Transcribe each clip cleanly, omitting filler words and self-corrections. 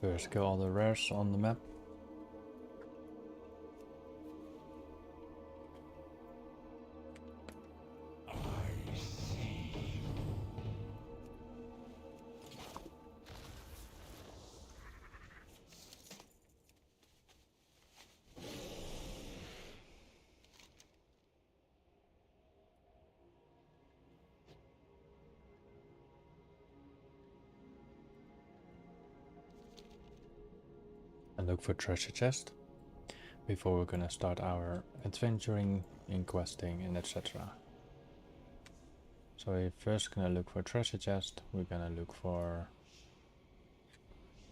First kill all the rares on the map. And look for treasure chest before we're gonna start our adventuring, in questing, and etc. So we're first gonna look for treasure chest. We're gonna look for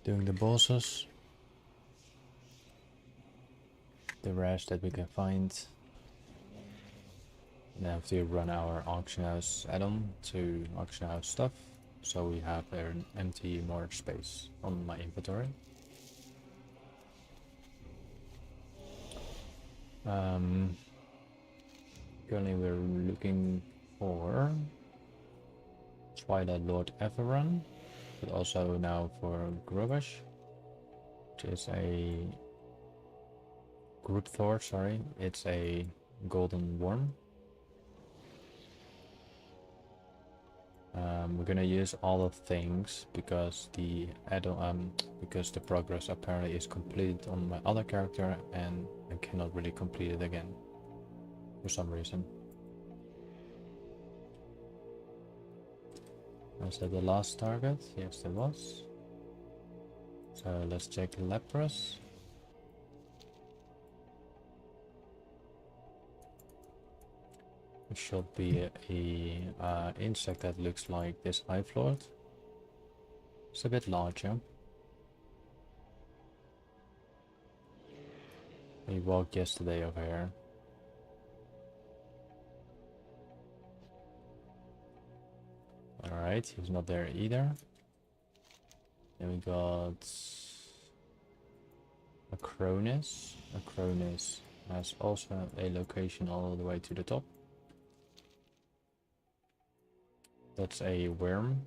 doing the bosses, the rares that we can find. Then have to run our auction house add-on to auction house stuff, so we have an empty more space on my inventory. Currently we're looking for Twilight Lord Everrun, but also now for Grovish, which is a Group Thor, sorry, it's a golden worm. We're gonna use all of things because the add-on, because the progress apparently is completed on my other character and I cannot really complete it again for some reason. Was that the last target? Yes, it was. So let's check Leprous. It should be a insect that looks like this Hive Lord. It's a bit larger. We walked yesterday over here. Alright, he's not there either. Then we got Ahn'Qiraij. Ahn'Qiraij has also a location all the way to the top. That's a worm.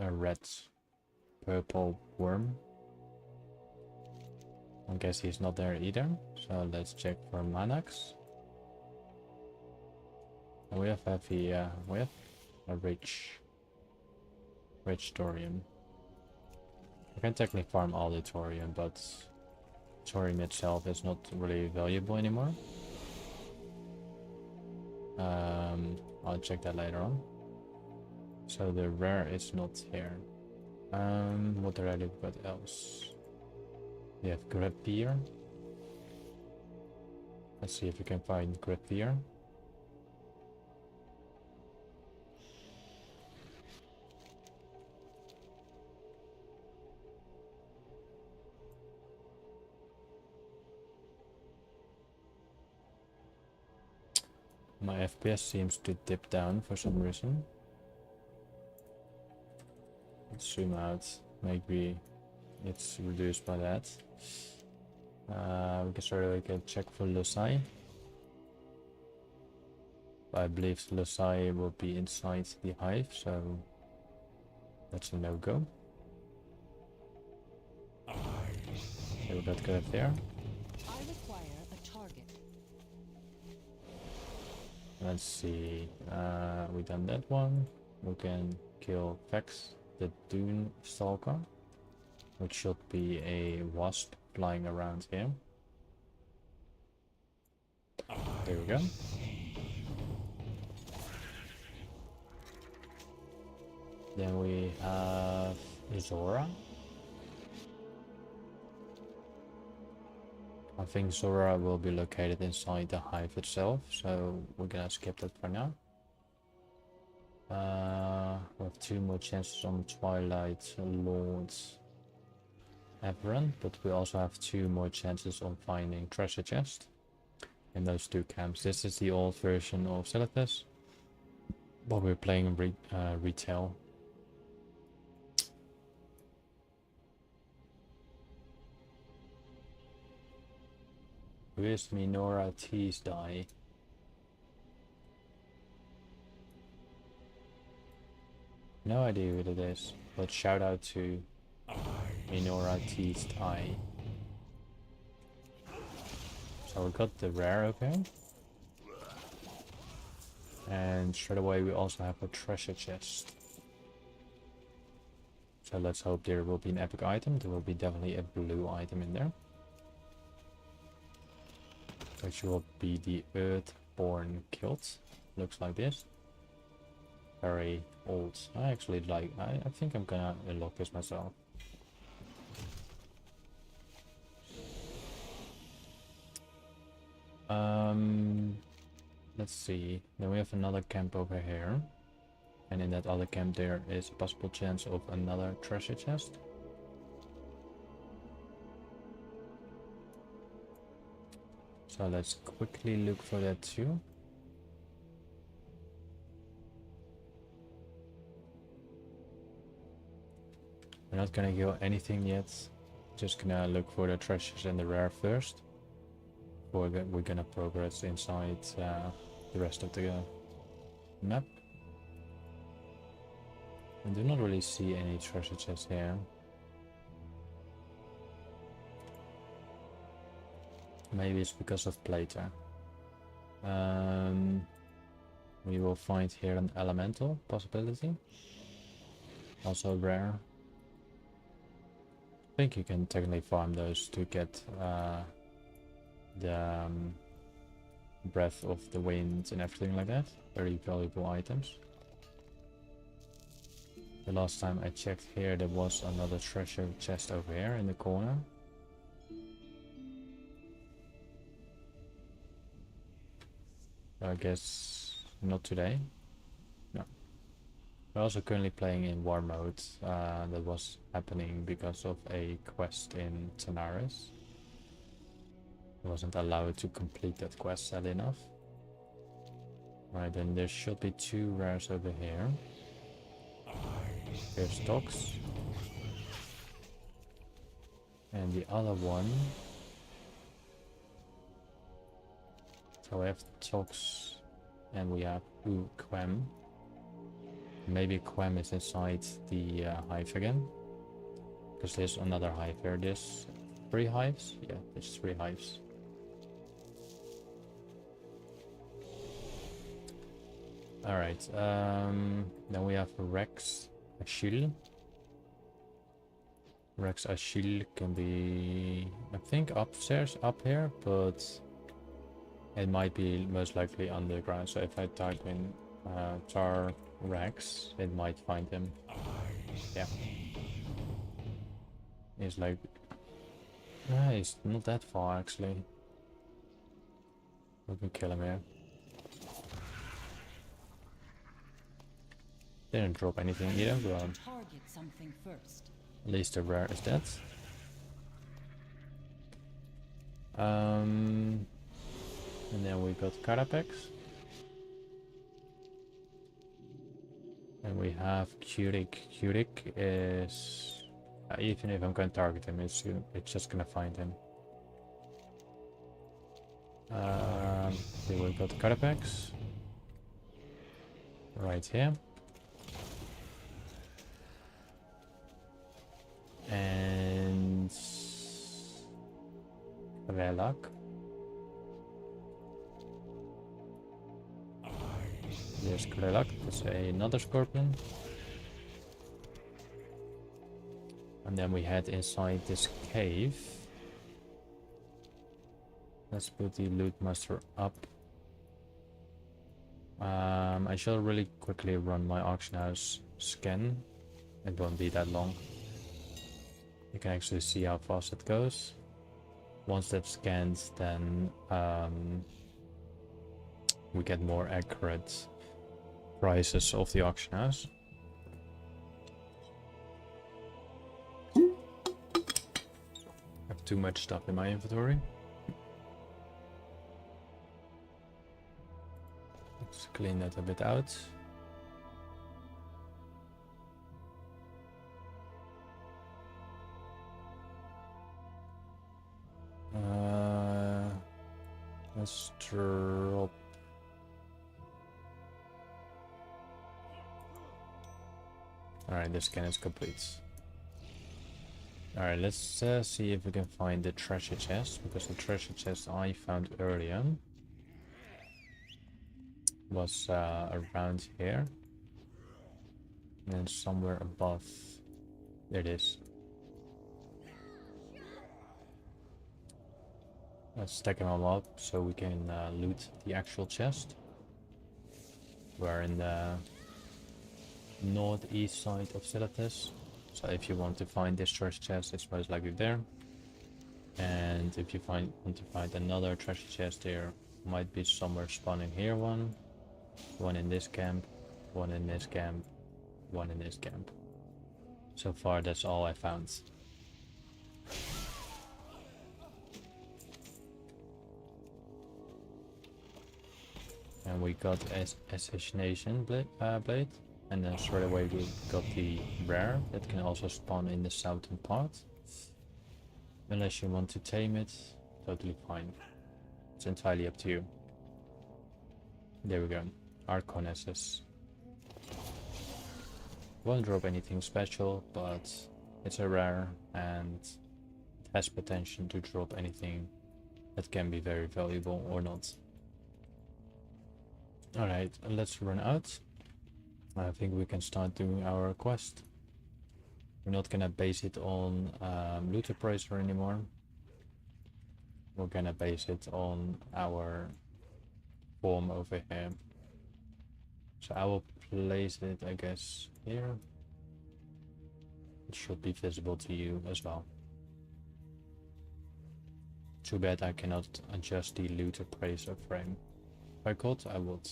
A red purple worm. I guess he's not there either. So let's check for Manax. And we have heavy, we have a rich thorium. I can technically farm all the thorium, but thorium itself is not really valuable anymore. I'll check that later on. So the rare is not here. What did I look at else? We have Grappier. Let's see if we can find Grappier. My FPS seems to dip down for some reason. Let's zoom out. Maybe it's reduced by that. We can check for Losai. I believe Losai will be inside the Hive, so that's a no-go. So we got good there. I require a target. Let's see, we done that one. We can kill Vex, the Dune Stalker, which should be a wasp flying around here. There we go. Then we have Zora. I think Zora will be located inside the Hive itself, so we're gonna skip that for now. We have 2 more chances on Twilight Lord Everrun, but we also have 2 more chances on finding treasure chest in those 2 camps. This is the old version of Silithus, but we're playing retail. Who is Minora T's die? No idea what it is, but shout out to Minoratized Eye. So we got the rare, okay. And straight away we also have a treasure chest. So let's hope there will be an epic item. There will be definitely a blue item in there. Which will be the Earthborn Kilt. Looks like this. Very old. I actually like, I think I'm gonna unlock this myself. Let's see. Then we have another camp over here. And in that other camp there is a possible chance of another treasure chest. So let's quickly look for that too. We're not gonna kill anything yet. Just gonna look for the treasures and the rare first. Before we're gonna progress inside the rest of the map. I do not really see any treasure chests here. Maybe it's because of Plater. We will find here an elemental possibility. Also rare. I think you can technically farm those to get the breath of the wind and everything like that. Very valuable items. The last time I checked here, there was another treasure chest over here in the corner. I guess not today. No. We're also currently playing in war mode. That was happening because of a quest in Tanaris. I wasn't allowed to complete that quest sadly enough. Right, then there should be two rares over here. Here's Tox. And the other one. So we have Tox and we have Quem. Maybe Quem is inside the Hive again. Because there's another Hive here. There's 3 hives? Yeah, there's 3 hives. Alright, then we have Rex Achille. Rex Achille can be, I think, upstairs, up here, but it might be most likely underground. So if I type in Tar Rex, it might find him. Yeah. He's like, he's not that far actually. We can kill him here. Didn't drop anything either, but Target something first. at least the rare is dead. And then we got Carapax. And we have Cutic. Cutic is... even if I'm going to target him, it's just going to find him. Then we got Carapax. Right here. And... Velak. There's Krelak, that's another scorpion. And then we head inside this cave. Let's put the Loremaster up. I shall really quickly run my auction house scan. It won't be that long. You can actually see how fast it goes. Once that's scanned, then we get more accurate prices of the auction house. I have too much stuff in my inventory. Let's clean that a bit out. Let's drop. Alright, this scan is complete. Alright, let's see if we can find the treasure chest, because the treasure chest I found earlier was around here. And then somewhere above. There it is. Let's stack them all up so we can loot the actual chest. We're in the northeast side of Silithus. So if you want to find this treasure chest, it's most likely there. And if you want to find another treasure chest, there might be somewhere spawning here one in this camp, one in this camp, one in this camp. So far that's all I found. And we got Assassination Blade, and then straight away we got the rare that can also spawn in the southern part. Unless you want to tame it, totally fine. It's entirely up to you. There we go. Ahn'Qiraij. Won't drop anything special, but it's a rare and it has potential to drop anything that can be very valuable or not. Alright, let's run out. I think we can start doing our quest. We're not gonna base it on loot appraiser anymore. We're gonna base it on our form over here. So I will place it, I guess, here. It should be visible to you as well. Too bad I cannot adjust the loot appraiser frame. If I could, I would.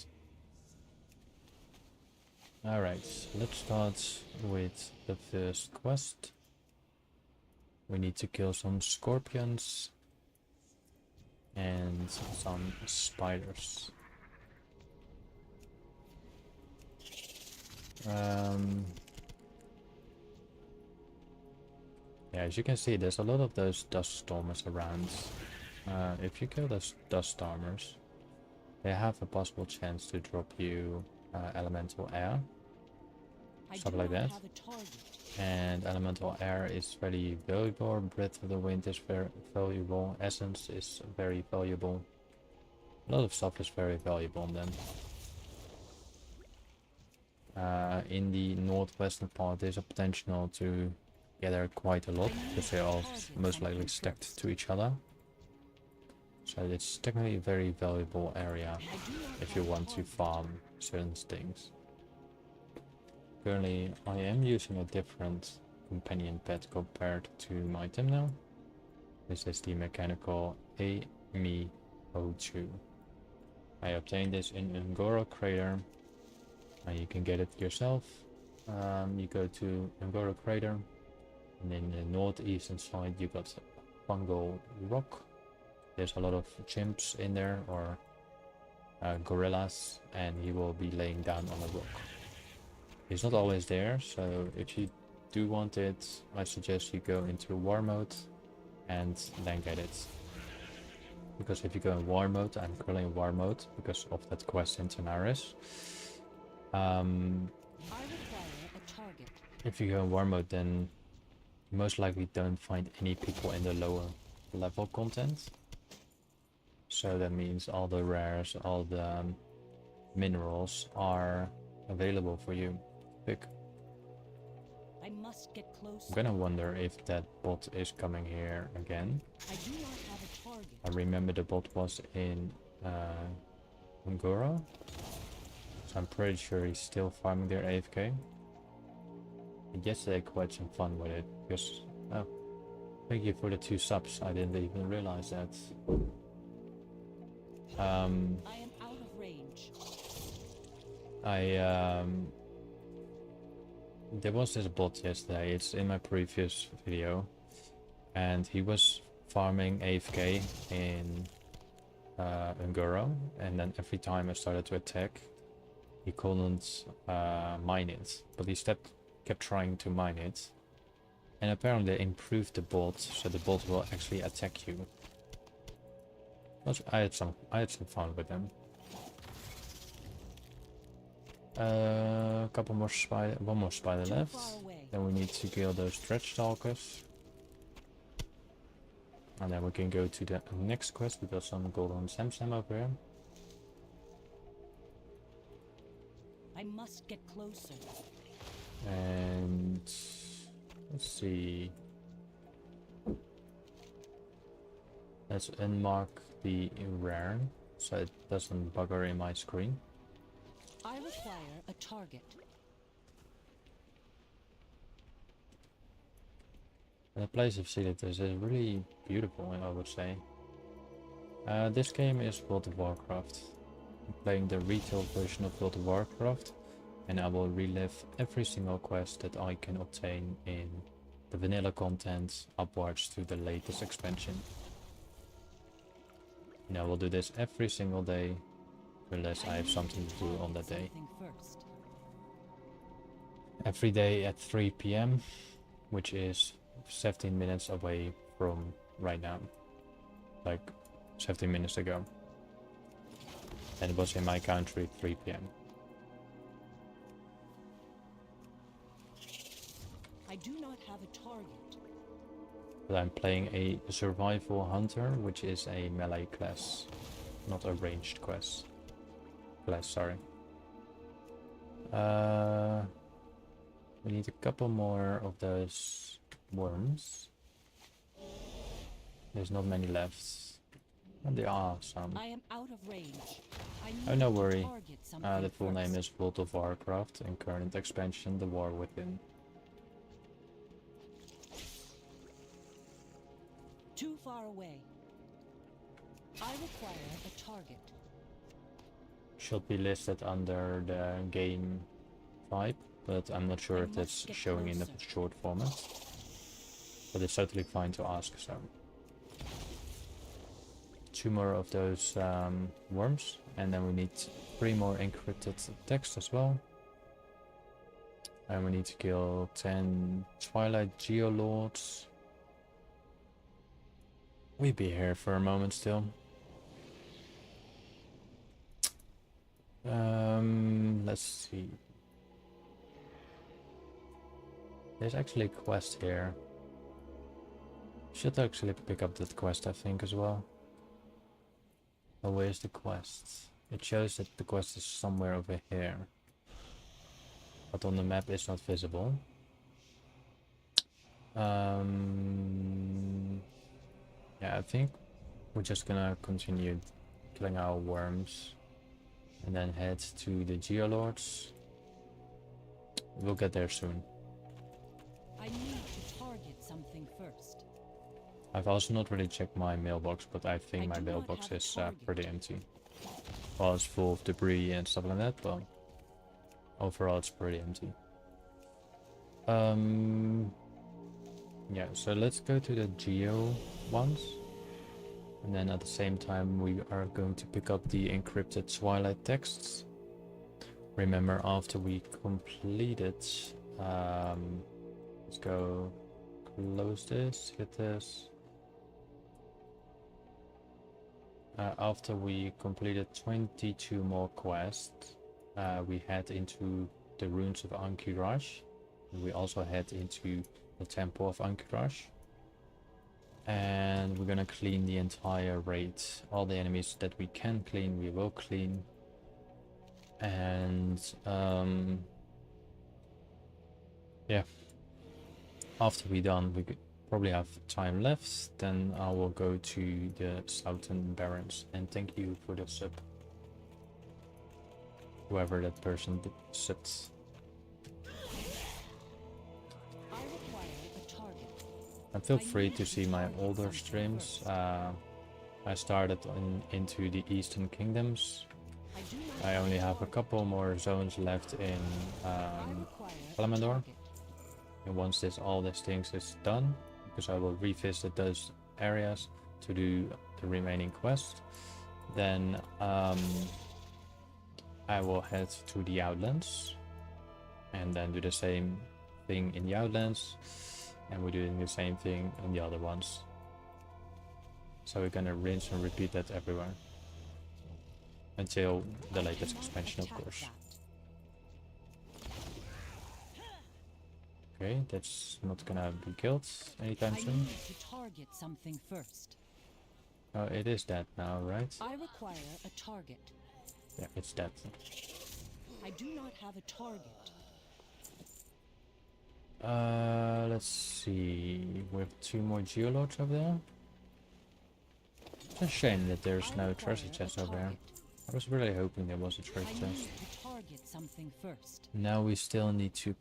Alright, let's start with the first quest. We need to kill some scorpions and some spiders. Yeah, as you can see, there's a lot of those dust stormers around. If you kill those dust stormers, they have a possible chance to drop you elemental air, stuff like that. And elemental air is very valuable. Breath of the wind is very valuable. Essence is very valuable. A lot of stuff is very valuable on them. In the northwestern part, there's a potential to gather quite a lot because they're all most likely stacked to each other. So it's technically a very valuable area if you want to farm certain things. Currently, I am using a different companion pet compared to my item now. This is the mechanical Ahn'Qiraij. I obtained this in Ahn'Qiraij crater. You can get it yourself. You go to Ahn'Qiraij crater, and in the northeastern side you got fungal rock. There's a lot of chimps in there, or gorillas, and he will be laying down on a rock. He's not always there, so if you do want it, I suggest you go into war mode and then get it. Because if you go in war mode, I'm currently in war mode because of that quest in Tanaris. If you go in war mode, then you most likely don't find any people in the lower level content. So that means all the rares, all the minerals are available for you. Pick. I must get close. I'm gonna wonder if that bot is coming here again. I do not have a target. I remember the bot was in Ahn'Qiraij, so I'm pretty sure he's still farming there AFK. And yesterday I quite some fun with it because thank you for the 2 subs. I didn't even realize that. I am out of range. There was this bot yesterday, it's in my previous video, and he was farming AFK in Ahn'Qiraij, and then every time I started to attack, he couldn't mine it, but he kept trying to mine it, and apparently they improved the bot, so the bot will actually attack you. I had some fun with them. Couple more one more spider left. Then we need to kill those dredge stalkers. And then we can go to the next quest. We got some golden Samsam over here. I must get closer. And let's see. Let's unmark the rare so it doesn't bugger in my screen. I require a target. And the place of Silithus is really beautiful, I would say. This game is World of Warcraft. I'm playing the retail version of World of Warcraft, and I will relive every single quest that I can obtain in the vanilla content upwards to the latest expansion. And I will do this every single day, unless I have something to do on that day. Every day at 3 PM, which is 17 minutes away from right now. Like 17 minutes ago. And it was in my country 3 PM. I do not have a target. But I'm playing a survival hunter, which is a melee class, not a ranged class, sorry. We need a couple more of those worms. There's not many left. And there are some. I am out of range. Oh, no worry. The full name is World of Warcraft, and current expansion, The War Within. Too far away. I require a target. Should be listed under the game vibe, but I'm not sure if that's showing in the short format. But it's totally fine to ask, so. 2 more of those worms, and then we need 3 more encrypted text as well. And we need to kill 10 Twilight Geolords. We'll be here for a moment still. Let's see. There's actually a quest here. Should actually pick up that quest, I think, as well. Oh, where's the quest? It shows that the quest is somewhere over here. But on the map it's not visible. Yeah, I think we're just gonna continue killing our worms and then head to the Geolords. We'll get there soon. I need to target something first. I've also not really checked my mailbox, but I think my mailbox is pretty empty. Well, it's full of debris and stuff like that, but overall it's pretty empty. Yeah, so let's go to the Geo ones. And then at the same time we are going to pick up the encrypted Twilight texts. Remember, after we complete it, let's go close this, hit this. After we completed 22 more quests, we head into the ruins of Ahn'Qiraij. And we also head into the temple of Ahn'Qiraaj. And we're gonna clean the entire raid. All the enemies that we can clean, we will clean. And yeah, after we're done, we could probably have time left, then I will go to the Southern Barrens. And thank you for the sub, whoever that person subbed. And feel free to see my older streams. I started into the Eastern Kingdoms. I only have a couple more zones left in Kalimdor. And once all these things is done, because I will revisit those areas to do the remaining quests, then I will head to the Outlands and then do the same thing in the Outlands. And we're doing the same thing in the other ones. So we're gonna rinse and repeat that everywhere. Until the latest expansion, of course. Okay, that's not gonna be killed anytime I soon. need to target something first. Oh, it is dead now, right? I require a target. Yeah, it's dead. I do not have a target. Let's see. We have 2 more geologs over there. It's a shame that there's I no require treasure a chest over here. target. I was really hoping there was a treasure I chest. need to target something first. Now we still need to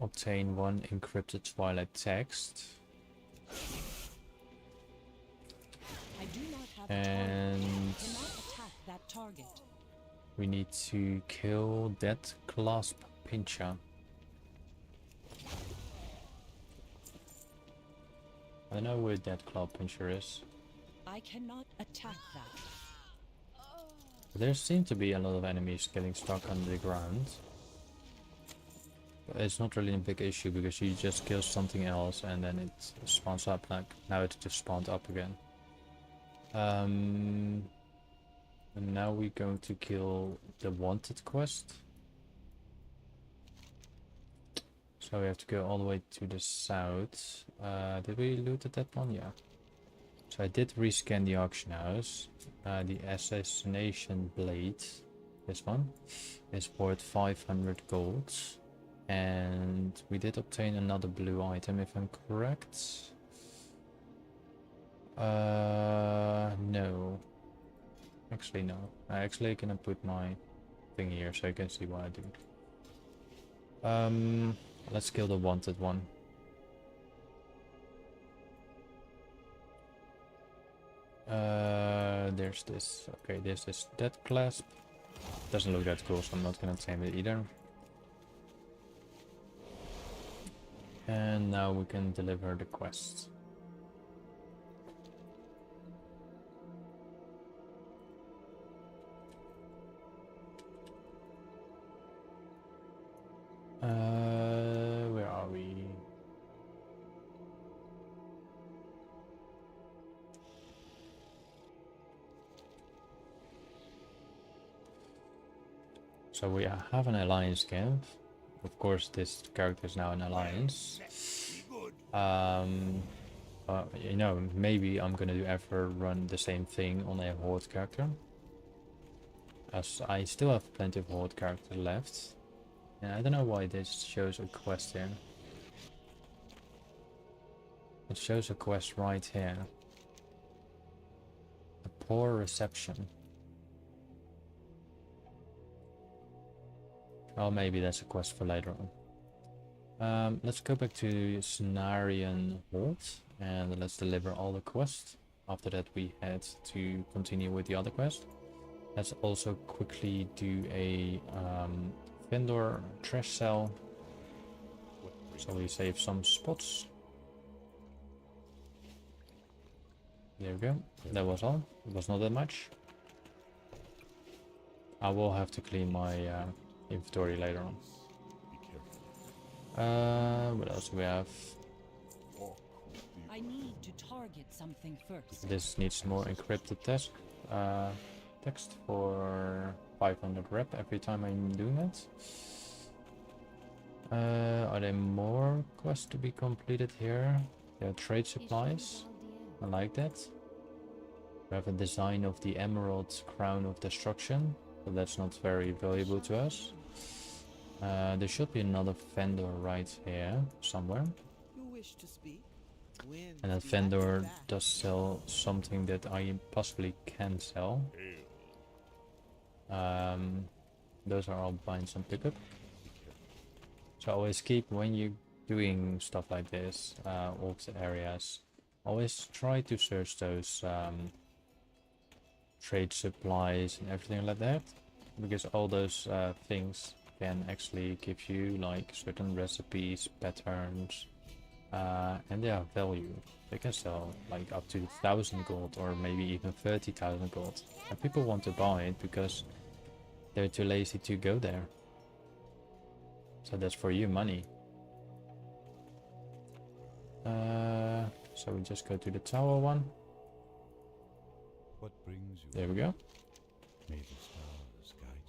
obtain 1 encrypted Twilight text. I do not have a And target. I cannot attack that target. we need to kill that clasp pincher. I don't know where that clasp pincher is. I cannot attack that. There seem to be a lot of enemies getting stuck under the ground. But it's not really a big issue because you just kill something else and then it spawns up. Like now it just spawned up again. And now we're going to kill the wanted quest. So we have to go all the way to the south. Did we loot at that one? Yeah. So I did rescan the auction house. The assassination blade, this one, is worth 500 gold. And we did obtain another blue item, if I'm correct. No. Actually, no. I actually gonna put my thing here so you can see what I do. Let's kill the wanted one. There's this. Okay, there's this dead clasp. Doesn't look that cool, so I'm not gonna tame it either. And now we can deliver the quest. Where are we? So we have an alliance camp. Of course, this character is now an alliance. You know, maybe I'm gonna ever run the same thing on a horde character, as I still have plenty of horde characters left. And I don't know why this shows a quest here. It shows a quest right here. A poor reception. Well, maybe that's a quest for later on. Let's go back to Cenarian Hold and let's deliver all the quests. After that we head to continue with the other quest. Let's also quickly do a vendor trash cell, so we save some spots. There we go. That was all. It was not that much. I will have to clean my inventory later on. What else do we have? I need to target something first. This needs more encrypted text for 500 rep every time I'm doing that. Are there more quests to be completed here? There are trade supplies. I like that. We have a design of the Emerald Crown of Destruction, but that's not very valuable to us. There should be another vendor right here somewhere. You wish to speak? And that vendor does sell something that I possibly can sell. Those are all binds and pickup. So always keep, when you're doing stuff like this, alt areas, always try to search those trade supplies and everything like that, because all those things can actually give you like certain recipes, patterns, and they have value. They can sell like up to 1,000 gold or maybe even 30,000 gold, and people want to buy it because they're too lazy to go there. So that's for you money. So we just go to the tower one. What brings you? There we go. May the stars guide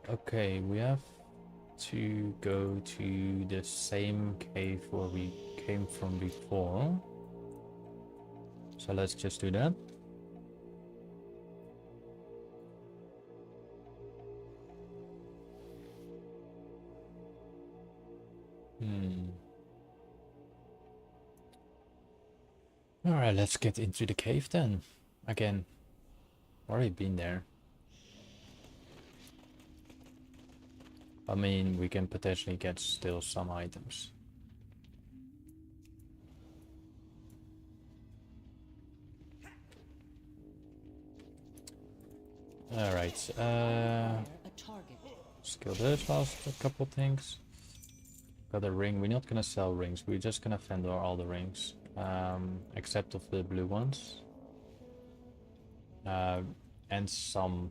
you. Okay, we have to go to the same cave where we came from before. So let's just do that. Alright, let's get into the cave then. Again, already been there. I mean, we can potentially get still some items. Alright, skill this last a couple things. Got a ring. We're not gonna sell rings, we're just gonna vendor all the rings. Except of the blue ones. And some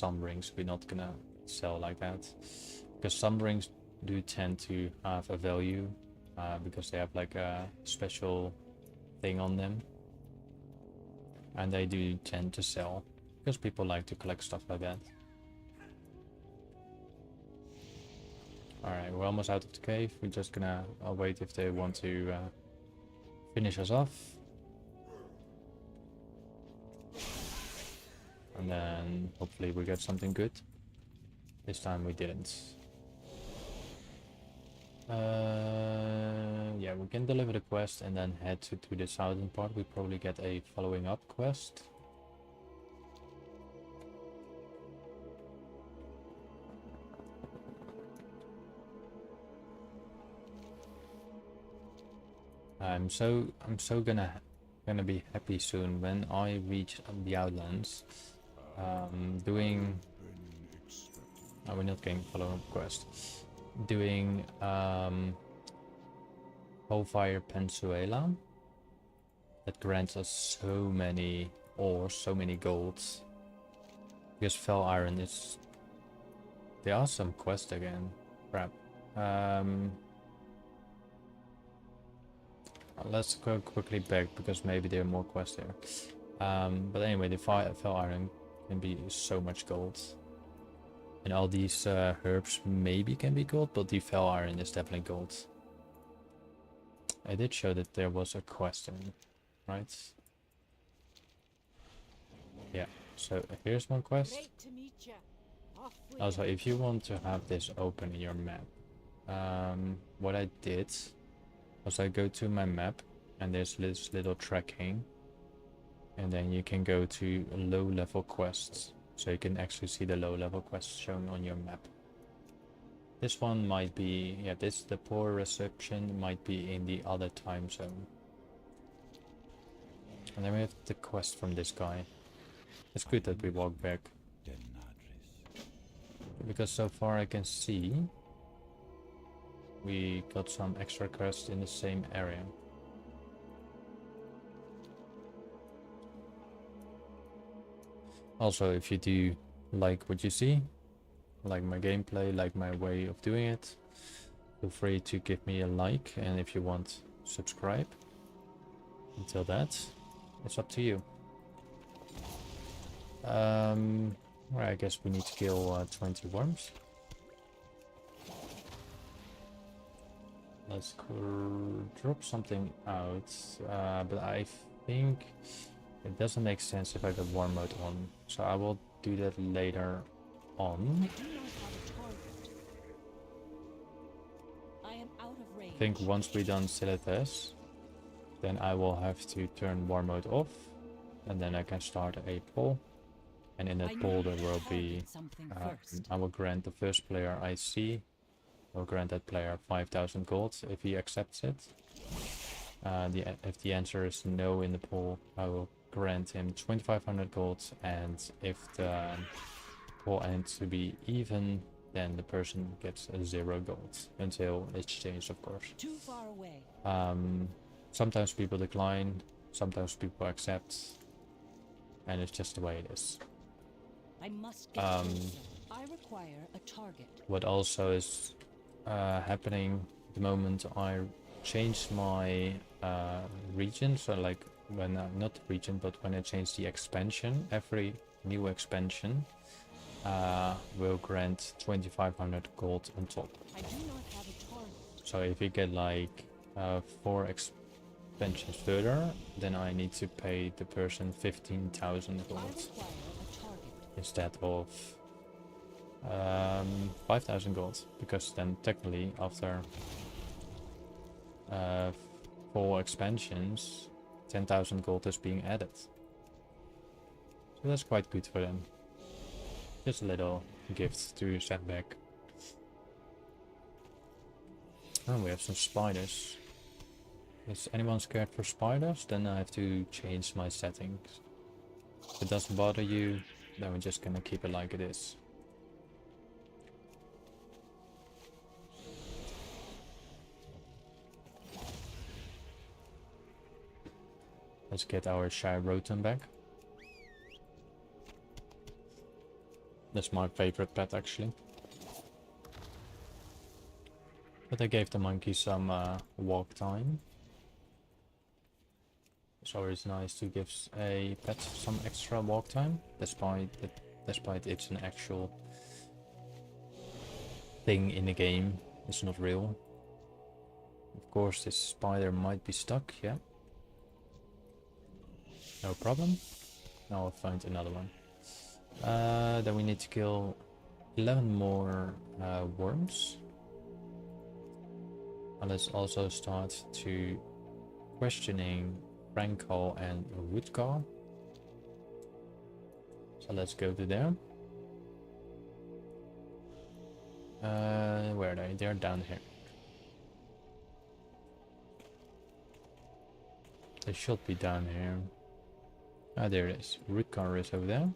rings we're not gonna sell like that. Because some rings do tend to have a value. Because they have like a special thing on them. And they do tend to sell. Because people like to collect stuff like that. Alright, we're almost out of the cave. We're just gonna wait if they want to finish us off. And then hopefully we get something good. This time we didn't. Yeah, we can deliver the quest and then head to the southern part. We probably get a following up quest. I'm so gonna be happy soon when I reach the Outlands. Doing we're not getting follow-up quest. Doing Hellfire Pensuela. That grants us so many ores, so many golds. Because Fell Iron is... There are some quests again. Crap. Let's go quickly back because maybe there are more quests there. But anyway, the Fell Iron can be so much gold. And all these herbs maybe can be gold, but the Fell Iron is definitely gold. I did show that there was a quest in, right? Yeah, so here's one quest. Also, if you want to have this open in your map, what I did was I go to my map and there's this little tracking, and then you can go to low level quests, so you can actually see the low level quests shown on your map. This one might be, yeah, the poor reception might be in the other time zone. And then we have the quest from this guy. It's good that we walk back, because so far I can see we got some extra quests in the same area. Also, if you do like what you see, like my gameplay, like my way of doing it, feel free to give me a like, and if you want, subscribe. Until that, it's up to you. Well, I guess we need to kill 20 worms. Let's drop something out, but I think it doesn't make sense if I got war mode on, so I will do that later on. I think once we're done Silithus, then I will have to turn war mode off, and then I can start a poll, and in that poll there will be, I will grant the first player I see, I'll grant that player 5,000 gold if he accepts it. If the answer is no in the poll, I will grant him 2,500 gold, and if the poll ends to be even, then the person gets 0 gold until it's changed, of course. Too far away. Sometimes people decline, sometimes people accept, and it's just the way it is. I must get closer. I require a target. What also is happening the moment I change my region, so like when not region, but when I change the expansion, every new expansion, will grant 2500 gold on top. I do not have a target. So if you get like 4 expansions further, then I need to pay the person 15,000 I gold require a target. instead of 5,000 gold, because then technically after 4 expansions 10,000 gold is being added. So that's quite good for them. Just a little gift to send back. Oh, we have some spiders. Is anyone scared for spiders? Then I have to change my settings. If it doesn't bother you, then we're just gonna keep it like it is. Let's get our Shy Rotom back. That's my favorite pet actually. But I gave the monkey some walk time. It's always nice to give a pet some extra walk time, despite it's an actual thing in the game. It's not real. Of course, this spider might be stuck, yeah. No problem. Now I'll find another one. Then we need to kill 11 more worms. And let's also start to questioning Rankle and Woodcar. So let's go to there. Where are they? They're down here. They should be down here. Ah, there it is. Woodcar is over there.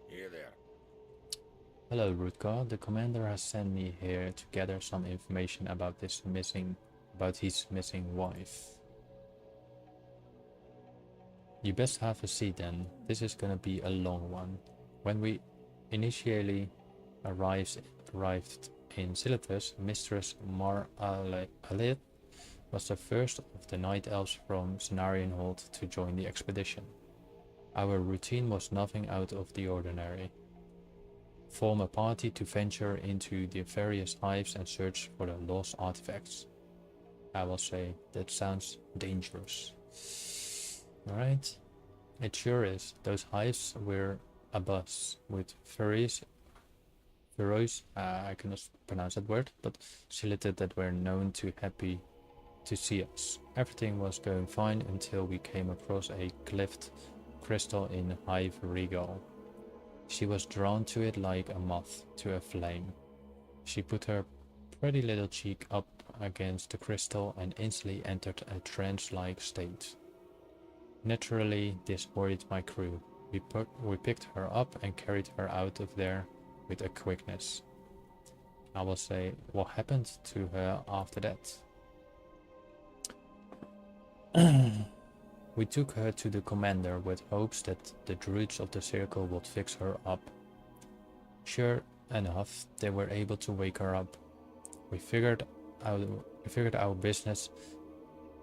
Here there. Hello, Woodcar. The commander has sent me here to gather some information about his missing wife. You best have a seat then. This is gonna be a long one. When we initially arrived in Silithus, Mistress Mar Alit was the first of the Night Elves from Cenarion to join the expedition. Our routine was nothing out of the ordinary. Form a party to venture into the various hives and search for the lost artifacts. I will say, that sounds dangerous. Alright. It sure is. Those hives were abuzz with furries, I cannot pronounce that word, but Silithid that were known to happy to see us. Everything was going fine until we came across a cleft crystal in Hive Regal. She was drawn to it like a moth to a flame. She put her pretty little cheek up against the crystal and instantly entered a trance-like state. Naturally, this worried my crew. We picked her up and carried her out of there with a quickness. I will say, what happened to her after that? We took her to the commander with hopes that the druids of the circle would fix her up. Sure enough, they were able to wake her up. We figured our business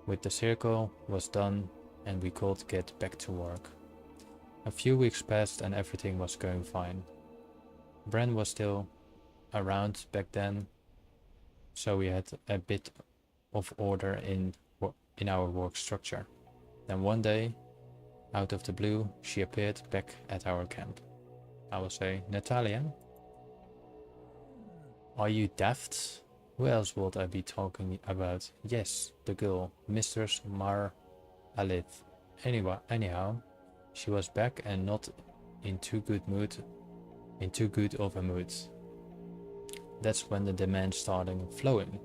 with the circle was done and we could get back to work. A few weeks passed and everything was going fine. Bren was still around back then, so we had a bit of order in our work structure. Then one day, out of the blue, she appeared back at our camp. I will say, Natalia? Are you daft? Who else would I be talking about? Yes, the girl, Mistress Mar Alith. Anyhow, she was back and not in too good of a mood. That's when the demands started flowing.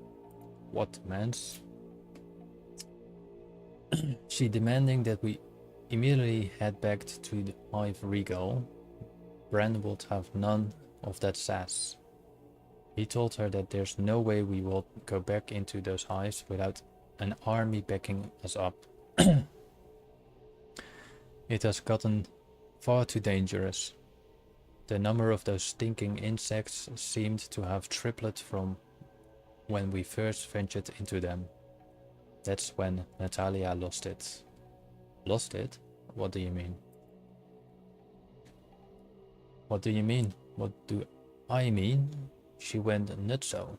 What demands? She demanding that we immediately head back to the Hive Regal. Bran would have none of that sass. He told her that there's no way we will go back into those hives without an army backing us up. It has gotten far too dangerous. The number of those stinking insects seemed to have tripled from when we first ventured into them. That's when Natalia lost it. Lost it? What do you mean? What do you mean? What do I mean? She went nutso.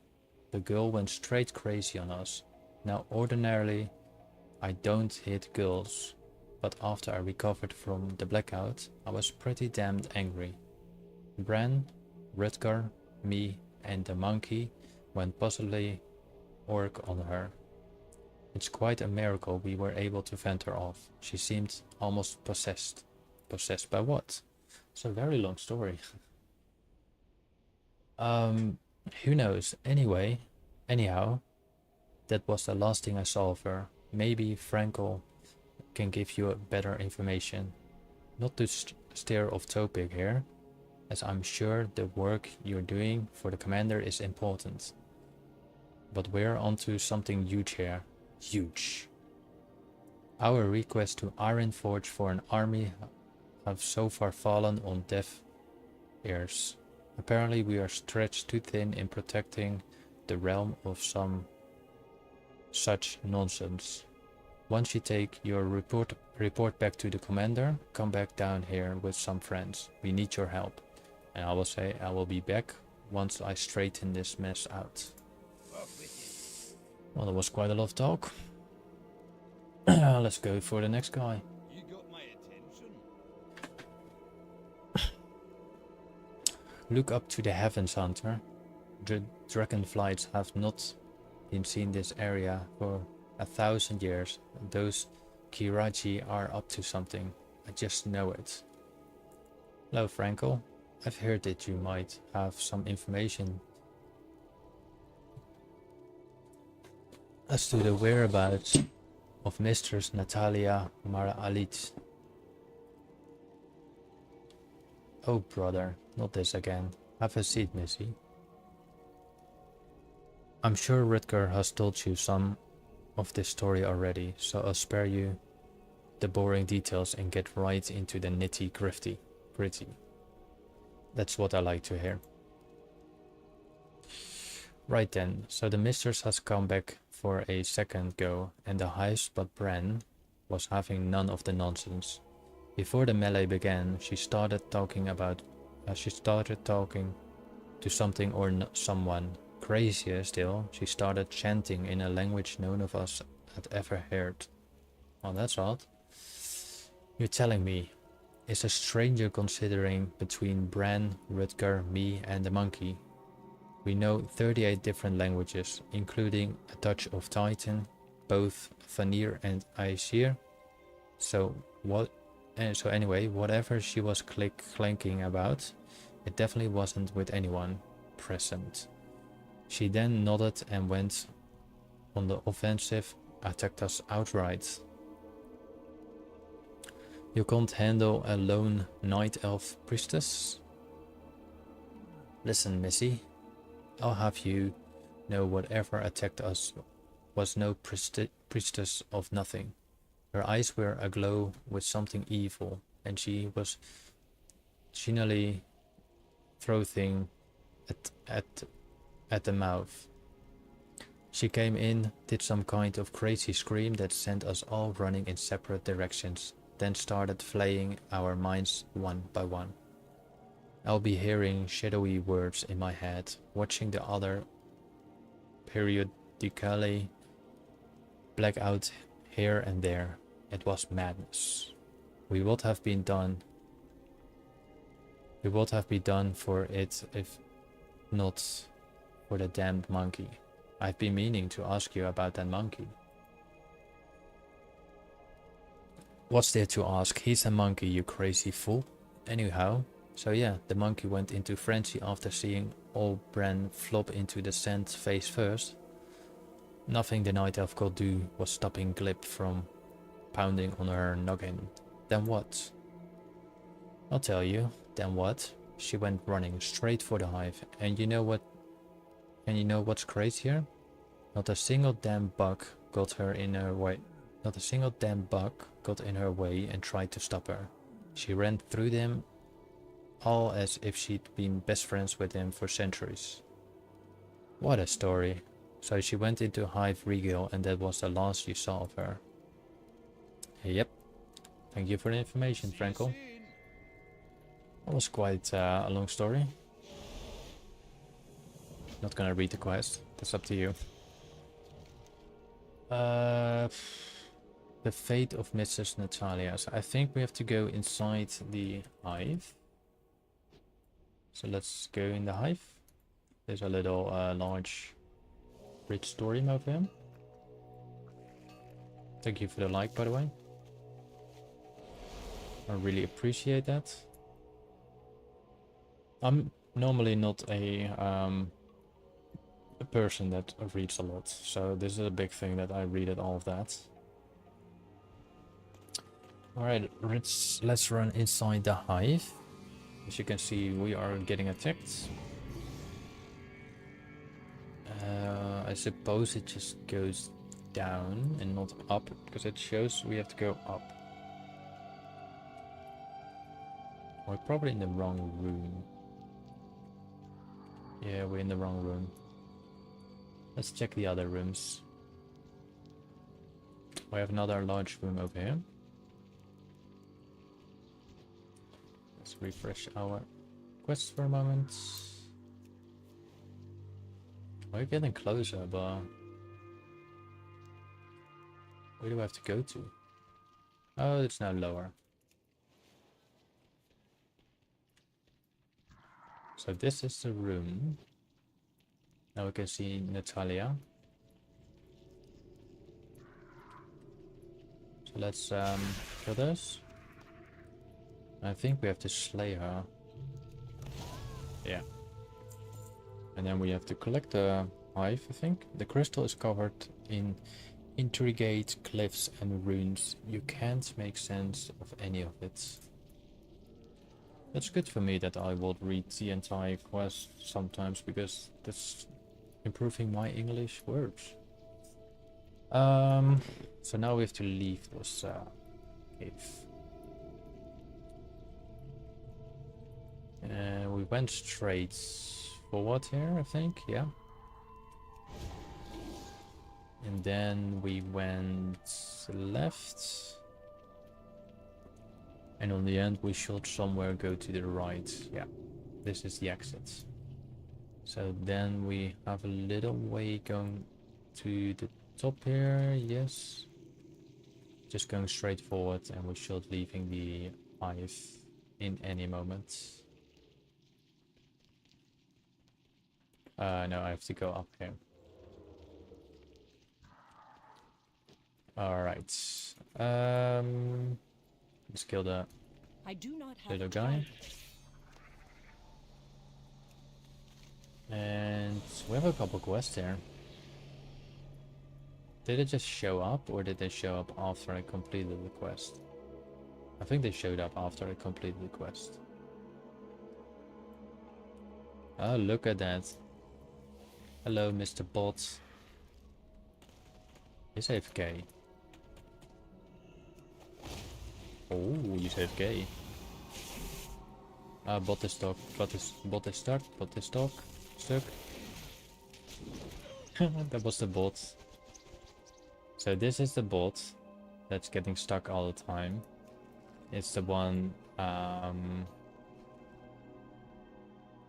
The girl went straight crazy on us. Now ordinarily I don't hit girls, but after I recovered from the blackout, I was pretty damned angry. Bran, Rutger, me and the monkey went possibly orc on her. It's quite a miracle we were able to fend her off. She seemed almost possessed. Possessed by what? It's a very long story. Who knows? Anyhow, that was the last thing I saw of her. Maybe Frankel can give you better information. Not to steer off topic here, as I'm sure the work you're doing for the commander is important. But we're onto something huge here. Huge. Our request to Ironforge for an army have so far fallen on deaf ears. Apparently we are stretched too thin in protecting the realm of some such nonsense. Once you take your report back to the commander, come back down here with some friends. We need your help. And I will say I will be back once I straighten this mess out. Well, that was quite a lot of talk. Let's go for the next guy. You got my attention. Look up to the heavens, Hunter. The dragonflies have not been seen this area for 1,000 years. Those Ahn'Qiraij are up to something. I just know it. Hello, Frankel. I've heard that you might have some information as to the whereabouts of Mistress Natalia Mara-Alit. Oh brother, not this again. Have a seat, Missy. I'm sure Rutger has told you some of this story already, so I'll spare you the boring details and get right into the nitty-gritty. That's what I like to hear. Right then, so the mistress has come back for a second go, and the Hive but Bran was having none of the nonsense. Before the melee began, she started talking to something or someone. Crazier still, she started chanting in a language none of us had ever heard. Well, that's odd. You're telling me, is a stranger considering between Bran, Rutger, me and the monkey? We know 38 different languages, including a touch of Titan, both Vanir and Aesir. So anyway, whatever she was clanking about, it definitely wasn't with anyone present. She then nodded and went on the offensive, attacked us outright. You can't handle a lone night elf priestess? Listen, Missy, I'll have you know whatever attacked us was no priestess of nothing. Her eyes were aglow with something evil, and she was genially frothing at the mouth. She came in, did some kind of crazy scream that sent us all running in separate directions, then started flaying our minds one by one. I'll be hearing shadowy words in my head, watching the other periodically black out here and there. It was madness. We would have been done for it if not for the damned monkey. I've been meaning to ask you about that monkey. What's there to ask? He's a monkey, you crazy fool. Anyhow, so yeah, the monkey went into frenzy after seeing old Bran flop into the sand face first. Nothing the night elf could do was stopping Glib from pounding on her noggin. Then what? I'll tell you. Then what? She went running straight for the Hive, and you know what? And you know what's crazier? Not a single damn bug got her in her way. Not a single damn bug got in her way and tried to stop her. She ran through them all as if she'd been best friends with him for centuries. What a story. So she went into Hive Regal and that was the last you saw of her. Yep. Thank you for the information, Frankel. That was quite a long story. Not gonna read the quest. That's up to you. The fate of Mrs. Natalia. So I think we have to go inside the hive. So let's go in the hive. There's a little large bridge story mode for him. Thank you for the like, by the way. I really appreciate that. I'm normally not a person that reads a lot, so this is a big thing that I read all of that. Alright, let's run inside the hive. As you can see, we are getting attacked. I suppose it just goes down and not up, because it shows we have to go up. We're probably in the wrong room. Yeah, we're in the wrong room. Let's check the other rooms. We have another large room over here. Let's refresh our quest for a moment. We're getting closer, but where do I have to go to? Oh, it's now lower. So this is the room. Now we can see Natalia. So let's kill this. I think we have to slay her. Yeah. And then we have to collect the hive, I think. The crystal is covered in intricate cliffs and runes. You can't make sense of any of it. That's good for me that I will read the entire quest sometimes, because that's improving my English words. So now we have to leave this cave. We went straight forward here, I think, yeah. And then we went left. And on the end we should somewhere go to the right. Yeah, this is the exit. So then we have a little way going to the top here, yes. Just going straight forward and we should leaving the hive in any moment. No, I have to go up here. Alright. Let's kill the little guy. And we have a couple quests here. Did it just show up, or did they show up after I completed the quest? I think they showed up after I completed the quest. Oh, look at that. Hello, Mr. Bot. He's AFK. Oh, you saved gay. Bot is stuck. Bot is stuck. Bot is stuck. Stuck. That was the bot. So this is the bot that's getting stuck all the time. It's the one.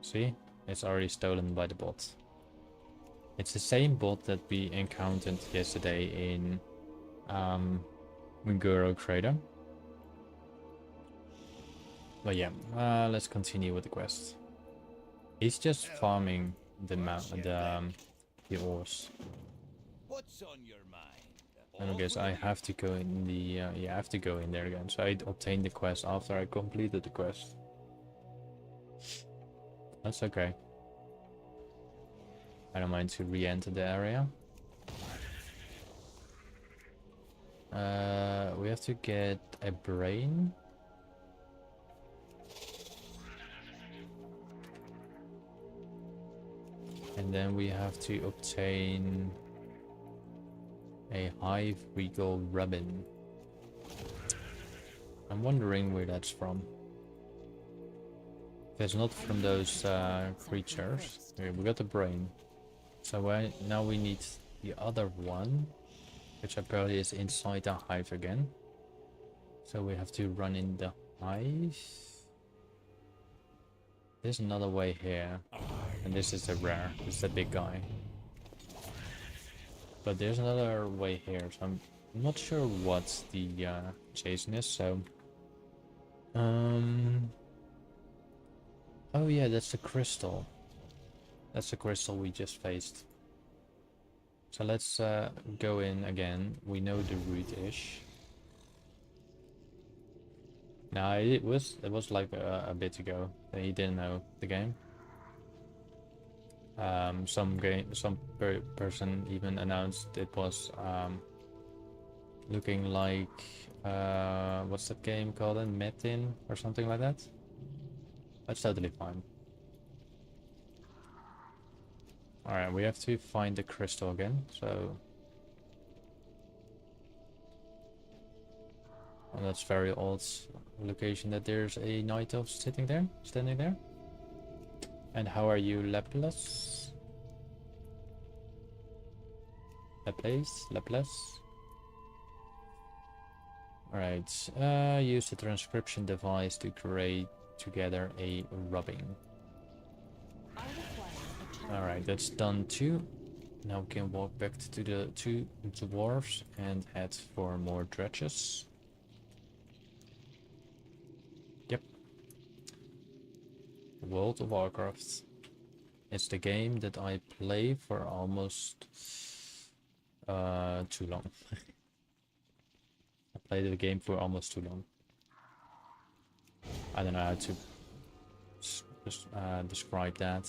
See, it's already stolen by the bot. It's the same bot that we encountered yesterday in Ahn'Qiraij. But yeah, let's continue with the quest. He's just farming the ores. What's on your mind? And I guess I have to go in the yeah, I have to go in there again. So I obtained the quest after I completed the quest. That's okay. I don't mind to re-enter the area. We have to get a brain. And then we have to obtain a Hive Regal Ribbon. I'm wondering where that's from. If it's not from those creatures. Here, we got the brain. So now we need the other one, which apparently is inside the hive again. So we have to run in the hive. There's another way here. And this is the rare. This is the big guy. But there's another way here, so I'm not sure what the Jason is, so... Oh yeah, that's the crystal. That's the crystal we just faced. So let's go in again. We know the route-ish. Now it was like a bit ago that he didn't know the game. Some person even announced it was looking like what's that game called? Metin or something like that. That's totally fine. Alright, we have to find the crystal again, so... Well, that's very odd location that there's a Night Elf sitting there, standing there. And how are you, Laplace? Laplace? Alright, use the transcription device to create together a rubbing. Alright, that's done too. Now we can walk back to the two dwarves and head for more dredges. Yep. World of Warcraft. It's the game that I play for almost too long. I played the game for almost too long. I don't know how to describe that.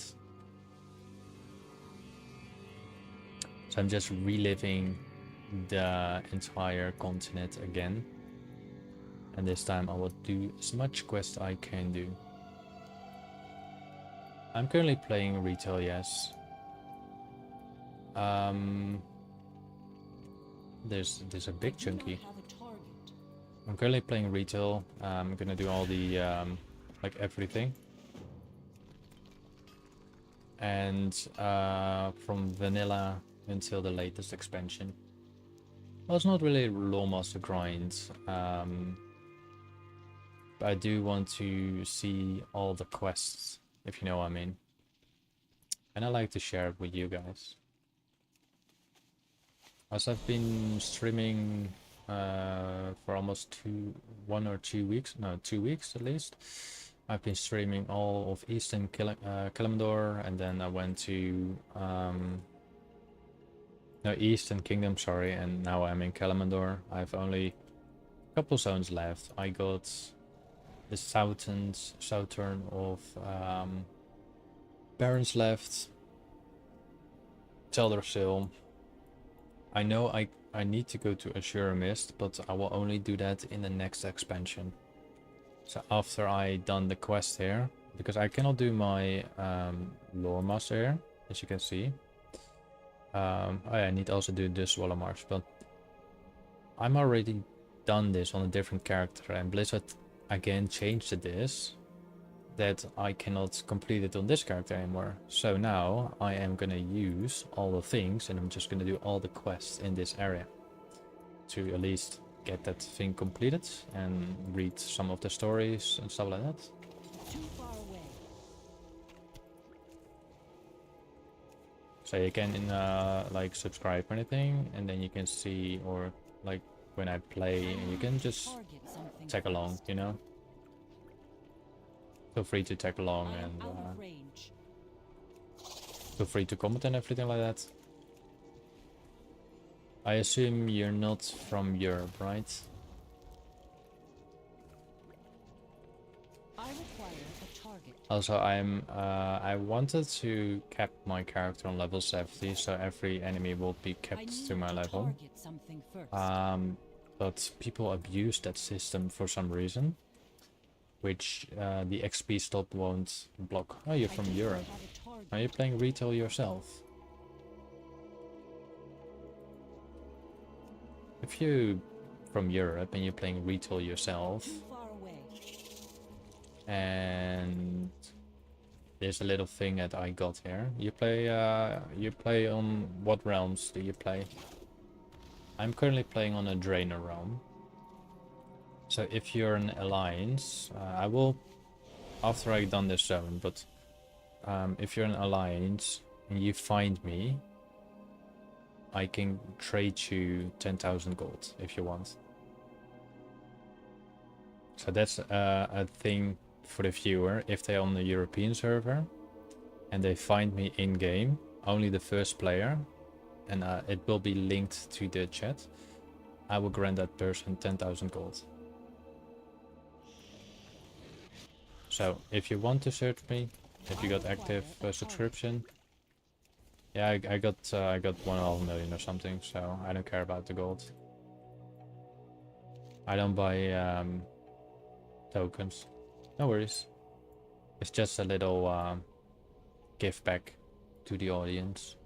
So I'm just reliving the entire continent again. And this time I will do as much quest I can do. I'm currently playing retail, yes. There's a big chunky. I'm currently playing retail. I'm gonna do all the like everything. And from vanilla until the latest expansion. Well, it's not really a Loremaster grind. But I do want to see all the quests, if you know what I mean. And I like to share it with you guys. As I've been streaming for almost 2 weeks at least. I've been streaming all of Eastern Kalimdor, and then I went to no, Eastern Kingdom, sorry, and now I'm in Kalimdor. I have only a couple zones left. I got the southern of Barons left, Teldrassil. I know I need to go to Azure Mist, but I will only do that in the next expansion. So after I done the quest here, because I cannot do my Loremaster here, as you can see. Oh yeah, I need to also do the Swallow March, but I'm already done this on a different character, and Blizzard again changed this that I cannot complete it on this character anymore. So now I am gonna use all the things, and I'm just gonna do all the quests in this area to at least get that thing completed and read some of the stories and stuff like that. Too far away. So you can like subscribe or anything, and then you can see, or like when I play, and you can just tag along, you know. Feel free to tag along and feel free to comment and everything like that. I assume you're not from Europe, right? I require a target. Also, I wanted to cap my character on level 70, so every enemy will be kept to my level. But people abuse that system for some reason, which the XP stop won't block. Oh, you're from Europe. Are you playing retail yourself? If you're from Europe and you're playing retail yourself, and there's a little thing that I got here. You play on what realms do you play? I'm currently playing on a Draenor realm. So if you're an alliance, I will after I've done this zone, but if you're an alliance and you find me, I can trade you 10,000 gold if you want. So that's a thing for the viewer. If they're on the European server and they find me in game, only the first player, and it will be linked to the chat, I will grant that person 10,000 gold. So if you want to search me, if you got active subscription, yeah, I got 1.5 million or something, so I don't care about the gold. I don't buy tokens. No worries. It's just a little give back to the audience.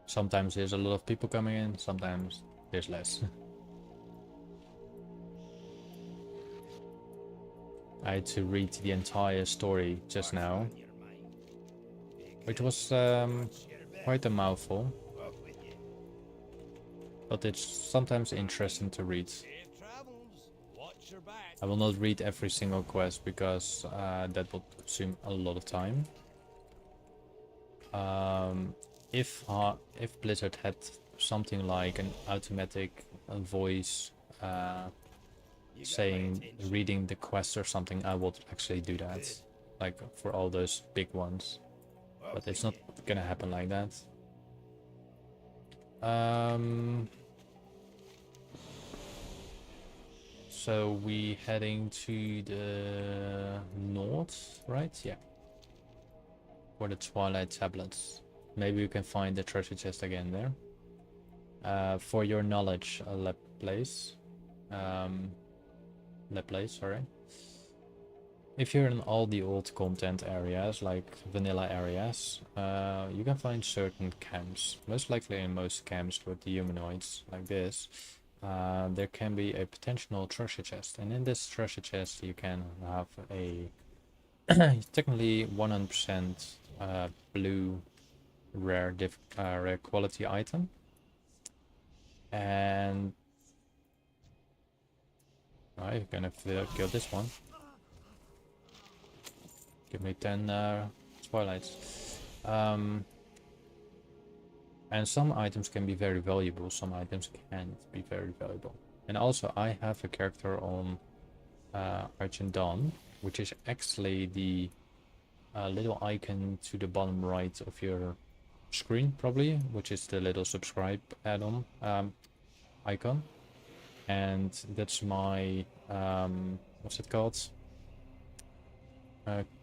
Sometimes there's a lot of people coming in, sometimes there's less. I had to read the entire story just now, which was quite a mouthful, but it's sometimes interesting to read. I will not read every single quest because that would consume a lot of time. If Blizzard had something like an automatic voice saying reading the quest or something, I would actually do that, like for all those big ones, but it's not gonna happen like that. So we heading to the north, right? Yeah, for the Twilight Tablets. Maybe you can find the treasure chest again there. For your knowledge, lab place, sorry. If you're in all the old content areas, like vanilla areas, you can find certain camps. Most likely in most camps with the humanoids like this, there can be a potential treasure chest. And in this treasure chest you can have a technically 100% blue rare quality item. And I'm gonna kill this one. Give me 10 Twilights. And some items can be very valuable, some items can't be very valuable. And also I have a character on Argent Dawn, which is actually the little icon to the bottom right of your screen probably, which is the little subscribe add-on icon. And that's my what's it called?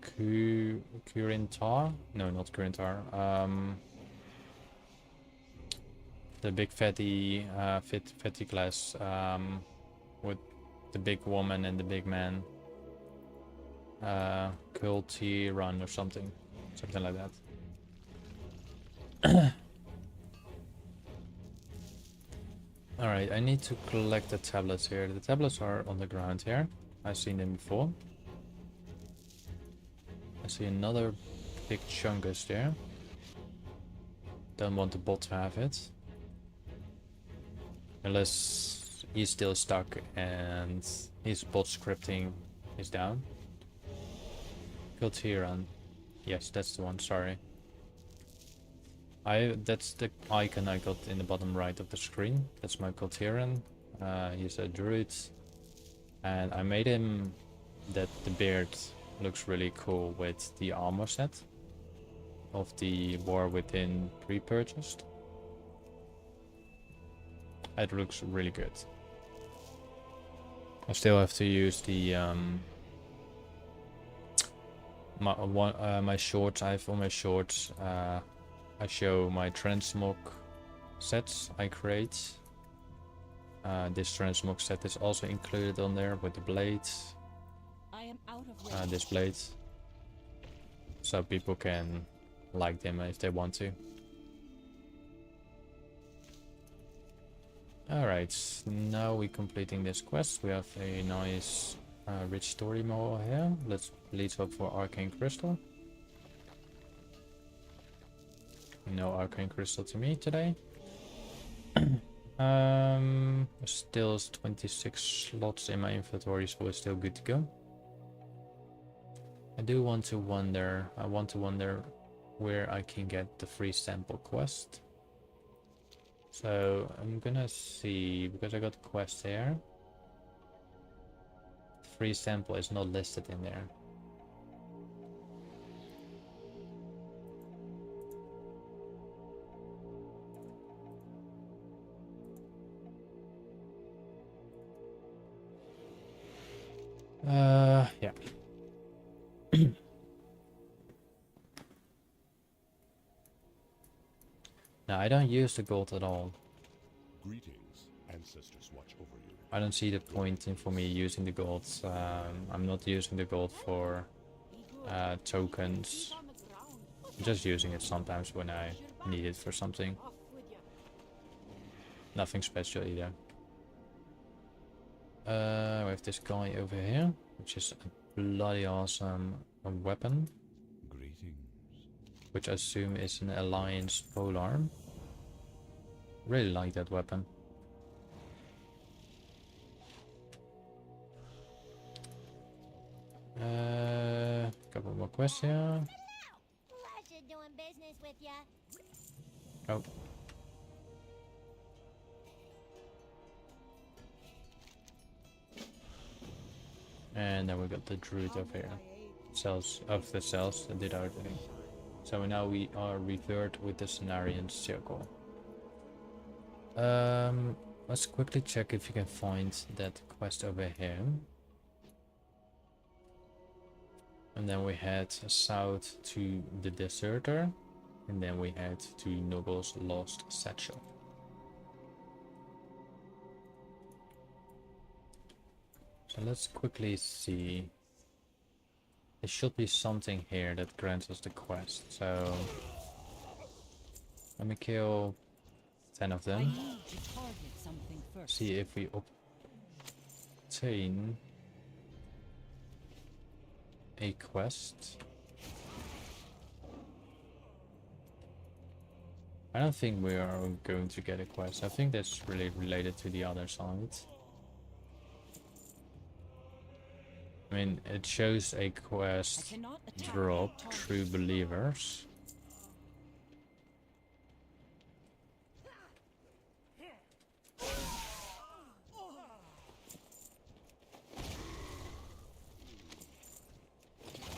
Kurintar? No, not Kurintar. The big fatty fatty class with the big woman and the big man. Kulti run or something like that. Alright, I need to collect the tablets here. The tablets are on the ground here. I've seen them before. I see another big chungus there. Don't want the bot to have it. Unless he's still stuck and his bot scripting is down. Kultiran. Yes, that's the one, sorry. That's the icon I got in the bottom right of the screen. That's my Kultiran. He's a druid. And I made him that the beard looks really cool with the armor set of the War Within pre-purchased. It looks really good. I still have to use the my shorts. I have on my shorts. I show my transmog sets I create. This transmog set is also included on there with the blades. I am out of This blade, so people can like them if they want to. Alright, now we're completing this quest. We have a nice rich story mode here. Let's hope for arcane crystal. No arcane crystal to me today. Still is 26 slots in my inventory, so it's still good to go. I want to wonder where I can get the free sample quest. So I'm gonna see, because I got a quest here. Free sample is not listed in there. Yeah. No, I don't use the gold at all. Greetings, ancestors watch over you. I don't see the point in for me using the gold. I'm not using the gold for tokens. I'm just using it sometimes when I need it for something. Nothing special either. We have this guy over here, which is a bloody awesome weapon. Greetings. Which I assume is an Alliance polearm. Really like that weapon. Couple more quests here. Pleasure doing business with ya. Oh. And then we got the druid over here. Cells of the cells that did our thing. So now we are revered with the Cenarian circle. Let's quickly check if you can find that quest over here. And then we head south to the Deserter. And then we head to Nogle's Lost Satchel. So let's quickly see. There should be something here that grants us the quest. So let me kill 10 of them. I need to target something first. See if we obtain a quest. I don't think we are going to get a quest. I think that's really related to the other side. I mean, it shows a quest drop, True Believers.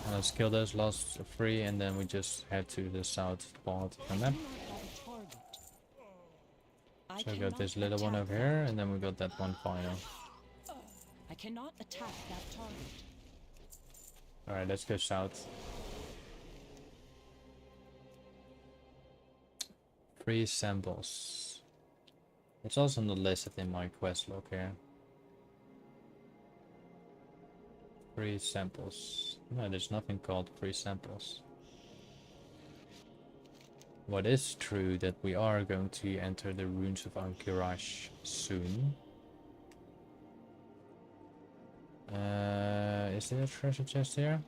And let's kill those last 3 and then we just head to the south part of the map. So we got this little one over here and then we got that one final. I cannot attack that target. Alright, let's go south. Free samples. It's also not listed in my quest log here. Free samples. No, there's nothing called free samples. What is true that we are going to enter the ruins of Ahn'Qiraij soon. Is there a treasure chest here?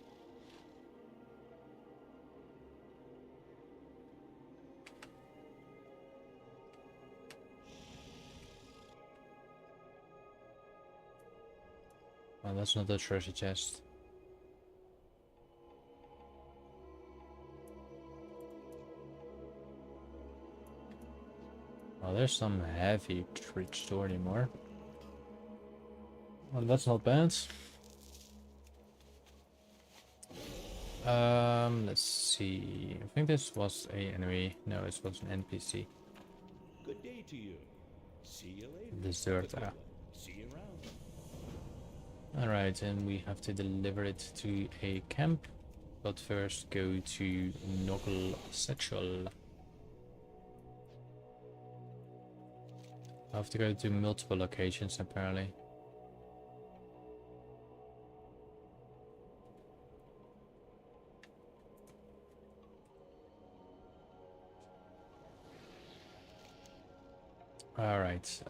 Oh, that's not a treasure chest. Oh, there's some heavy rich store anymore. Well, that's not bad. Let's see. I think this was a enemy. No, this was an NPC. Good day to you. See you later. Deserter. See you around. Alright, and we have to deliver it to a camp. But first go to Noggle Satchel. I have to go to multiple locations apparently. Alright.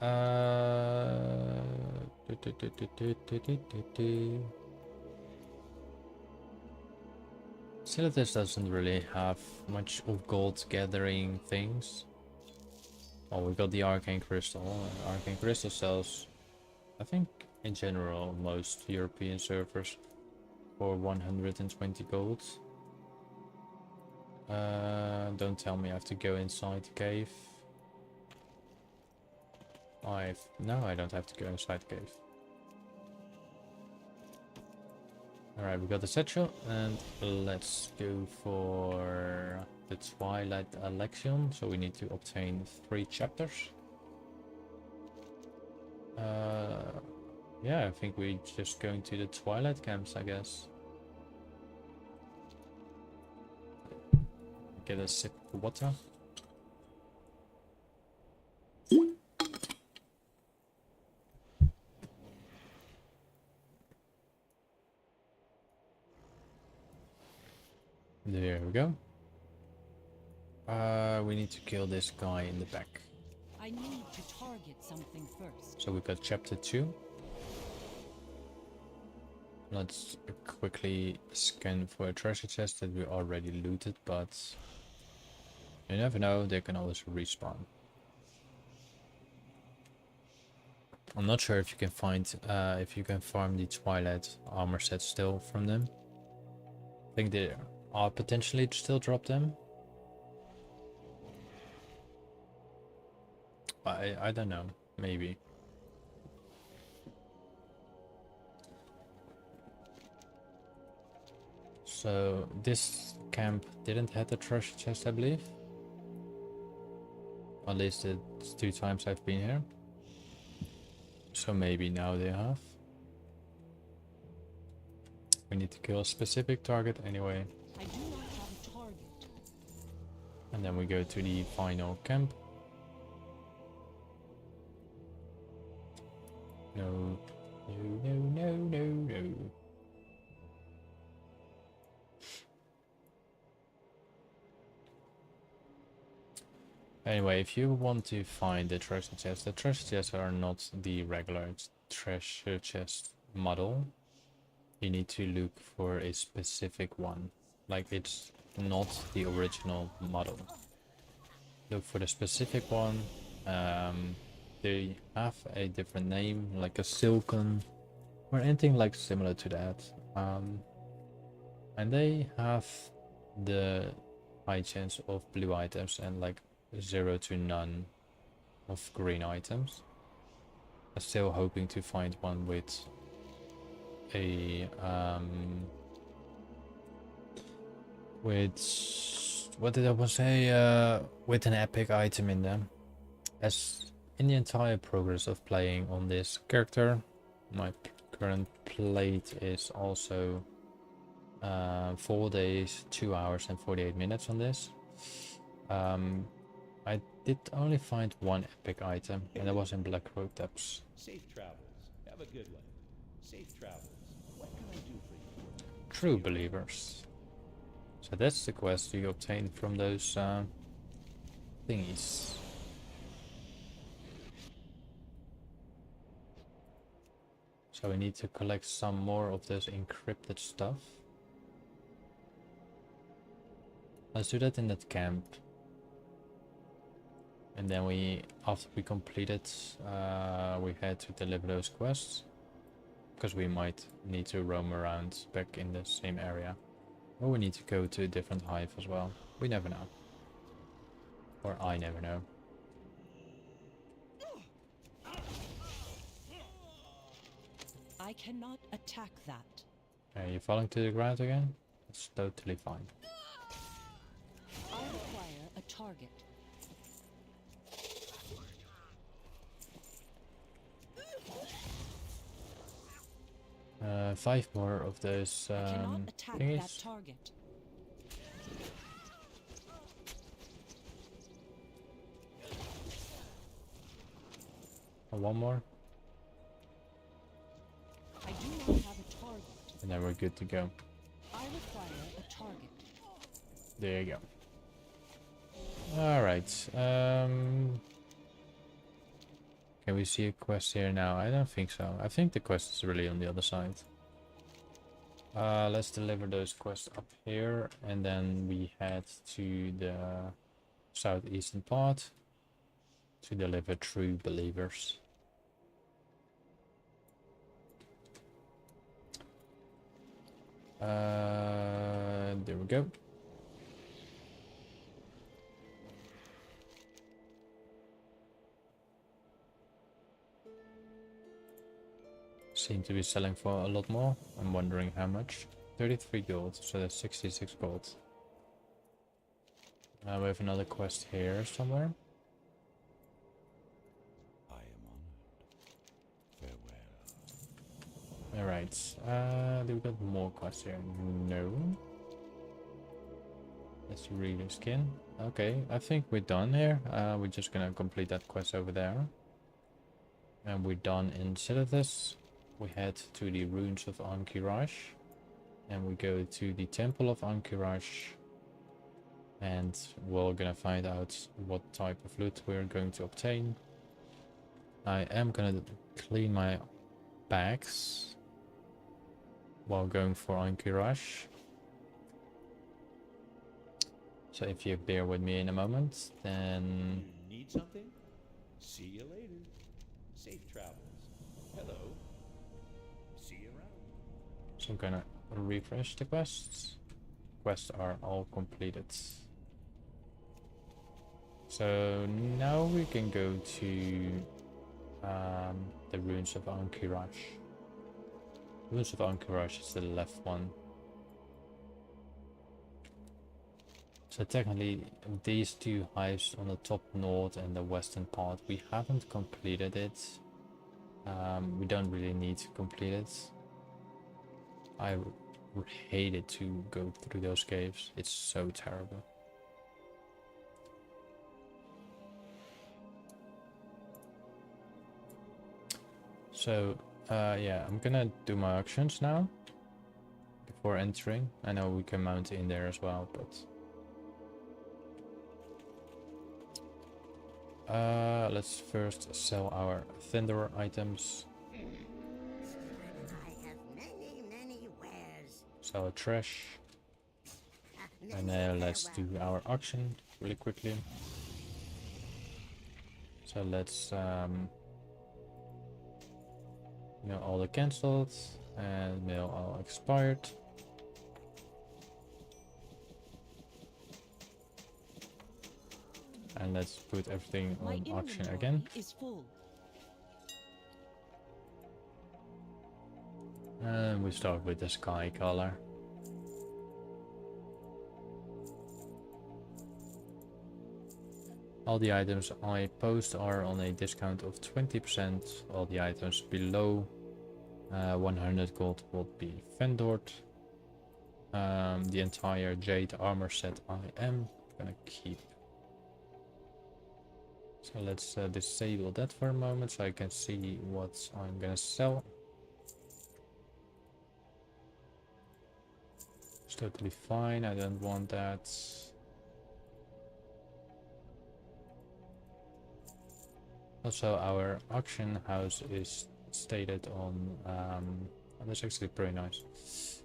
Silithus doesn't really have much of gold gathering things. Oh, we got the Arcane Crystal. Arcane Crystal sells, I think, in general, most European servers for 120 gold. Don't tell me I have to go inside the cave. No, I don't have to go inside the cave. Alright, we got the satchel, and let's go for the Twilight Alexion. So we need to obtain 3 chapters. Yeah, I think we're just going to the Twilight camps, I guess. Get a sip of water. There we go. We need to kill this guy in the back. I need to target something first. So we got chapter 2. Let's quickly scan for a treasure chest that we already looted, but you never know, they can always respawn. I'm not sure if you can find, if you can farm the Twilight armor set still from them. I think they are potentially to still drop them. I don't know, maybe. So this camp didn't have the treasure chest, I believe. At least it's 2 times I've been here. So maybe now they have. We need to kill a specific target anyway. I do not have a target. And then we go to the final camp. No, no, no, no, no, no. Anyway, if you want to find the treasure chests are not the regular treasure chest model. You need to look for a specific one. Like, it's not the original model. Look for the specific one. They have a different name, like a Silken or anything like similar to that. And they have the high chance of blue items and like 0 to none of green items. I'm still hoping to find one with a what did I want to say, with an epic item in them. As in the entire progress of playing on this character, my current playt is also 4 days, 2 hours and 48 minutes on this. I did only find one epic item, and that was in Black Road Depths. Safe travels. Have a good one. Safe travels. What can I do for you? True Believers. So that's the quest you obtain from those thingies. So we need to collect some more of this encrypted stuff. Let's do that in that camp. And then after we complete it, we had to deliver those quests. Because we might need to roam around back in the same area. Or we need to go to a different hive as well. We never know. Or I never know. I cannot attack that. Are you falling to the ground again? It's totally fine. I require a target. 5 more of those I cannot attack thingies. that target. One more, I do not have a target. and then we're good to go. I require a target. There you go. Alright. Can we see a quest here now? I don't think so. I think the quest is really on the other side. Let's deliver those quests up here, and then we head to the southeastern part. to deliver true believers. There we go. Seem to be selling for a lot more. I'm wondering how much. 33 gold, so that's 66 gold. We have another quest here somewhere. I am honored. Farewell. Alright, do we got more quests here? No. Let's read the skin. Okay, I think we're done here. We're just gonna complete that quest over there. And we're done in Silithus. We head to the ruins of Ahn'Qiraij. And we go to the temple of Ahn'Qiraaj. And we're gonna find out what type of loot we're going to obtain. I am gonna clean my bags while going for Ahn'Qiraij. So if you bear with me in a moment, then... Need something? See you later. Safe travels. Hello. See you around. So I'm gonna refresh the quests. Quests are all completed. So now we can go to the ruins of Ahn'Qiraij. Ruins of Ahn'Qiraij is the left one. So technically these two hives on the top north and the western part, we haven't completed it. We don't really need to complete it. I would hate it to go through those caves. It's so terrible. So yeah, I'm gonna do my auctions now before entering. I know we can mount in there as well, but let's first sell our Thunder items. I have many wares. Sell trash. And let's do our auction really quickly. So let's mail all the cancelled and mail all expired. And let's put everything My on auction inventory again. is full. And we start with the sky color. All the items I post are on a discount of 20%. All the items below 100 gold will be vendored. The entire jade armor set I am gonna keep. So let's disable that for a moment so I can see what I'm gonna sell. It's totally fine, I don't want that. Also, our auction house is stated on, that's actually pretty nice,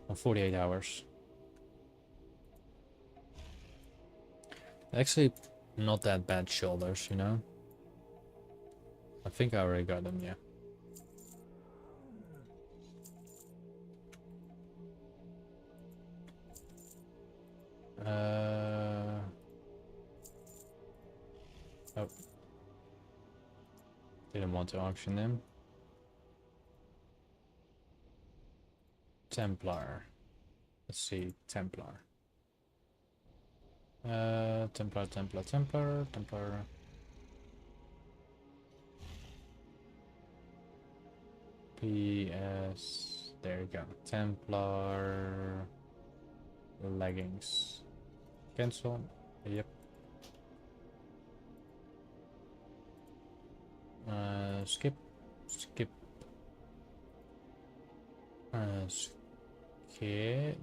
on 48 hours. Actually, not that bad shoulders, you know? I think I already got them, yeah. Oh. Didn't want to auction them. Templar. Let's see, Templar. Templar. PS. There you go. Templar leggings. Cancel. Yep. Skip. Skip.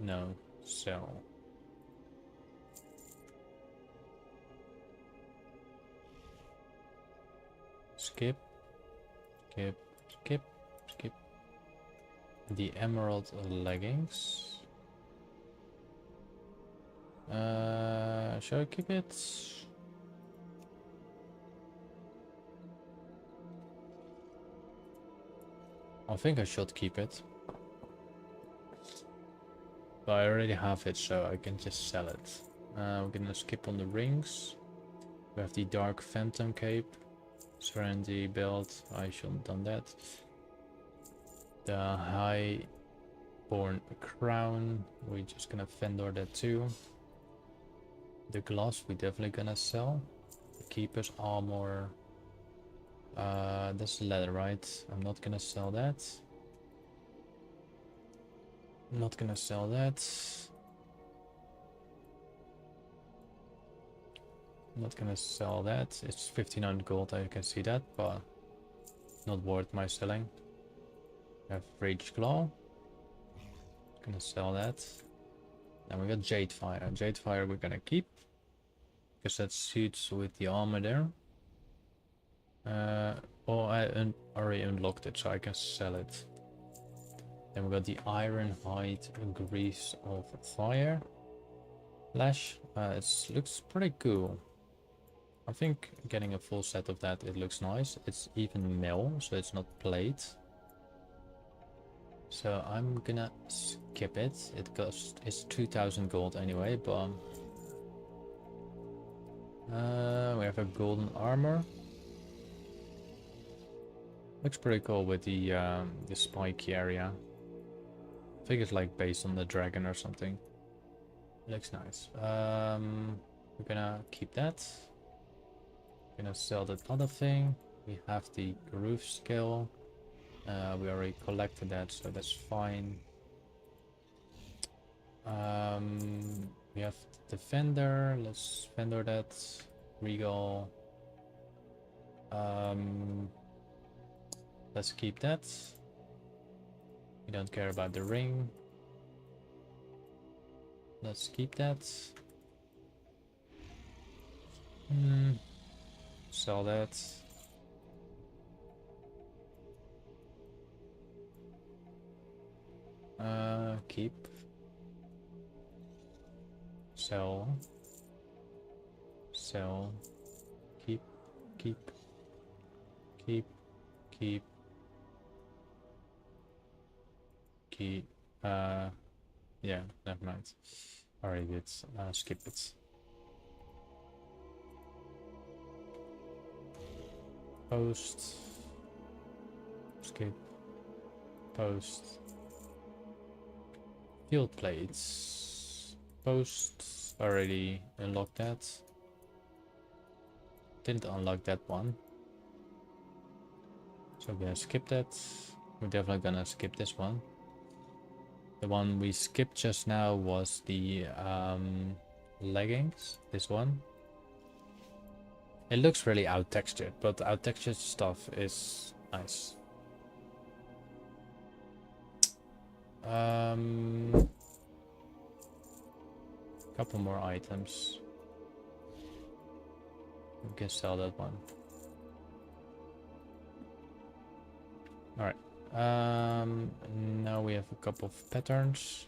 No. Sell. Skip. The emerald leggings. Shall I keep it? I think I should keep it. But I already have it, so I can just sell it. We're gonna skip on the rings. We have the Dark Phantom Cape. Serenity build. I shouldn't have done that. The Highborn Crown. We're just gonna vendor that too. The gloss we definitely gonna sell. The Keeper's Armor. That's leather, right? I'm not gonna sell that. I'm not gonna sell that. I'm not gonna sell that. It's 1500 gold, I can see that, but not worth my selling. I have Rage Claw. Gonna sell that. Then we got Jade Fire. Jade Fire we're gonna keep, because that suits with the armor there. Oh, I already unlocked it, so I can sell it. Then we got the Iron Hide Grease of Fire Lash. It looks pretty cool. I think getting a full set of that, it looks nice. It's even metal, so it's not plate. So I'm gonna skip it. It's 2000 gold anyway, but we have a golden armor. Looks pretty cool with the spiky area. I think it's like based on the dragon or something. Looks nice. We're gonna keep that. Gonna sell that other thing. We have the groove skill. We already collected that, so that's fine. We have the vendor. Let's vendor that. Regal. Let's keep that. We don't care about the ring. Let's keep that. Sell that. Keep. Sell. Sell. Keep. Keep. Keep. Keep. Keep. Yeah, never mind. Alright, let's skip it. Post. Skip. Post. Field plates. Post. Already unlocked that. Didn't unlock that one. So we're gonna skip that. We're definitely gonna skip this one. The one we skipped just now was the leggings. This one. It looks really out textured, but out textured stuff is nice. Couple more items. We can sell that one. Alright. Now we have a couple of patterns.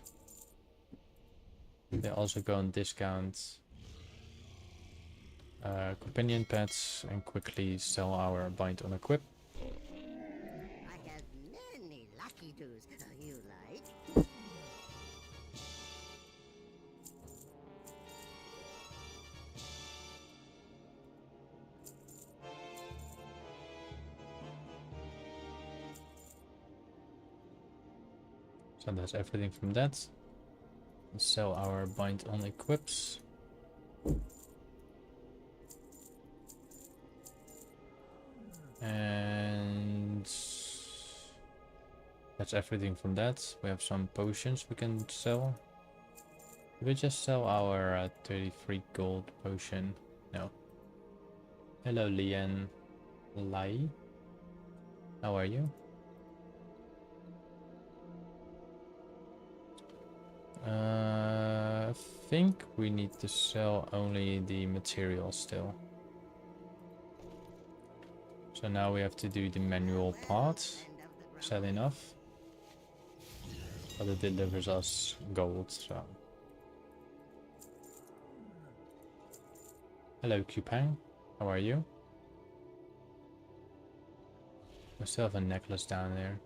They also go on discount. Companion pets, and quickly sell our bind on equip. I have many lucky doos. You like? So that's everything from that. Sell our bind on equips. And that's everything from that. We have some potions we can sell. Did we just sell our 33 gold potion? No. Hello, Lian Lai. How are you? I think we need to sell only the materials still. So now we have to do the manual part. Is that enough? But it delivers us gold, so. Hello, Cupang. How are you? We still have a necklace down there.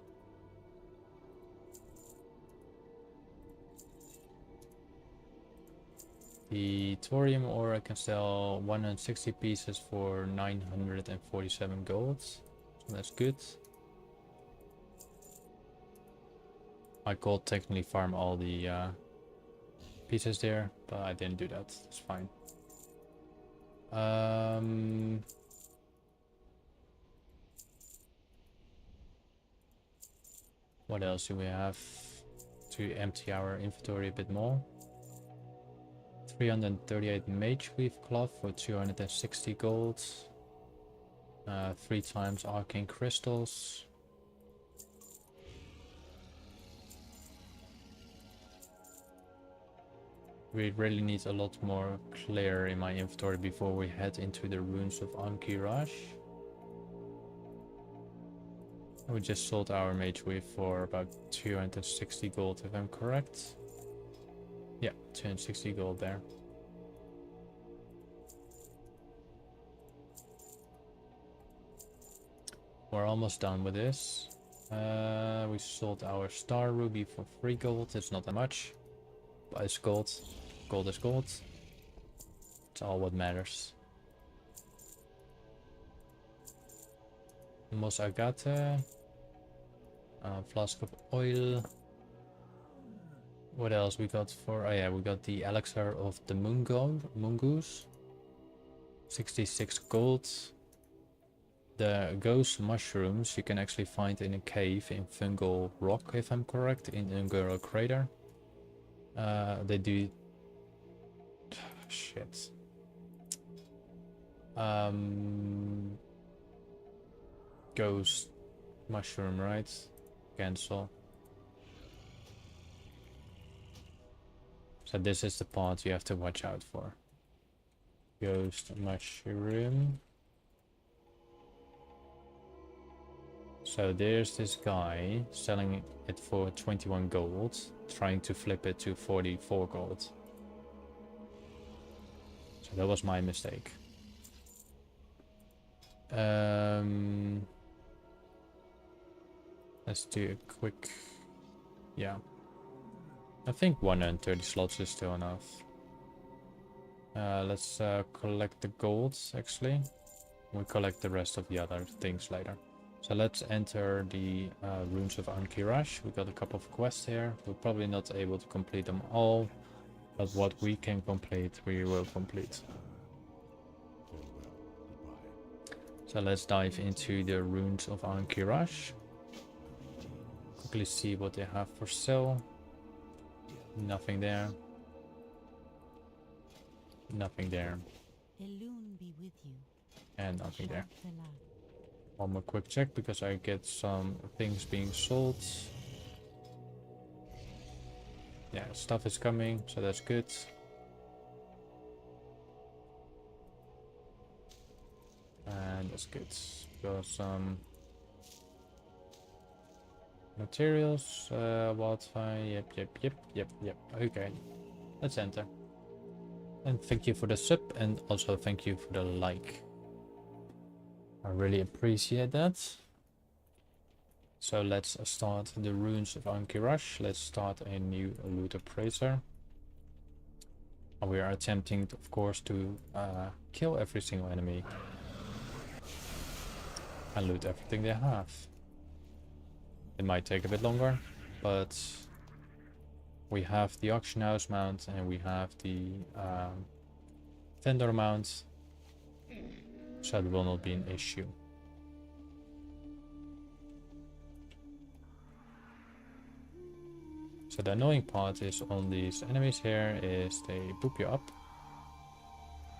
The thorium ore I can sell 160 pieces for 947 gold. So that's good. I could technically farm all the pieces there, but I didn't do that. It's fine. What else do we have to empty our inventory a bit more? 338 mage weave cloth for 260 gold. 3 times arcane crystals. We really need a lot more clear in my inventory before we head into the ruins of Ahn'Qiraj. We just sold our mage weave for about 260 gold if I'm correct. Yeah, 260 gold there. We're almost done with this. We sold our star ruby for 3 gold. It's not that much, but it's gold. Gold is gold. It's all what matters. Mos agate. Flask of oil. What else we got for? Oh yeah, we got the elixir of the mongoose. 66 gold. The ghost mushrooms you can actually find in a cave in Fungal Rock, if I'm correct, in Ungoro Crater. They do shit. Ghost mushroom, right? Cancel. So this is the part you have to watch out for. Ghost mushroom. So there's this guy selling it for 21 gold, trying to flip it to 44 gold. So that was my mistake. Let's do a quick... Yeah. I think 130 slots is still enough. Let's collect the golds, actually. We'll collect the rest of the other things later. So let's enter the ruins of Ahn'Qiraij. We got a couple of quests here. We're probably not able to complete them all, but what we can complete, we will complete. So let's dive into the ruins of Ahn'Qiraij. Quickly see what they have for sale. Nothing there. Nothing there. Elune be with you. And nothing there. Shalom. One more quick check because I get some things being sold. Yeah, stuff is coming, so that's good. And that's good. Got some materials. Wildfire. Yep. Okay. Let's enter. And thank you for the sub, and also thank you for the like. I really appreciate that. So let's start the ruins of Ahn'Qiraij. Let's start a new loot appraiser. And we are attempting, of course, to kill every single enemy and loot everything they have. It might take a bit longer, but we have the auction house mount and we have the vendor mount. So it will not be an issue. So the annoying part is on these enemies here is they boop you up.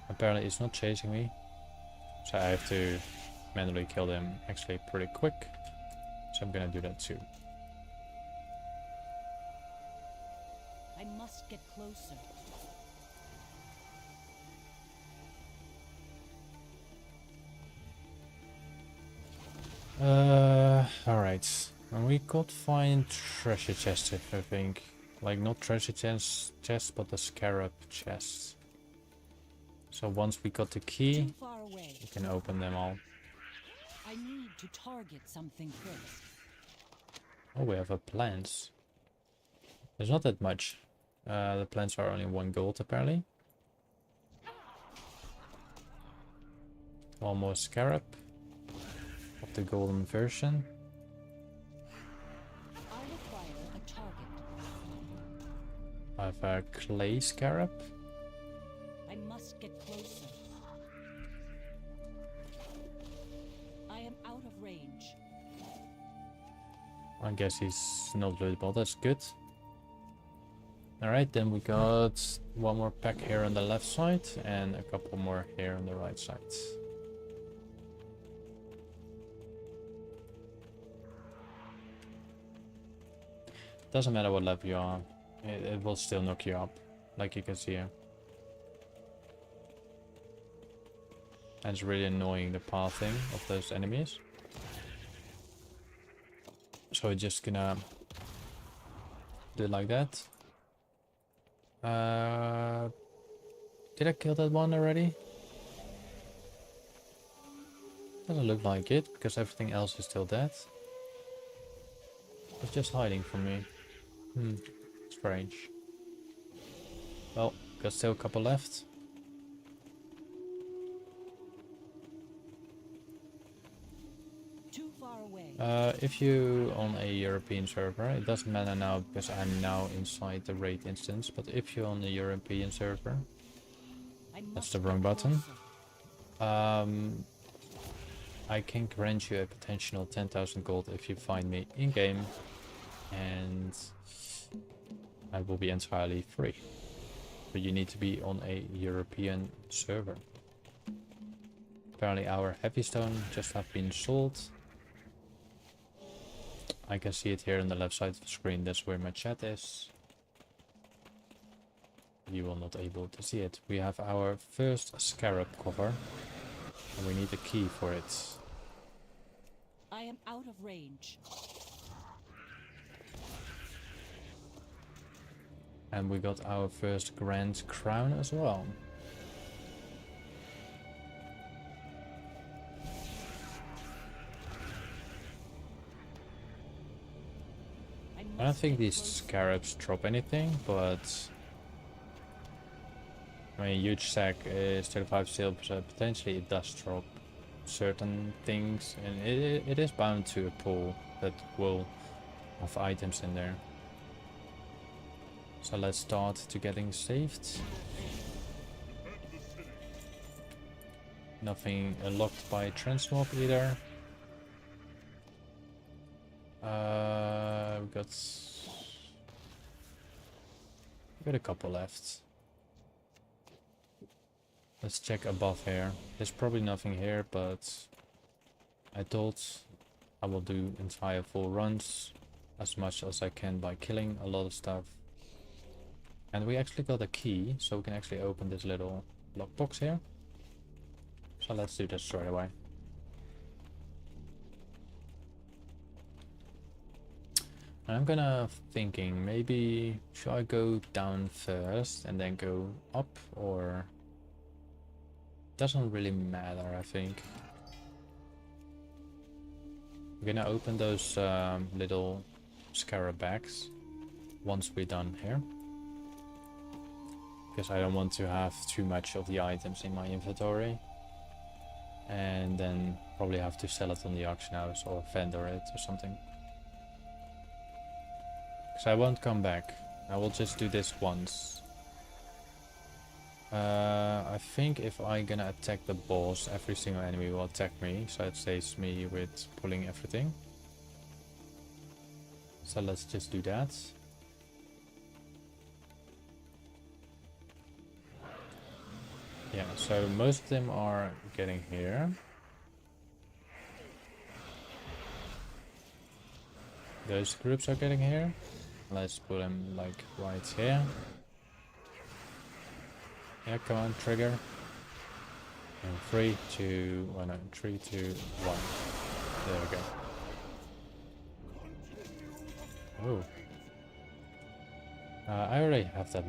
Apparently it's not chasing me. So I have to manually kill them actually pretty quick. So I'm gonna do that too. I must get closer. Alright. And we could find treasure chests, if I think. Like, not treasure chests, but the scarab chests. So once we got the key, Too far away. we can open them all. I need to target something first. Oh, we have a plants. There's not that much. The plants are only 1 gold, apparently. One more scarab of the golden version. I require a target. I have a clay scarab. I must get closer. I am out of range. I guess he's not lootable, that's good. Alright, then we got one more pack here on the left side and a couple more here on the right side. Doesn't matter what level you are, it will still knock you up, like you can see here. And it's really annoying, the pathing of those enemies. So we're just gonna do it like that. Did I kill that one already? Doesn't look like it, because everything else is still dead. It's just hiding from me. Strange. Well, got still a couple left. Too far away. If you on a European server, it doesn't matter now because I'm now inside the raid instance, but if you're on the European server, I that's must the wrong get button. closer. I can grant you a potential 10,000 gold if you find me in-game, and I will be entirely free. But you need to be on a European server. Apparently our heavy stone just have been sold. I can see it here on the left side of the screen, that's where my chat is. You will not able to see it. We have our first scarab cover, and we need a key for it. I am out of range. And we got our first grand crown as well. I don't think these scarabs drop anything, but I mean, huge sack is 35 silver, so potentially it does drop certain things, and it is bound to a pool that will have items in there. So let's start to getting saved. Nothing locked by transmog either. We got a couple left. Let's check above here. There's probably nothing here, but I thought I will do entire full runs as much as I can by killing a lot of stuff. And we actually got a key, so we can actually open this little lockbox here. So let's do that straight away. I'm gonna thinking, maybe should I go down first and then go up, or doesn't really matter, I think. We're gonna open those little scarab bags once we're done here, because I don't want to have too much of the items in my inventory and then probably have to sell it on the auction house or vendor it or something. So I won't come back. I will just do this once. I think if I'm gonna attack the boss, every single enemy will attack me, so it saves me with pulling everything. So let's just do that. Yeah, so most of them are getting here. Those groups are getting here. Let's put them like right here. Yeah, come on, trigger. And 3, 2, 1, no, 3, 2, 1. There we go. Oh. I already have that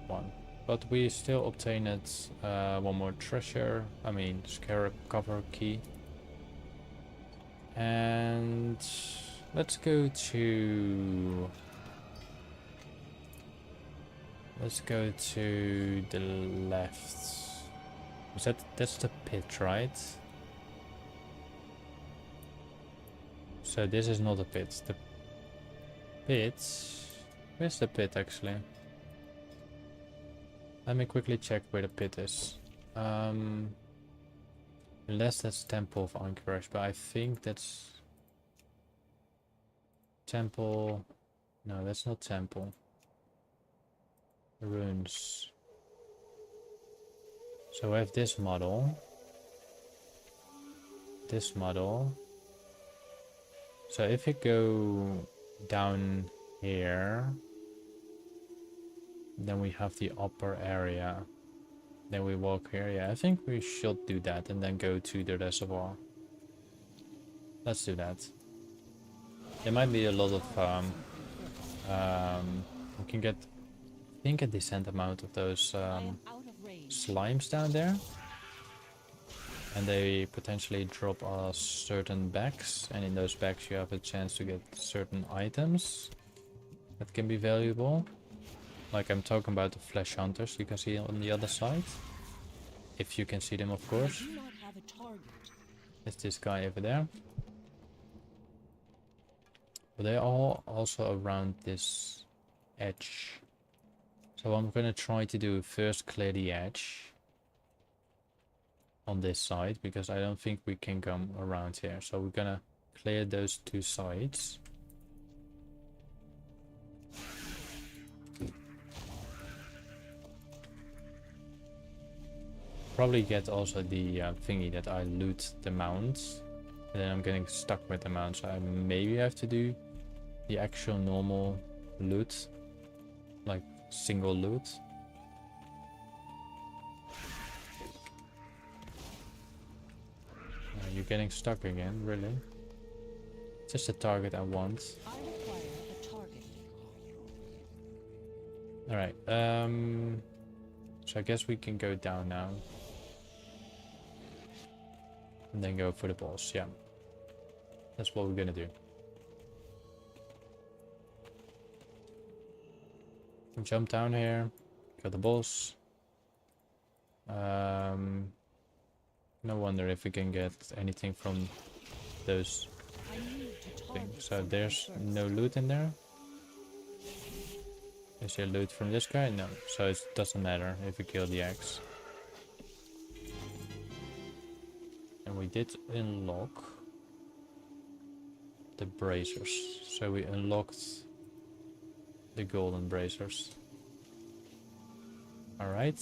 one. But we still obtained one more treasure. I mean, scarab cover key. And let's go to the left. That's the pit, right? So this is not a pit. The pit... Where's the pit actually? Let me quickly check where the pit is. Unless that's Temple of Ahn'Qiraij, but I think that's... Temple... No, that's not Temple. Runes. So we have this model. This model. So if you go down here, then we have the upper area. Then we walk here. Yeah, I think we should do that and then go to the reservoir. Let's do that. There might be a lot of we can get, I think, a decent amount of those I am out of range. slimes down there, and they potentially drop us certain bags, and in those bags you have a chance to get certain items that can be valuable. Like I'm talking about the flesh hunters you can see on the other side, if you can see them, of I course. do not have a target. It's this guy over there. But they're all also around this edge. So I'm gonna try to do first clear the edge on this side, because I don't think we can come around here. So we're gonna clear those two sides. Probably get also the thingy that I loot the mounts, and then I'm getting stuck with the mounts. So I maybe have to do the actual normal loot, like single loot. You're getting stuck again, really? Just a target I want. I require a target. Alright, so I guess we can go down now. And then go for the boss, yeah. That's what we're gonna do. Jump down here, kill the boss. No wonder if we can get anything from those I need to target things. So something there's first. no loot in there. Is there loot from this guy? No. So it doesn't matter if we kill the axe. And we did unlock the bracers. So we unlocked the golden bracers. Alright.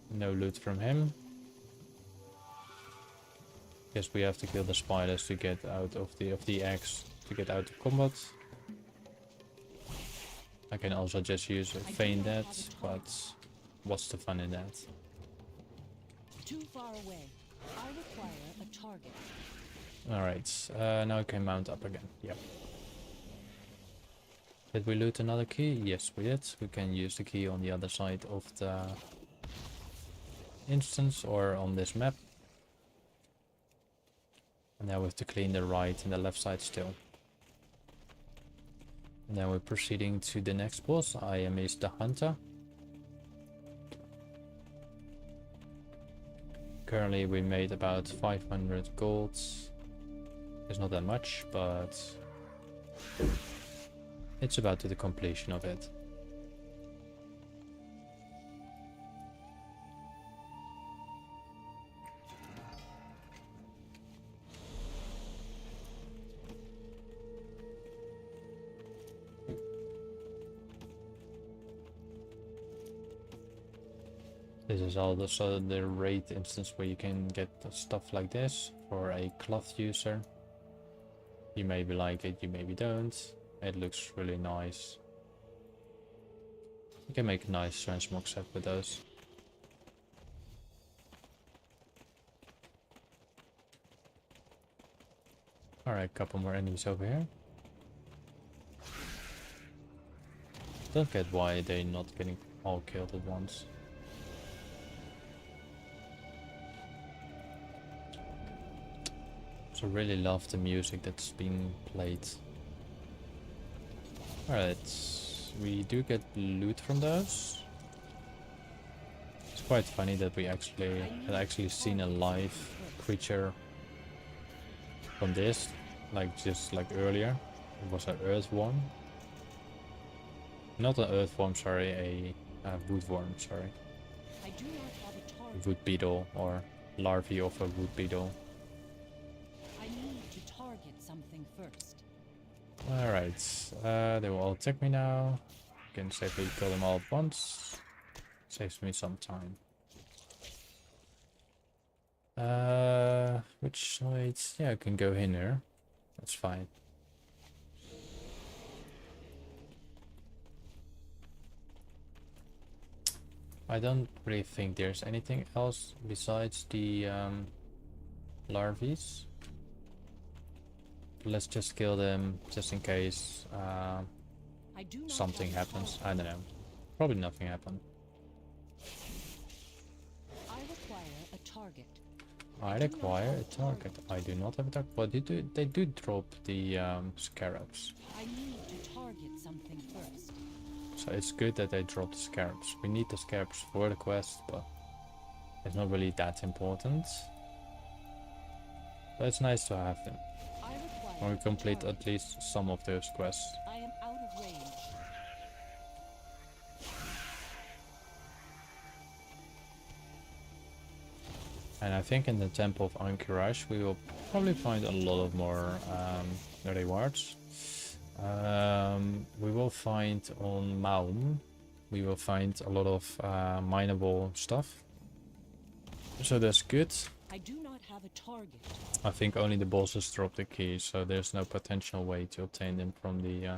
No loot from him. Guess we have to kill the spiders to get out of the axe, to get out of combat. I can also just use a feign that, but what's the fun in that? Too far away. I require a target. Alright, now I can mount up again. Yep. Did we loot another key? Yes, we did. We can use the key on the other side of the instance or on this map. And now we have to clean the right and the left side still. Now we're proceeding to the next boss. I am the Hunter. Currently we made about 500 gold. It's not that much, but it's about to the completion of it. This is also the raid instance where you can get stuff like this for a cloth user. You maybe like it, you maybe don't. It looks really nice. You can make a nice transmog set with those. Alright, couple more enemies over here. Don't get why they're not getting all killed at once. So really love the music that's being played. Alright, we do get loot from those. It's quite funny that we had actually seen a live creature from this, like just like earlier. It was an earthworm. Not an earthworm, sorry, a woodworm, sorry. I do not have a target. Wood beetle or larvae of a wood beetle. I need to target something first. Alright, they will all attack me now. Can safely kill them all at once. Saves me some time. Which side? Yeah, I can go in there. That's fine. I don't really think there's anything else besides the larvae. Let's just kill them just in case I do not something have a happens. target. I don't know. Probably nothing happened. I require a target. I require a target. I do not have a target. But they do drop the scarabs. I need to target something first. So it's good that they drop the scarabs. We need the scarabs for the quest, but it's not really that important. But it's nice to have them. I require When we a complete target. at least some of those quests. I am out of range. And I think in the temple of Ahn'Qiraij we will probably find a lot of more rewards. We will find on Maum, we will find a lot of mineable stuff. So that's good. I do not have a target. I think only the bosses drop the key, so there's no potential way to obtain them from the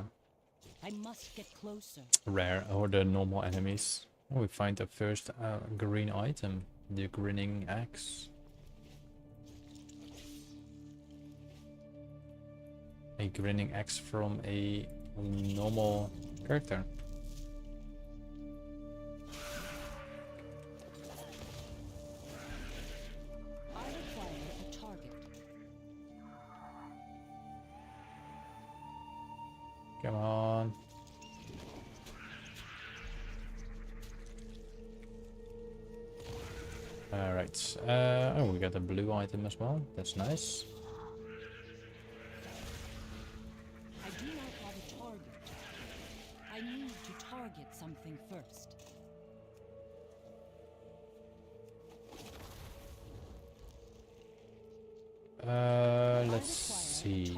I must get closer. rare or the normal enemies. Oh, we find the first green item, the grinning axe. A grinning axe from a normal character. I require a target. Come on. Alright. Oh, we got a blue item as well. That's nice. I do not have a target. I need to target something first. Let's see.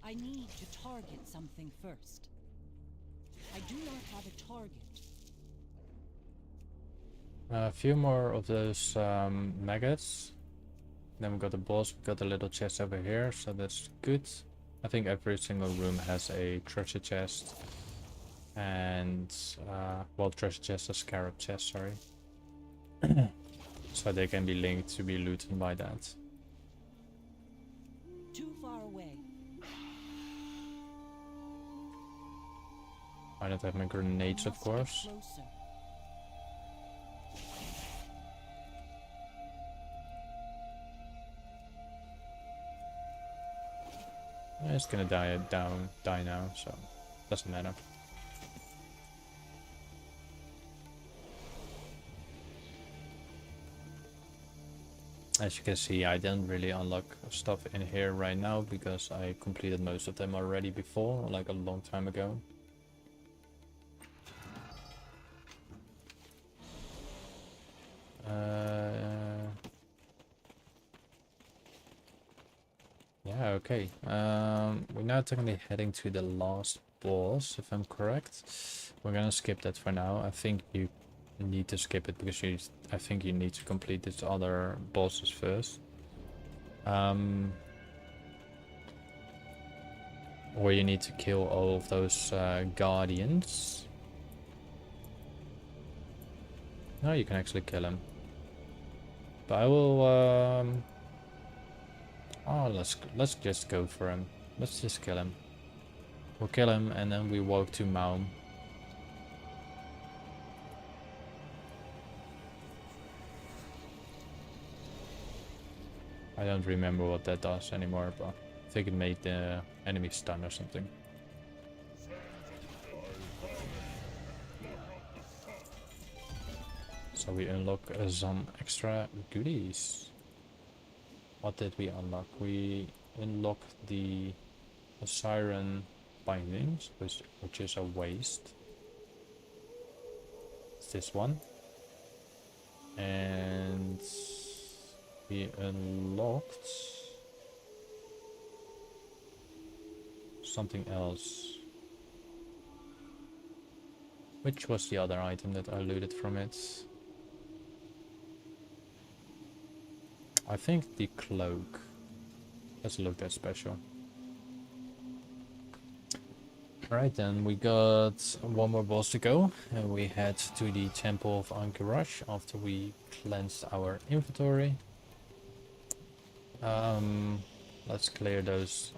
I need to target something first. I do not have a target. A few more of those maggots. Then we got the boss, we got a little chest over here, so that's good. I think every single room has a treasure chest. And, well, treasure chest, a scarab chest, sorry. So they can be linked to be looted by that. Too far away. I don't have my grenades, of Must get course. closer. It's gonna die now, so doesn't matter. As you can see, I didn't really unlock stuff in here right now because I completed most of them already before, like a long time ago. Yeah, okay. We're now technically heading to the last boss, if I'm correct. We're gonna skip that for now. I think you need to skip it because I think you need to complete these other bosses first. Or you need to kill all of those guardians. No, you can actually kill him. But I will oh, let's just go for him. Let's just kill him. We'll kill him and then we walk to Maum. don't remember what that does anymore, but I think it made the enemy stun or something. So we unlock some extra goodies. What did we unlock? We unlocked the siren bindings, which is a waste. It's this one. And we unlocked something else. Which was the other item that I looted from it? I think the cloak. Doesn't look that special. Alright, then we got one more boss to go, and we head to the Temple of Ahn'Qiraij after we cleansed our inventory. Let's clear those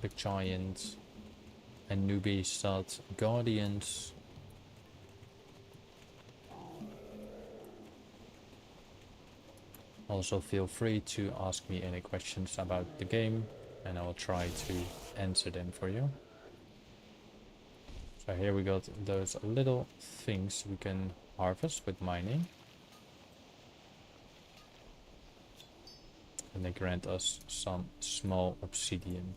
big giant and newbie stud guardians. Also feel free to ask me any questions about the game, and I will try to answer them for you. So here we got those little things we can harvest with mining. And they grant us some small obsidian.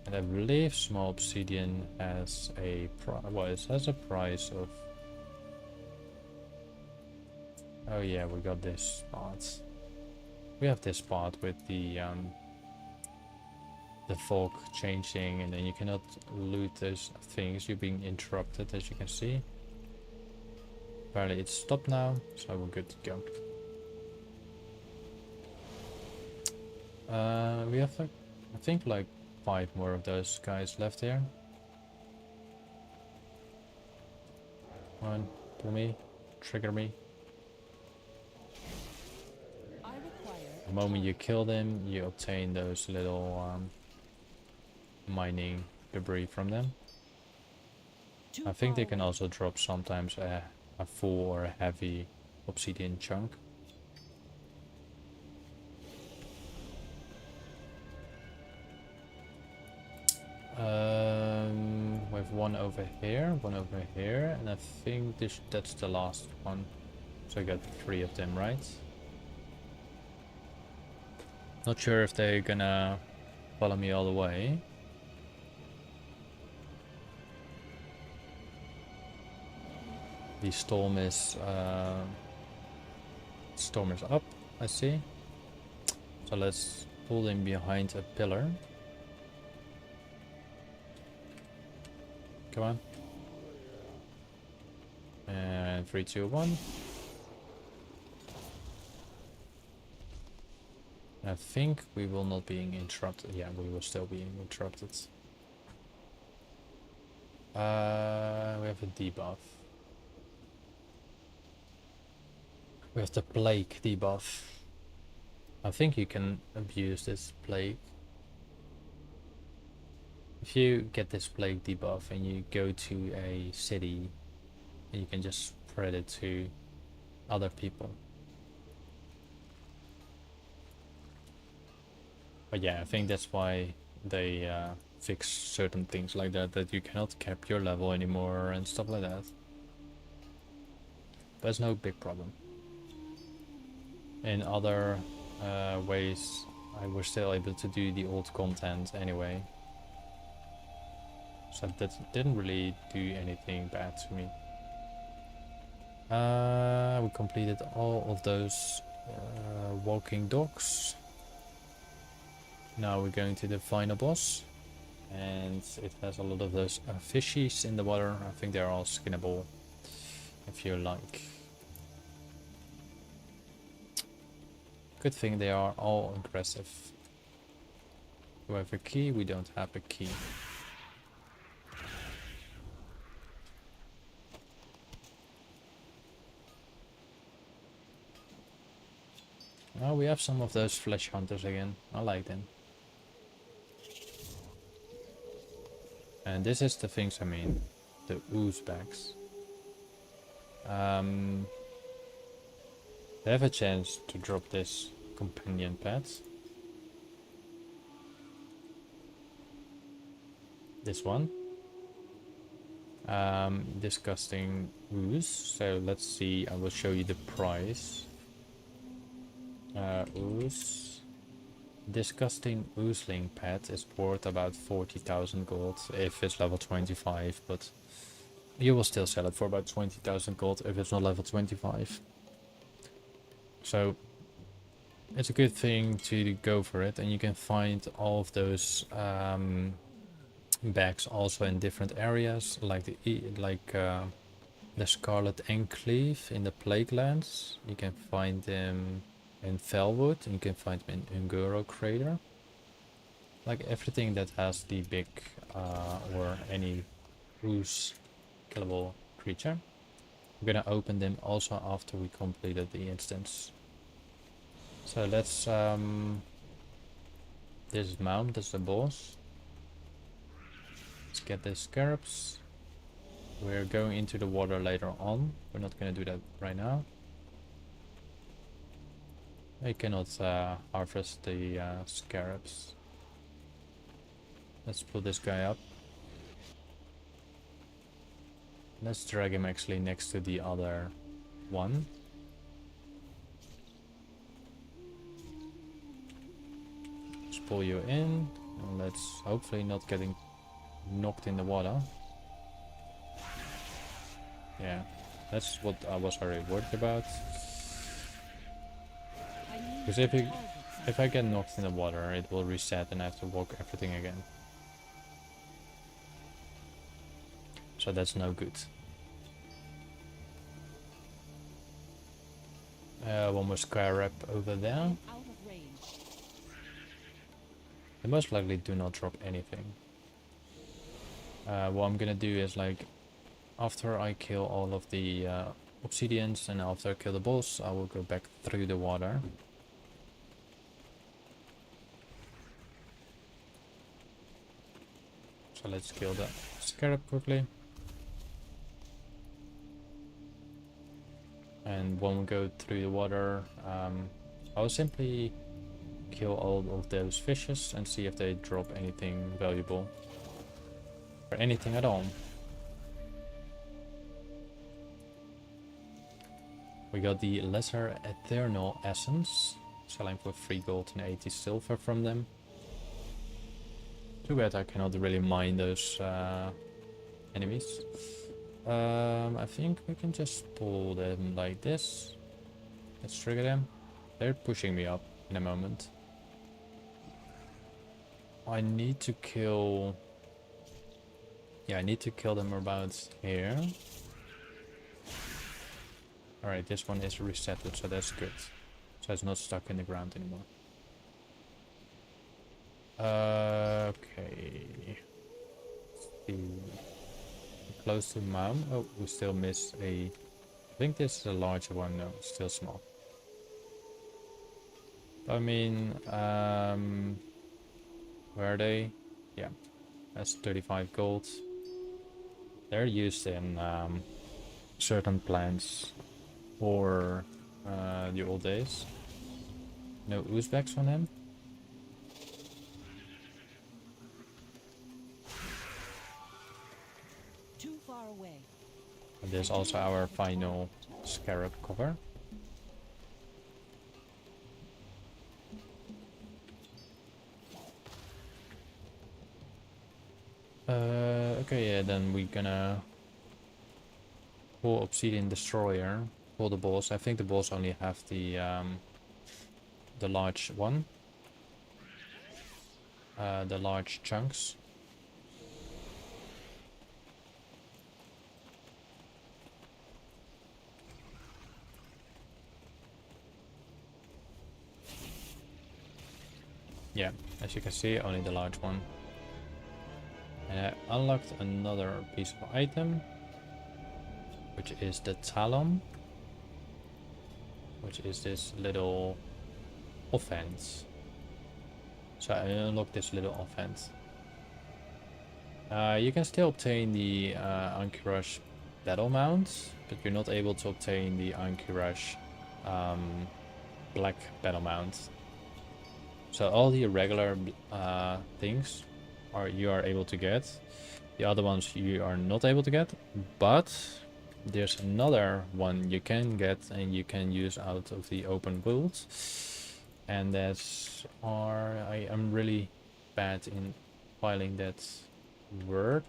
And I believe small obsidian has a it has a price of... Oh yeah, we got this part. We have this part with the fog changing, and then you cannot loot those things. You're being interrupted, as you can see. Apparently it's stopped now, so we're good to go. We have like, I think like 5 more of those guys left here. Come on, pull me, trigger me. The moment you kill them, you obtain those little mining debris from them. I think they can also drop sometimes a full or a heavy obsidian chunk. We have one over here, and I think that's the last one. So I got 3 of them, right? Not sure if they're gonna follow me all the way. The storm is up, I see. So let's pull them behind a pillar. Come on. And 3, 2, 1. I think we will not be interrupted. Yeah, we will still be interrupted. We have a debuff. We have the plague debuff. I think you can abuse this plague. If you get this plague debuff and you go to a city, you can just spread it to other people. But yeah, I think that's why they fix certain things like that, that you cannot cap your level anymore and stuff like that. But it's no big problem. In other ways, I was still able to do the old content anyway. So that didn't really do anything bad to me. We completed all of those walking dogs. Now we're going to the final boss, and it has a lot of those fishies in the water. I think they're all skinnable if you like. Good thing they are all aggressive. Do I have a key? We don't have a key. Oh, we have some of those flesh hunters again. I like them. And this is the things I mean. The ooze bags. They have a chance to drop this companion pet. This one. Disgusting ooze. So let's see, I will show you the price. Ooze. Disgusting oozling pet is worth about 40,000 gold if it's level 25, but you will still sell it for about 20,000 gold if it's not level 25. So it's a good thing to go for it, and you can find all of those bags also in different areas, like the Scarlet Enclave in the Plague Lands. You can find them in Felwood, and you can find them in Ahn'Qiraij Crater. Like everything that has the big or any ooze killable creature. We're gonna open them also after we completed the instance. So let's this is Mount, that's the boss. Let's get the scarabs. We're going into the water later on. We're not gonna do that right now. I cannot harvest the scarabs. Let's pull this guy up. Let's drag him actually next to the other one. Let's pull you in. And let's hopefully not getting knocked in the water. Yeah, that's what I was already worried about. Because if I get knocked in the water, it will reset and I have to walk everything again. So that's no good. One more scarab over there. They most likely do not drop anything. What I'm gonna do is, like, after I kill all of the obsidians and after I kill the boss, I will go back through the water. So let's kill that scarab quickly. And when we go through the water, I'll simply kill all of those fishes and see if they drop anything valuable. Or anything at all. We got the Lesser Eternal Essence, selling for 3 gold and 80 silver from them. Too bad I cannot really mine those enemies. I think we can just pull them like this. Let's trigger them. They're pushing me up in a moment. I need to kill... Yeah, I need to kill them about here. Alright, this one is resetted, so that's good. So it's not stuck in the ground anymore. Okay. Close to Mom. Oh, we still missed a... I think this is a larger one. No, it's still small. I mean, where are they? Yeah, that's 35 gold. They're used in certain plants or the old days. No Uzbeks on him. Too far away. And there's also our final scarab cover. Okay, yeah, then we're gonna pull Obsidian Destroyer, pull the boss. I think the boss only have the large one, the large chunks. Yeah, as you can see, only the large one. And I unlocked another piece of item, which is the Talon, which is this little offense. So I unlocked this little offense. You can still obtain the Ahn'Qiraij battle mounts, but you're not able to obtain the Ahn'Qiraij black battle mount. So all the irregular things you are able to get. The other ones you are not able to get, but there's another one you can get and you can use out of the open world, and that's I am really bad in filing that word.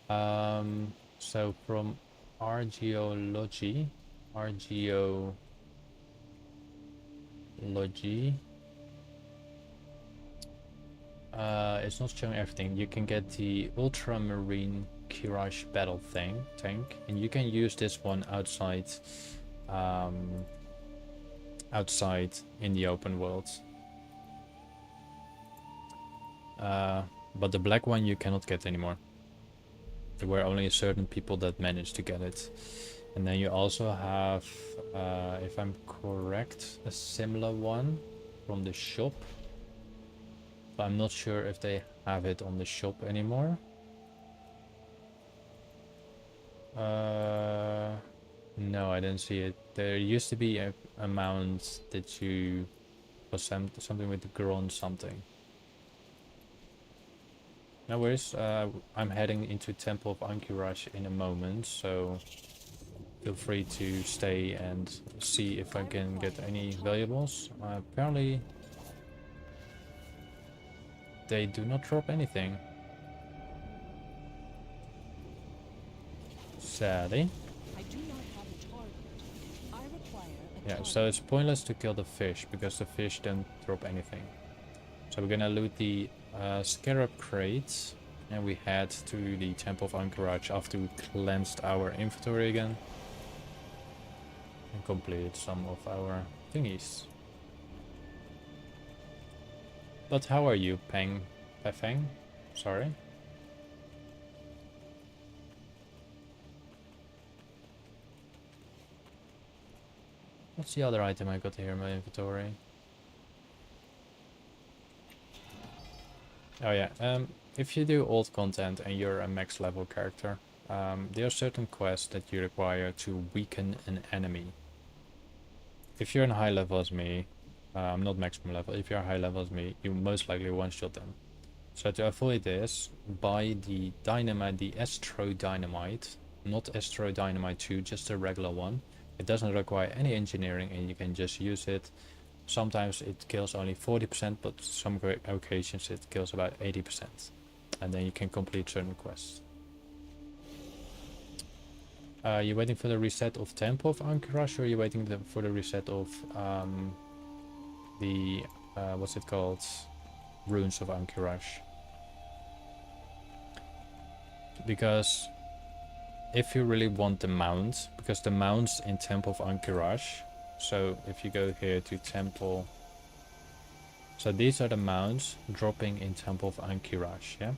So from archaeology, it's not showing everything. You can get the ultramarine Ahn'Qiraij battle tank, and you can use this one outside in the open world. But the black one you cannot get anymore. There were only a certain people that managed to get it. And then you also have, if I'm correct, a similar one from the shop. But I'm not sure if they have it on the shop anymore. No, I didn't see it. There used to be a mount that you was something with the Gron something. No worries. I'm heading into Temple of Ahn'Qiraij in a moment, so feel free to stay and see if I can get any valuables. Apparently they do not drop anything. Sadly. I do not have a target. I require a Yeah, target. so it's pointless to kill the fish because the fish don't drop anything. So we're gonna loot the scarab crates and we head to the Temple of Ahn'Qiraij after we cleansed our inventory again and completed some of our thingies. But how are you, Pefeng? Sorry. What's the other item I got here in my inventory? Oh yeah, if you do old content and you're a max level character, there are certain quests that you require to weaken an enemy. If you're in high level as me, I'm not maximum level, if you're high level as me, you most likely one-shot them. So to avoid this, buy the dynamite, the Astro Dynamite, not Astro Dynamite 2, just a regular one. It doesn't require any engineering and you can just use it. Sometimes it kills only 40%, but some occasions it kills about 80%. And then you can complete certain quests. You waiting for the reset of Temple of Ahn'Qiraij, or are you waiting for the reset of the, what's it called? Runes of Ahn'Qiraij? Because if you really want the mount, because the mounts in Temple of Ahn'Qiraij, so if you go here to Temple, so these are the mounts dropping in Temple of Ahn'Qiraij, yeah?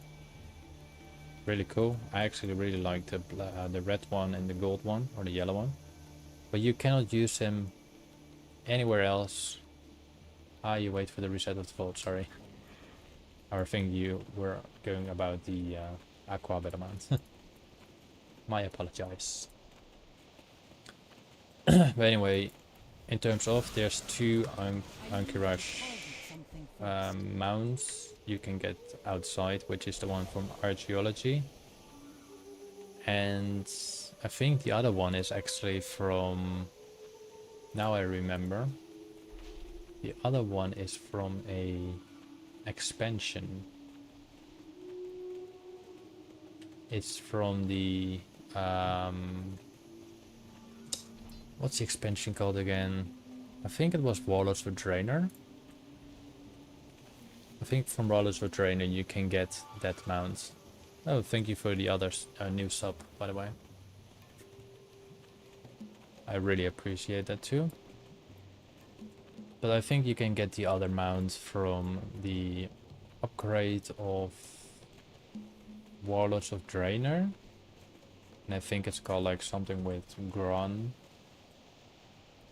Really cool. I actually really like the red one and the gold one, or the yellow one. But you cannot use them anywhere else. You wait for the reset of the vault, sorry. I think you were going about the Aqua Battle Mount. My apologize. But anyway, in terms of, there's two Ahn'Qiraij mounts you can get outside, which is the one from archaeology, and I think the other one is actually from, now I remember, the other one is from a expansion. It's from the what's the expansion called again? I think it was Warlords of Draenor. I think from Warlords of Draenor you can get that mount. Oh, thank you for the other new sub, by the way. I really appreciate that too. But I think you can get the other mount from the upgrade of Warlords of Draenor. And I think it's called like something with Gron.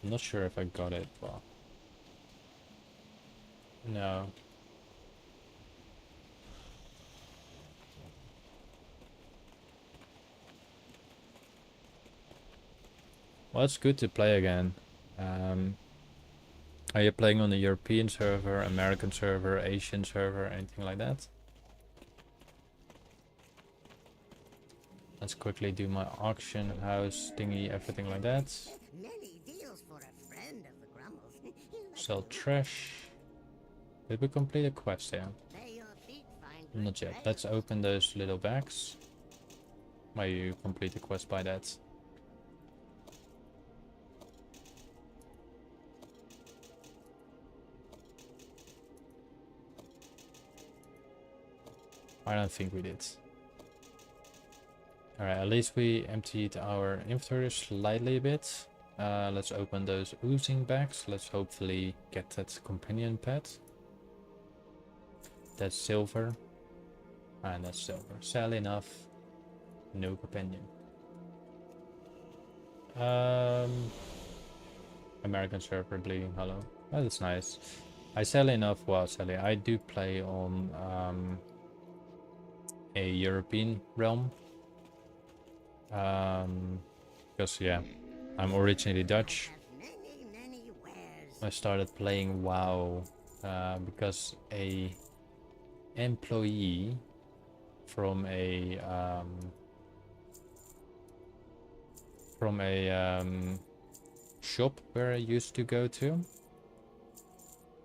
I'm not sure if I got it, but no. Well, it's good to play again. Are you playing on the European server, American server, Asian server, anything like that? Let's quickly do my auction house thingy, everything like that. Many deals for a friend of the Grumbles. Sell trash. Did we complete a quest here? May your feet find good Not yet. trails. Let's open those little bags. Might you complete the quest by that? I don't think we did. Alright, at least we emptied our inventory slightly a bit. Let's open those oozing bags. Let's hopefully get that companion pet. That's silver. And that's silver. Sad enough. No companion. American server bleeding hello. Oh, that's nice. I sell enough. Well, Sally, I do play on a European realm. Because yeah, I'm originally Dutch. Have many wares. I started playing WoW because a employee from a shop where I used to go to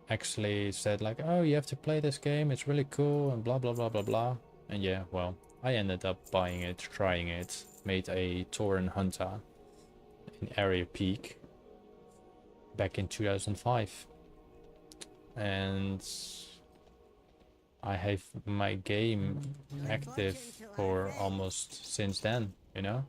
actually said like, oh, you have to play this game, it's really cool and blah blah blah blah blah. And yeah, well, I ended up buying it, trying it, made a Tauren Hunter in Area Peak back in 2005. And I have my game active for almost since then, you know?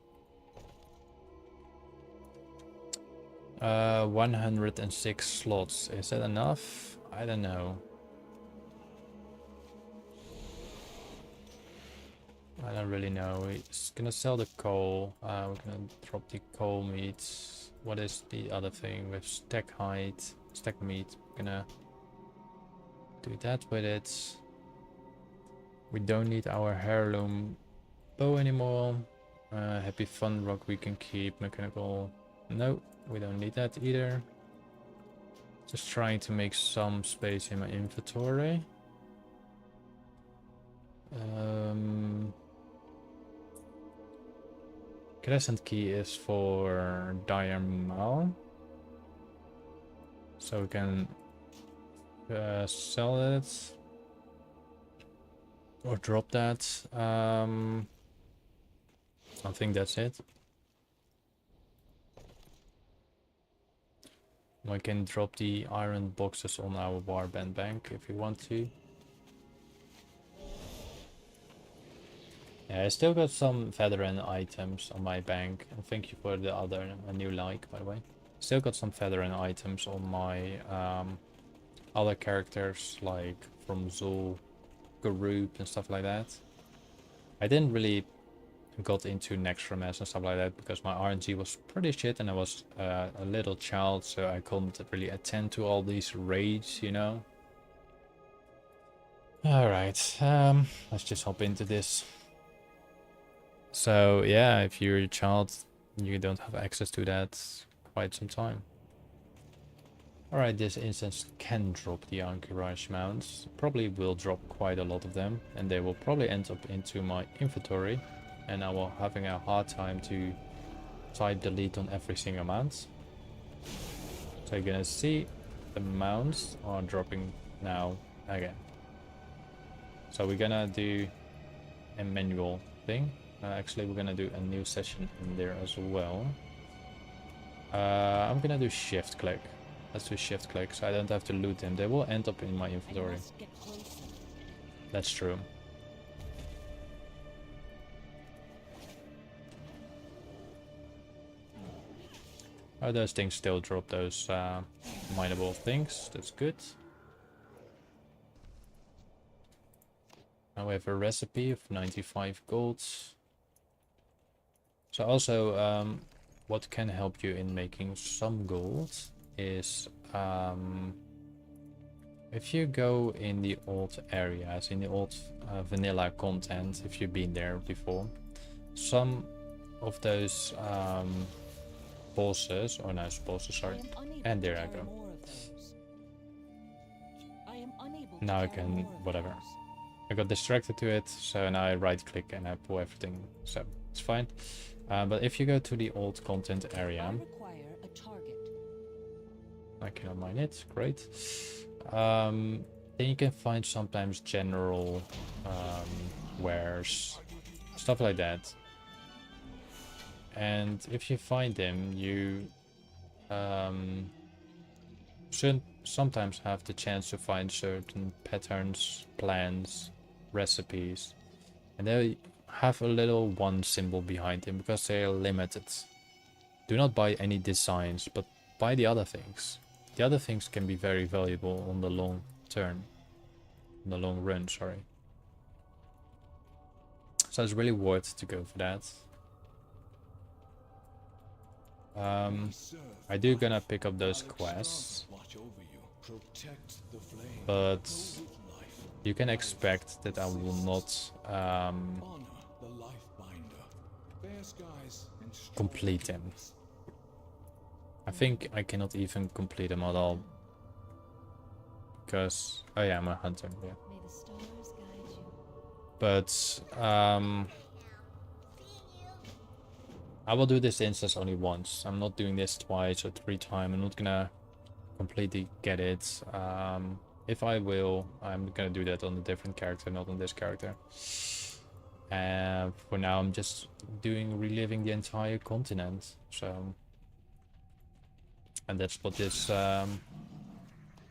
106 slots. Is that enough? I don't know. I don't really know. We're gonna sell the coal. We're gonna drop the coal meat. What is the other thing? With stack height, stack meat. We're gonna do that with it. We don't need our heirloom bow anymore. Happy fun rock we can keep. Mechanical. No, we don't need that either. Just trying to make some space in my inventory. Crescent key is for Diamal. So we can sell it. Or drop that. I think that's it. We can drop the iron boxes on our warband bank if we want to. Yeah, I still got some veteran items on my bank. And thank you for the other a new like, by the way. Still got some veteran items on my other characters, like from Zul, Garub and stuff like that. I didn't really got into Nextramas and stuff like that because my RNG was pretty shit and I was a little child, so I couldn't really attend to all these raids, you know. Alright, let's just hop into this. So yeah, if you're a child, you don't have access to that quite some time. Alright, this instance can drop the Ahn'Qiraij mounts. Probably will drop quite a lot of them, and they will probably end up into my inventory, and I will having a hard time to type delete on every single mount. So you're gonna see the mounts are dropping now again. So we're gonna do a manual thing. Actually, we're gonna do a new session in there as well. I'm gonna do shift click. Let's do shift click so I don't have to loot them. They will end up in my inventory. That's true. Oh, those things still drop those mineable things. That's good. Now we have a recipe of 95 gold. So also, what can help you in making some gold is if you go in the old areas, in the old vanilla content, if you've been there before, some of those bosses, or no, bosses, I sorry. am unable And to there I carry go. more of those. I am unable Now I to carry can, more of whatever. those. I got distracted to it, so now I right click and I pull everything, so it's fine. But if you go to the old content area, I require a target. I cannot mine it, great. Then you can find sometimes general wares, stuff like that. And if you find them, you should sometimes have the chance to find certain patterns, plans, recipes, and they have a little one symbol behind them because they are limited. Do not buy any designs, but buy the other things. The other things can be very valuable on the long term, on the long run, sorry. So it's really worth to go for that. I do gonna pick up those quests, but you can expect that I will not complete them. I think I cannot even complete them at all. Because, oh yeah, I'm a hunter, yeah. May the stars guide you. But, I will do this instance only once. I'm not doing this twice or 3 times. I'm not gonna completely get it. If I will, I'm gonna do that on a different character, not on this character. And for now, I'm just reliving the entire continent. So, and that's what this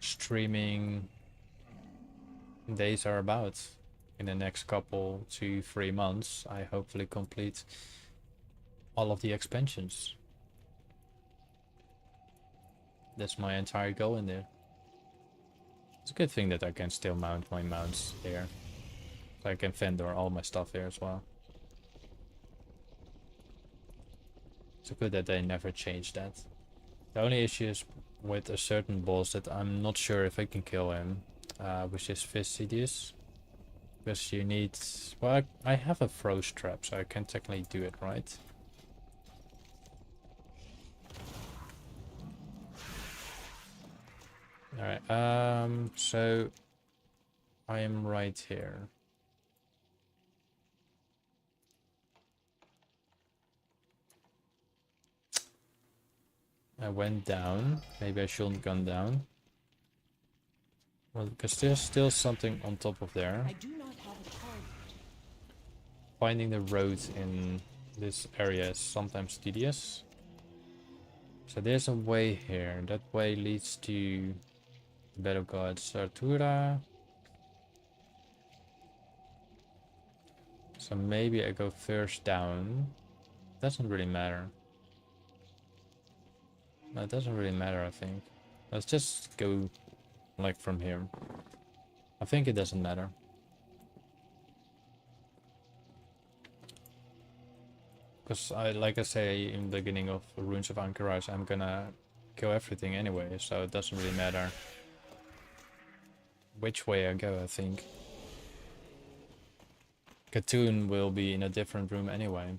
streaming days are about. In the next couple 2-3 months, I hopefully complete all of the expansions. That's my entire goal in there. It's a good thing that I can still mount my mounts here. So I can vendor all my stuff here as well. It's good that they never changed that. The only issue is with a certain boss that I'm not sure if I can kill him, which is Silithus. Because you need... Well, I have a froze trap, so I can technically do it, right? Alright, so I am right here. I went down. Maybe I shouldn't gone down. Well, because there's still something on top of there. I do not have a target. Finding the road in this area is sometimes tedious. So there's a way here. That way leads to the battle god Sartura. So maybe I go first down. Doesn't really matter. No, it doesn't really matter, I think. Let's just go like from here. I think it doesn't matter. Because like I say in the beginning of Runes of Ahn'Qiraij, I'm gonna kill everything anyway, so it doesn't really matter which way I go, I think. Katoon will be in a different room anyway.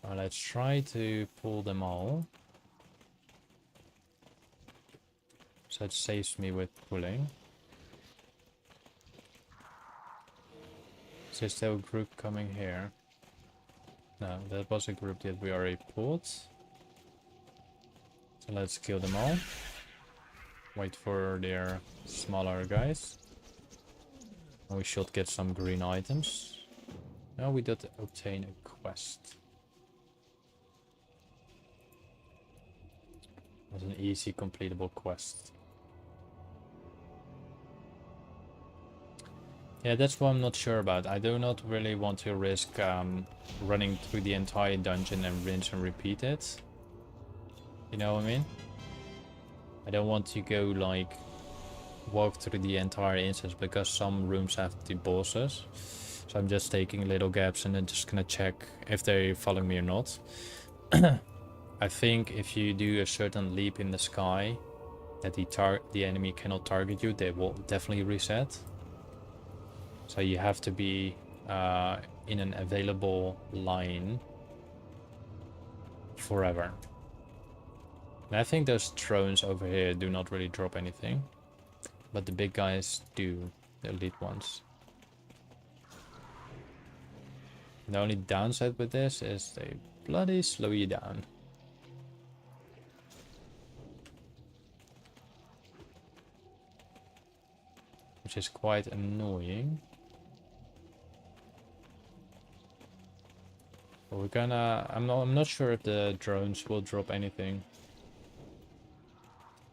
Well, let's try to pull them all. So it saves me with pulling. Is there still a group coming here? No, that was a group that we already pulled. So let's kill them all. Wait for their smaller guys. And we should get some green items. Now we did obtain a quest. It was an easy completable quest. Yeah, that's what I'm not sure about. I do not really want to risk running through the entire dungeon and rinse and repeat it. You know what I mean? I don't want to go like walk through the entire instance because some rooms have the bosses. So I'm just taking little gaps and then just gonna check if they're following me or not. I think if you do a certain leap in the sky that the enemy cannot target you, they will definitely reset. So you have to be in an available line forever. And I think those drones over here do not really drop anything, but the big guys do, the elite ones. The only downside with this is they bloody slow you down. Which is quite annoying. But we're gonna... I'm not sure if the drones will drop anything.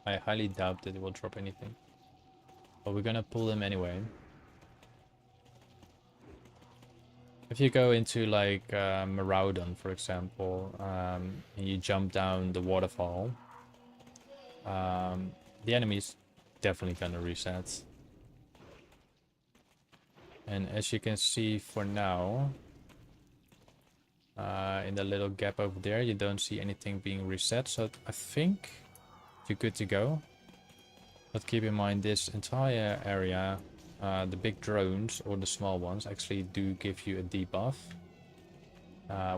I highly doubt that it will drop anything. But we're gonna pull them anyway. If you go into like Maraudon, for example, and you jump down the waterfall, the enemy's definitely gonna reset. And as you can see for now, in the little gap over there, you don't see anything being reset. So I think you're good to go. But keep in mind, this entire area, the big drones or the small ones actually do give you a debuff,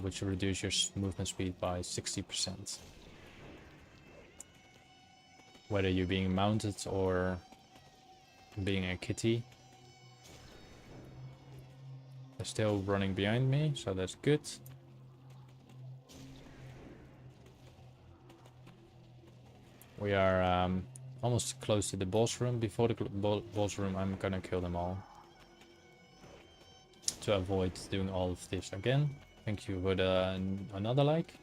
which will reduce your movement speed by 60%. Whether you're being mounted or being a kitty. They're still running behind me, so that's good. We are almost close to the boss room. Before the boss room, I'm gonna kill them all. To avoid doing all of this again. Thank you for another like.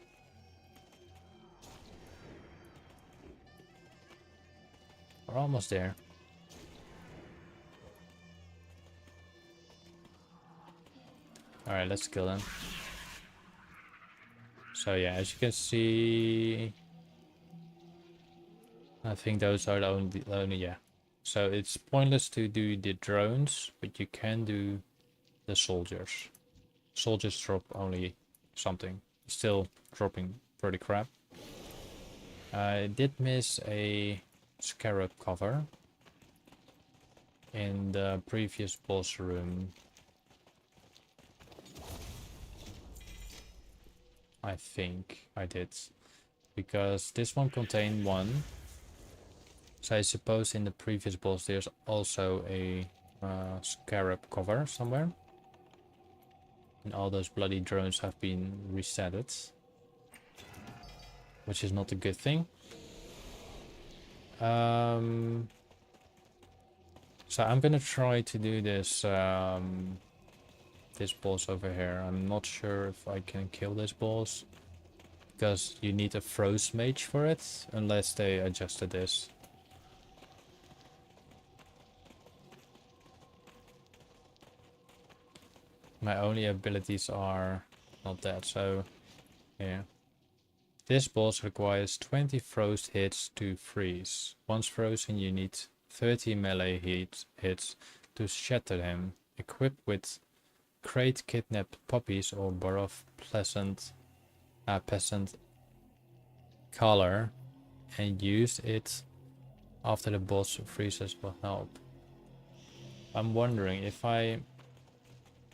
We're almost there. Alright, let's kill them. So yeah, as you can see, I think those are the only yeah. So it's pointless to do the drones, but you can do the soldiers. Soldiers drop only something. Still dropping pretty crap. I did miss a scarab cover in the previous boss room. I think I did, because this one contained one. So I suppose in the previous boss there's also a scarab cover somewhere. And all those bloody drones have been resetted, which is not a good thing. So I'm gonna try to do this this boss over here. I'm not sure if I can kill this boss, because you need a froze mage for it, unless they adjusted this. My only abilities are not that, so yeah. This boss requires 20 froze hits to freeze. Once frozen, you need 30 melee hits to shatter him. Equipped with crate kidnapped puppies or borrow peasant color and use it after the boss freezes will help. I'm wondering if I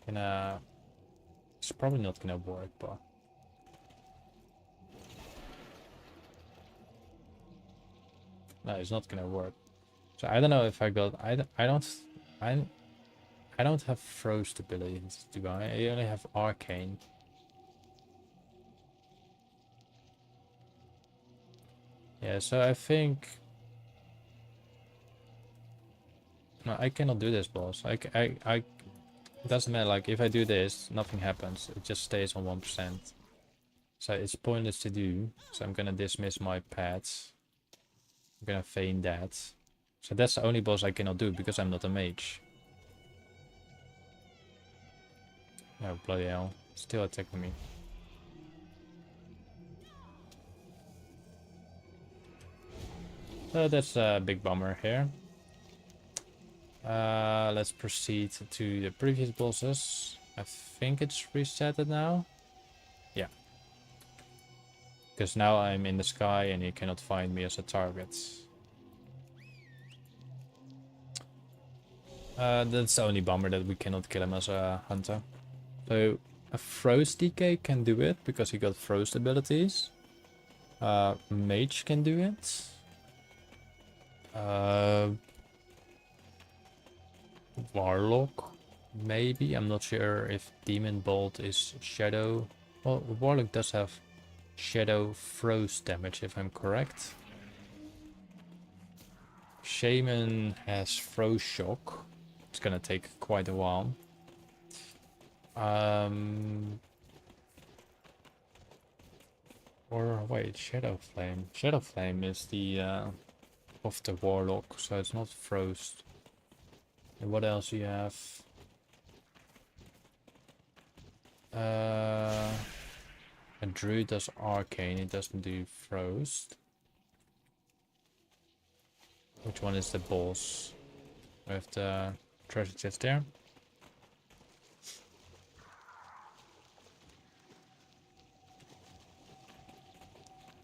gonna... It's probably not gonna work, but no, it's not gonna work. So I don't know if I got... I don't have frost abilities, do I? I only have arcane. Yeah, so I think... No, I cannot do this, boss. It doesn't matter, like, if I do this, nothing happens. It just stays on 1%. So it's pointless to do. So I'm gonna dismiss my pets. I'm gonna feign that. So that's the only boss I cannot do, because I'm not a mage. Oh, bloody hell. Still attacking me. So that's a big bummer here. Let's proceed to the previous bosses. I think it's resetted now. Yeah. Because now I'm in the sky and you cannot find me as a target. That's the only bummer that we cannot kill him as a hunter. So a Frost DK can do it because he got Frost abilities. Mage can do it. Warlock, maybe. I'm not sure if Demon Bolt is Shadow. Well, Warlock does have Shadow Frost damage, if I'm correct. Shaman has Frost Shock. It's gonna take quite a while. Or wait, Shadow Flame. Shadow Flame is the of the Warlock, so it's not Frost. And what else do you have? A Druid does Arcane, it doesn't do Frost. Which one is the boss? We have the treasure chest there.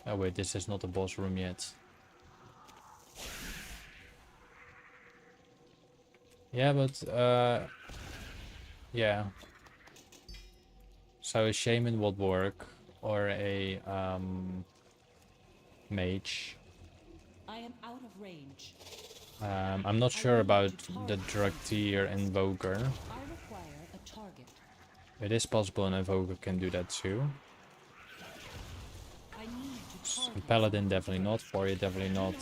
Oh wait, this is not the boss room yet. Yeah, but yeah. So a shaman would work, or a mage. I am out of range. I'm not sure about the Draktyr Invoker. I require a target. It is possible an Invoker can do that too. I need to target. Paladin definitely not, Warrior definitely not,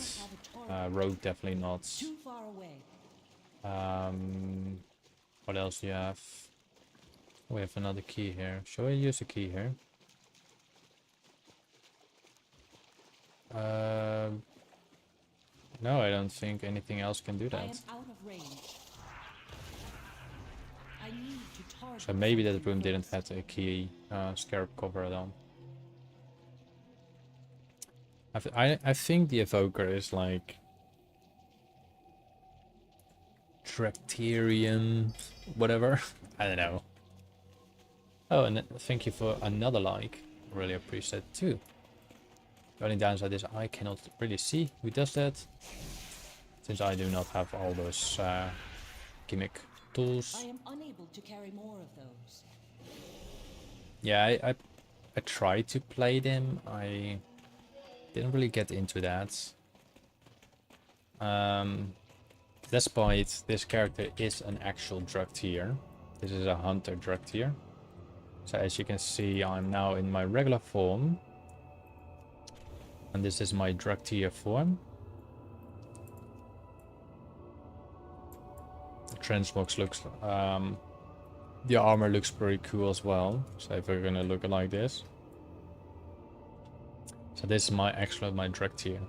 Rogue definitely not. Too far away. What else do you have? We have another key here. Shall I use a key here? No, I don't think anything else can do I that. am out of range. I need to target. So maybe that something room didn't first. have a key scarab cover at all. I think the Evoker is like Tracterian, whatever. I don't know. Oh, and thank you for another like. Really appreciate it too. The only downside is I cannot really see who does that, since I do not have all those gimmick tools. I am unable to carry more of those. Yeah, I tried to play them. I didn't really get into that. Despite this character is an actual Draktyr. This is a hunter Draktyr. So as you can see, I'm now in my regular form. And this is my Draktyr form. The transmog looks, the armor looks pretty cool as well. So if we're gonna look like this. So this is my Draktyr.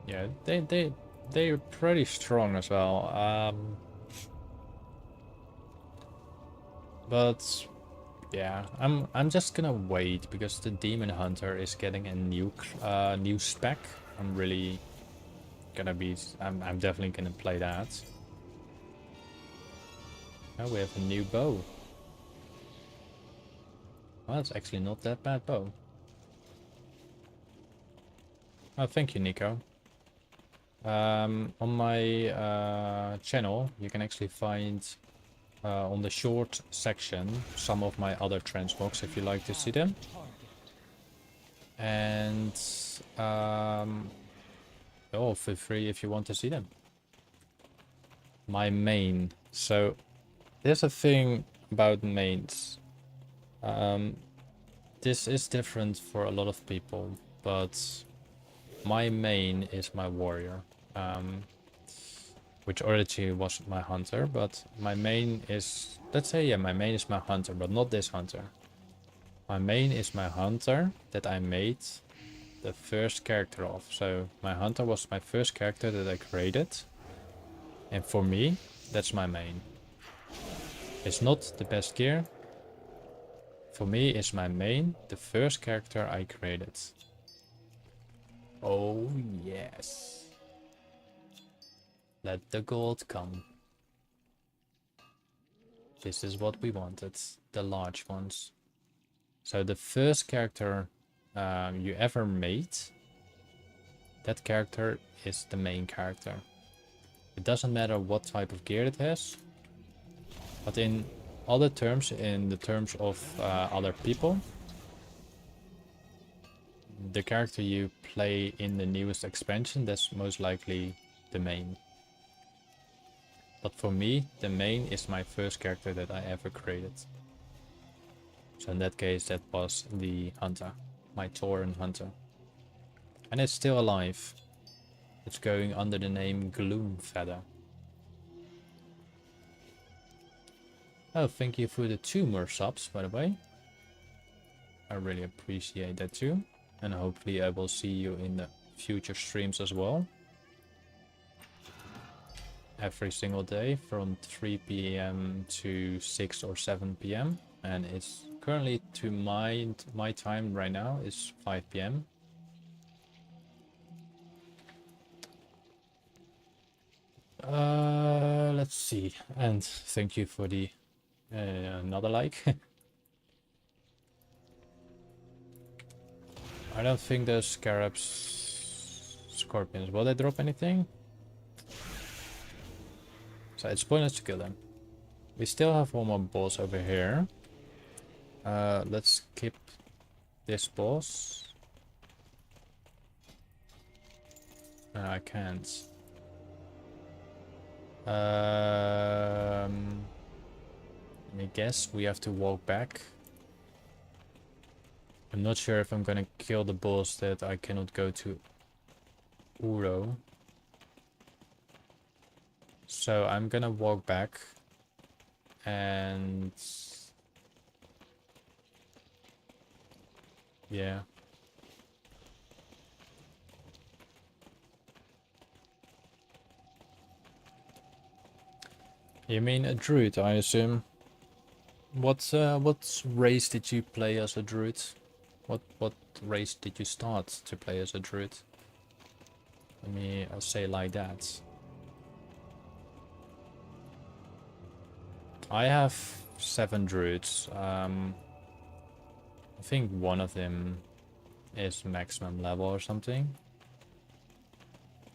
Yeah, they're pretty strong as well. But yeah, I'm just gonna wait because the Demon Hunter is getting a new spec. I'm really gonna be. I'm definitely gonna play that. Oh, we have a new bow. Well, it's actually not that bad bow. Oh, thank you, Nico. On my channel, you can actually find on the short section some of my other transmogs if you like to see them. And oh, feel free if you want to see them. My main. So there's a thing about mains. This is different for a lot of people, but my main is my warrior, which already was my hunter, but my main is, let's say, yeah, my main is my hunter, but not this hunter. My main is my hunter that I made the first character of. So my hunter was my first character that I created, and for me, that's my main. It's not the best gear. For me, it's my main, the first character I created. Oh yes. Let the gold come. This is what we wanted, the large ones. So the first character you ever made, that character is the main character. It doesn't matter what type of gear it has, but in other terms, in the terms of other people, the character you play in the newest expansion, that's most likely the main. But for me, the main is my first character that I ever created. So in that case, that was the hunter, my Tauren hunter. And it's still alive. It's going under the name Gloomfeather. Oh, thank you for the 2 more subs, by the way. I really appreciate that too. And hopefully I will see you in the future streams as well. Every single day from 3 PM to 6 or 7 PM. And it's currently to my time right now is 5 PM. Let's see. And thank you for the another like. I don't think those scorpions, will they drop anything? So it's pointless to kill them. We still have 1 more boss over here. Let's skip this boss. I can't. Let me guess, we have to walk back. I'm not sure if I'm gonna kill the boss that I cannot go to Uro. So I'm gonna walk back and yeah. You mean a druid, I assume? What race did you play as a druid? What race did you start to play as a druid? Let me say like that. I have 7 druids. I think one of them is maximum level or something.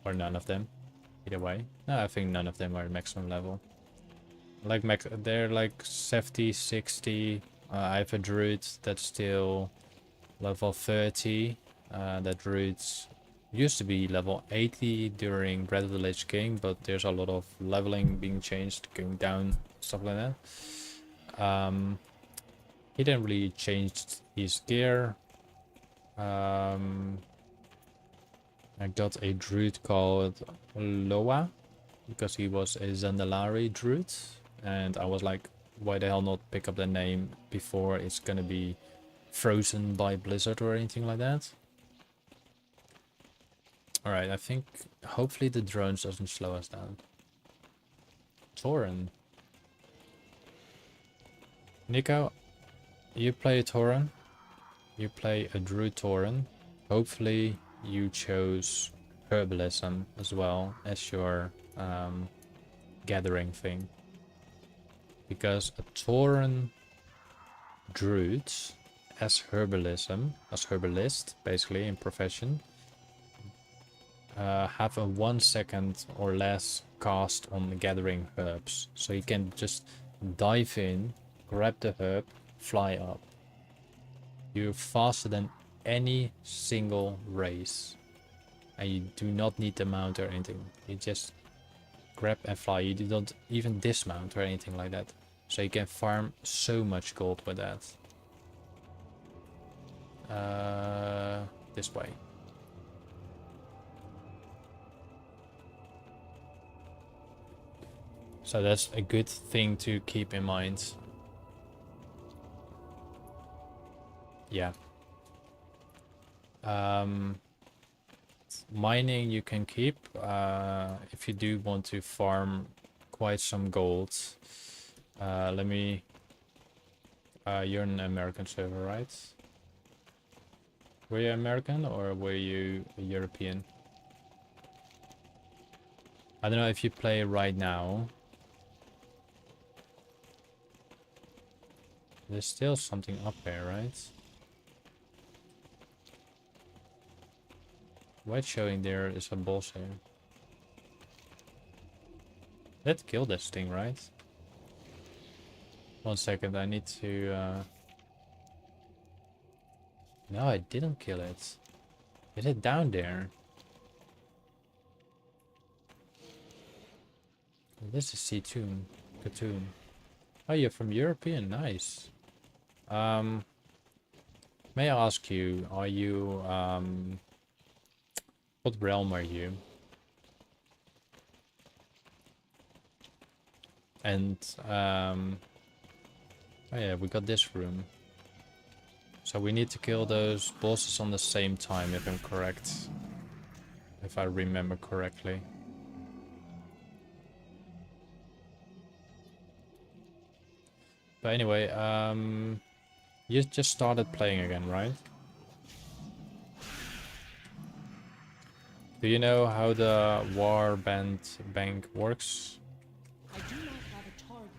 Or none of them. Either way. No, I think none of them are maximum level. Like they're like 70, 60. I have a druid that's still level 30. That druid used to be level 80 during Breath of the Lich King, but there's a lot of leveling being changed, going down, stuff like that. He didn't really change his gear. I got a druid called Loa because he was a Zandalari druid. And I was like, why the hell not pick up the name before it's gonna be frozen by Blizzard or anything like that? Alright, I think hopefully the drones doesn't slow us down. Tauren. Nico, you play a Tauren. You play a Druid Tauren. Hopefully you chose Herbalism as well as your gathering thing. Because a Tauren Druid as herbalist, basically in profession, have a 1 second or less cast on gathering herbs. So you can just dive in, grab the herb, fly up. You're faster than any single race. And you do not need to mount or anything. You just grab and fly. You don't even dismount or anything like that. So you can farm so much gold with that. This way. So that's a good thing to keep in mind. Yeah. Mining you can keep if you do want to farm quite some gold. Let me... you're an American server, right? Were you American or were you European? I don't know if you play right now. There's still something up there, right? Why it's showing there is a boss here? Let's kill this thing, right? 1 second, I need to... No, I didn't kill it. Is it down there? This is C2. Katoon. Oh, you're from European. Nice. May I ask you, are you... what realm are you? And, oh yeah, we got this room. So we need to kill those bosses on the same time, if I'm correct. If I remember correctly. But anyway, you just started playing again, right? Do you know how the war bank works? I do not have a target.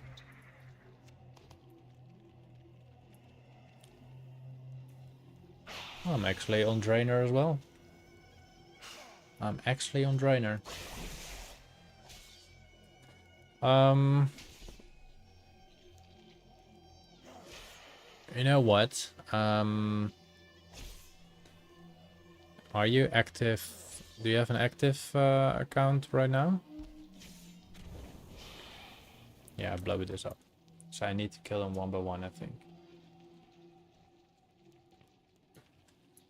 I'm actually on Drainer as well. I'm actually on Drainer. You know what? Are you active? Do you have an active account right now? Yeah, I blew this up. So I need to kill them one by one, I think.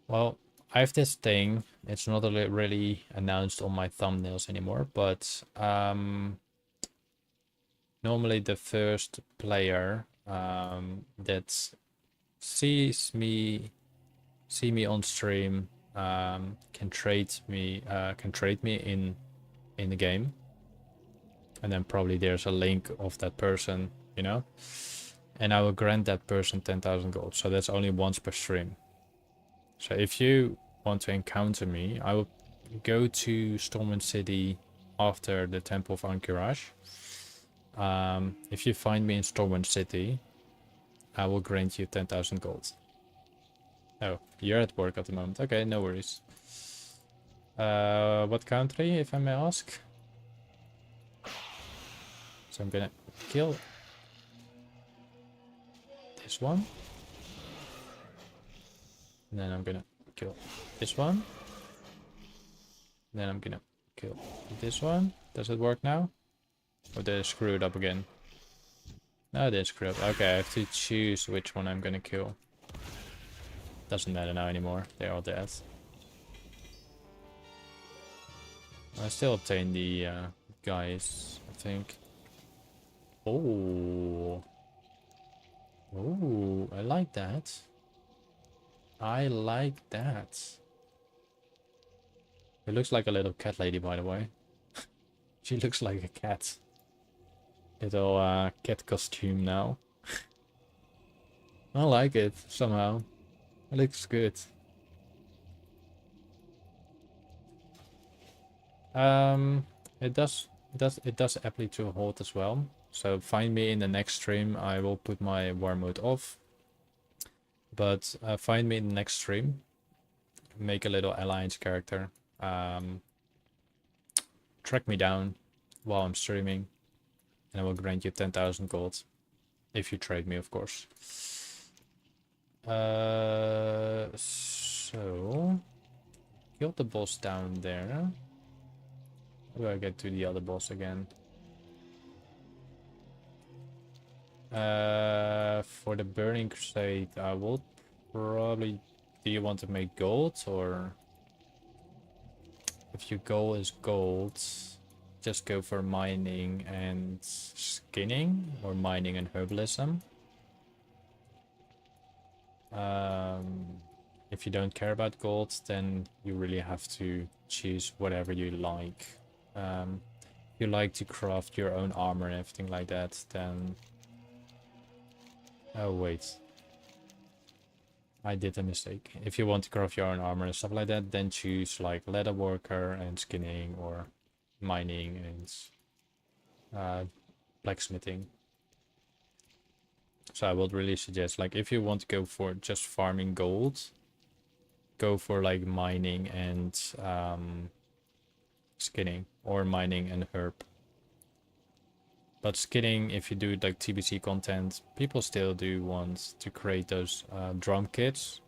Well, I have this thing. It's not really announced on my thumbnails anymore, but normally the first player that see me on stream can trade me in the game, and then probably there's a link of that person, you know, and I will grant that person 10,000 gold. So that's only once per stream. So if you want to encounter me, I will go to Stormwind City after the Temple of Ahn'Qiraj. If you find me in Stormwind City, I will grant you 10,000 gold. Oh, you're at work at the moment. Okay, no worries. What country, if I may ask? So I'm gonna kill this one. And then I'm gonna kill this one. And then I'm gonna kill this one. Does it work now? Or did I screw it up again? No, I didn't screw up. Okay, I have to choose which one I'm gonna kill. Doesn't matter now anymore. They're all dead. I still obtain the guys, I think. Oh. Oh, I like that. I like that. It looks like a little cat lady, by the way. She looks like a cat. Little cat costume now. I like it somehow. It looks good. It does apply to hold as well. So find me in the next stream. I will put my war mode off. But find me in the next stream. Make a little alliance character. Track me down while I'm streaming. And I will grant you 10,000 gold. If you trade me, of course. So... Kill the boss down there. How do I get to the other boss again? For the Burning Crusade, I will probably... Do you want to make gold, or... If your goal is gold, just go for mining and skinning, or mining and herbalism. If you don't care about gold, then you really have to choose whatever you like. If you like to craft your own armor and everything like that, then... Oh wait, I did a mistake. If you want to craft your own armor and stuff like that, then choose like leather worker and skinning, or mining and blacksmithing. So I would really suggest, like, if you want to go for just farming gold, go for like mining and skinning, or mining and herb. But skinning, if you do like TBC content, people still do want to create those drum kits.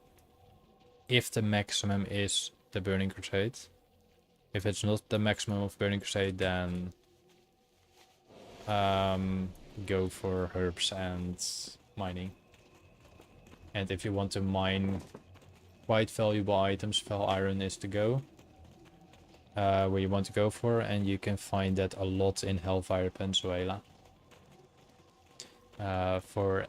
If the maximum is the Burning Crusade. If it's not the maximum of Burning Crusade, then go for herbs and mining. And if you want to mine quite valuable items, Fel Iron is to go. Where you want to go for, and you can find that a lot in Hellfire Venezuela. For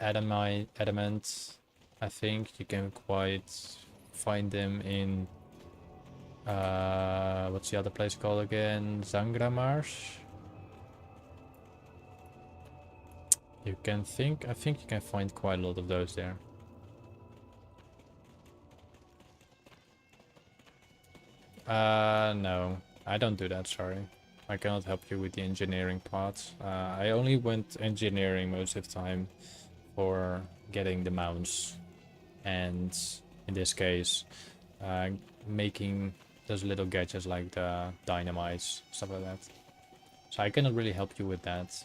adamant, I think you can quite find them in what's the other place called again? Zangramarsh. I think you can find quite a lot of those there. No, I don't do that, sorry. I cannot help you with the engineering part. I only went engineering most of the time for getting the mounts. And in this case, making those little gadgets like the dynamites, stuff like that. So I cannot really help you with that.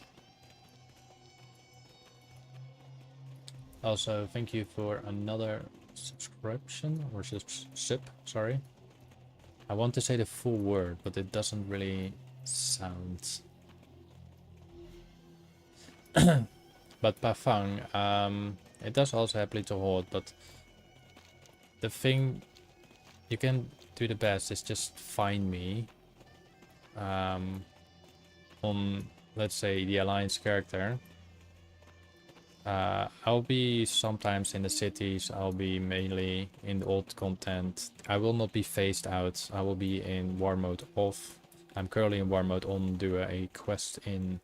Also, thank you for another subscription, or sub, sorry. I want to say the full word, but it doesn't really sound. But Pafang, it does also happily to hold, but the thing you can do the best is just find me on, let's say, the Alliance character. I'll be sometimes in the cities, I'll be mainly in the old content. I will not be phased out, I will be in war mode off. I'm currently in war mode on, do a quest in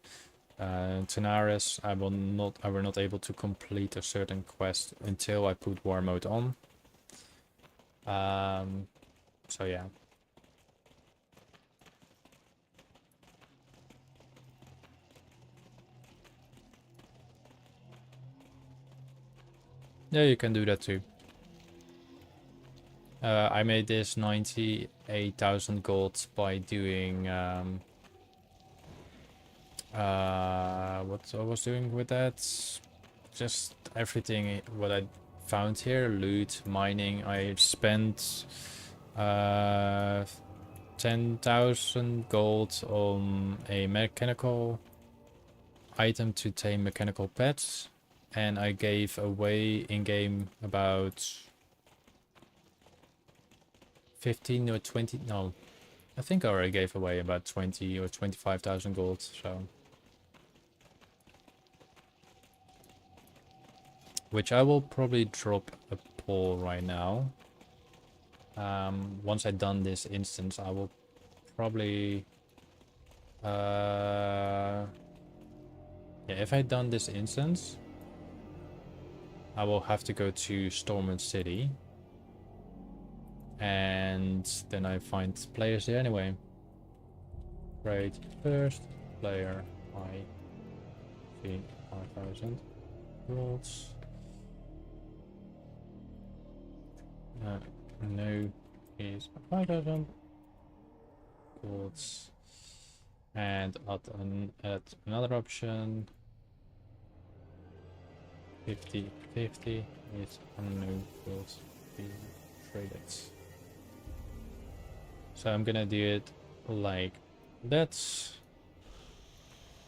Tenaris. I were not able to complete a certain quest until I put war mode on. So yeah. Yeah, you can do that too. I made this 98,000 gold by doing what I was doing with that, just everything what I found here, loot, mining. I spent 10,000 gold on a mechanical item to tame mechanical pets. And I gave away in-game about 15 or 20, no, I think I already gave away about 20 or 25,000 gold, so. Which I will probably drop a poll right now. Once I've done this instance, I will probably, yeah, if I've done this instance, I will have to go to Stormwind City. And then I find players there anyway. Right, first player, I see 5,000 golds. No is 5,000 golds. And at another option. 50 is unknown goals be traded. So I'm gonna do it like that.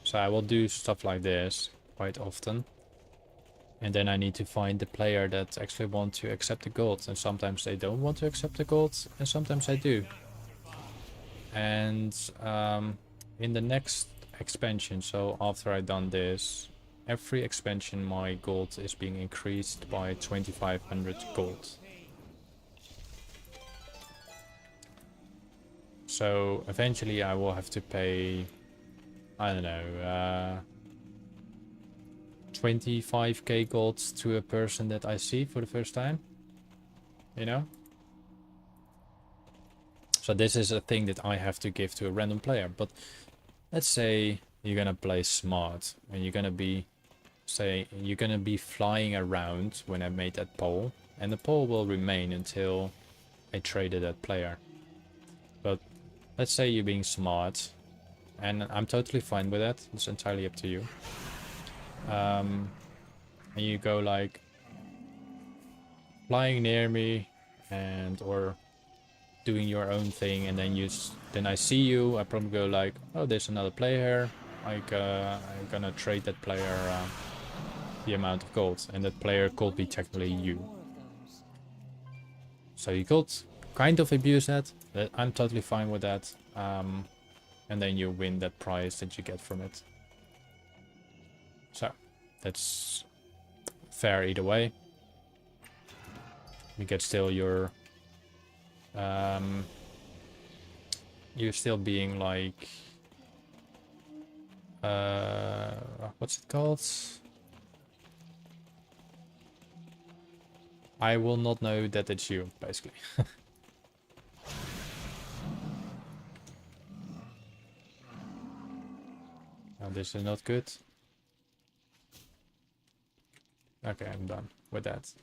So I will do stuff like this quite often. And then I need to find the player that actually want to accept the gold. And sometimes they don't want to accept the gold, and sometimes I do. And in the next expansion, so after I've done this, every expansion my gold is being increased by 2,500 gold. So eventually I will have to pay, I don't know, 25k gold to a person that I see for the first time, you know? So this is a thing that I have to give to a random player. But let's say you're gonna play smart and you're gonna be, say, you're gonna be flying around when I made that poll, and the poll will remain until I traded that player. But let's say you're being smart, and I'm totally fine with that. It's entirely up to you. And you go like flying near me, and or doing your own thing, and then I see you. I probably go like, oh, there's another player here. I'm gonna trade that player the amount of gold, and that player could be technically you. More of those. So you could kind of abuse that, but I'm totally fine with that. And then you win that prize that you get from it. So that's fair either way. You get still your you're still being like what's it called? I will not know that it's you, basically. Oh, this is not good. Okay, I'm done with that.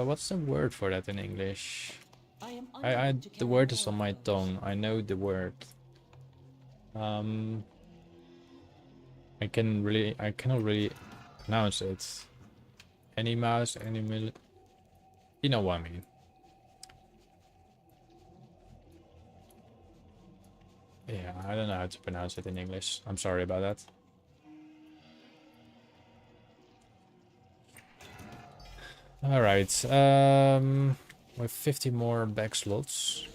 What's the word for that in English? I am I unable to the carry word is more on of my those. tongue. I know the word. I cannot really pronounce it. Any mouse, any mill. You know what I mean. Yeah, I don't know how to pronounce it in English. I'm sorry about that. Alright, with 50 more back slots.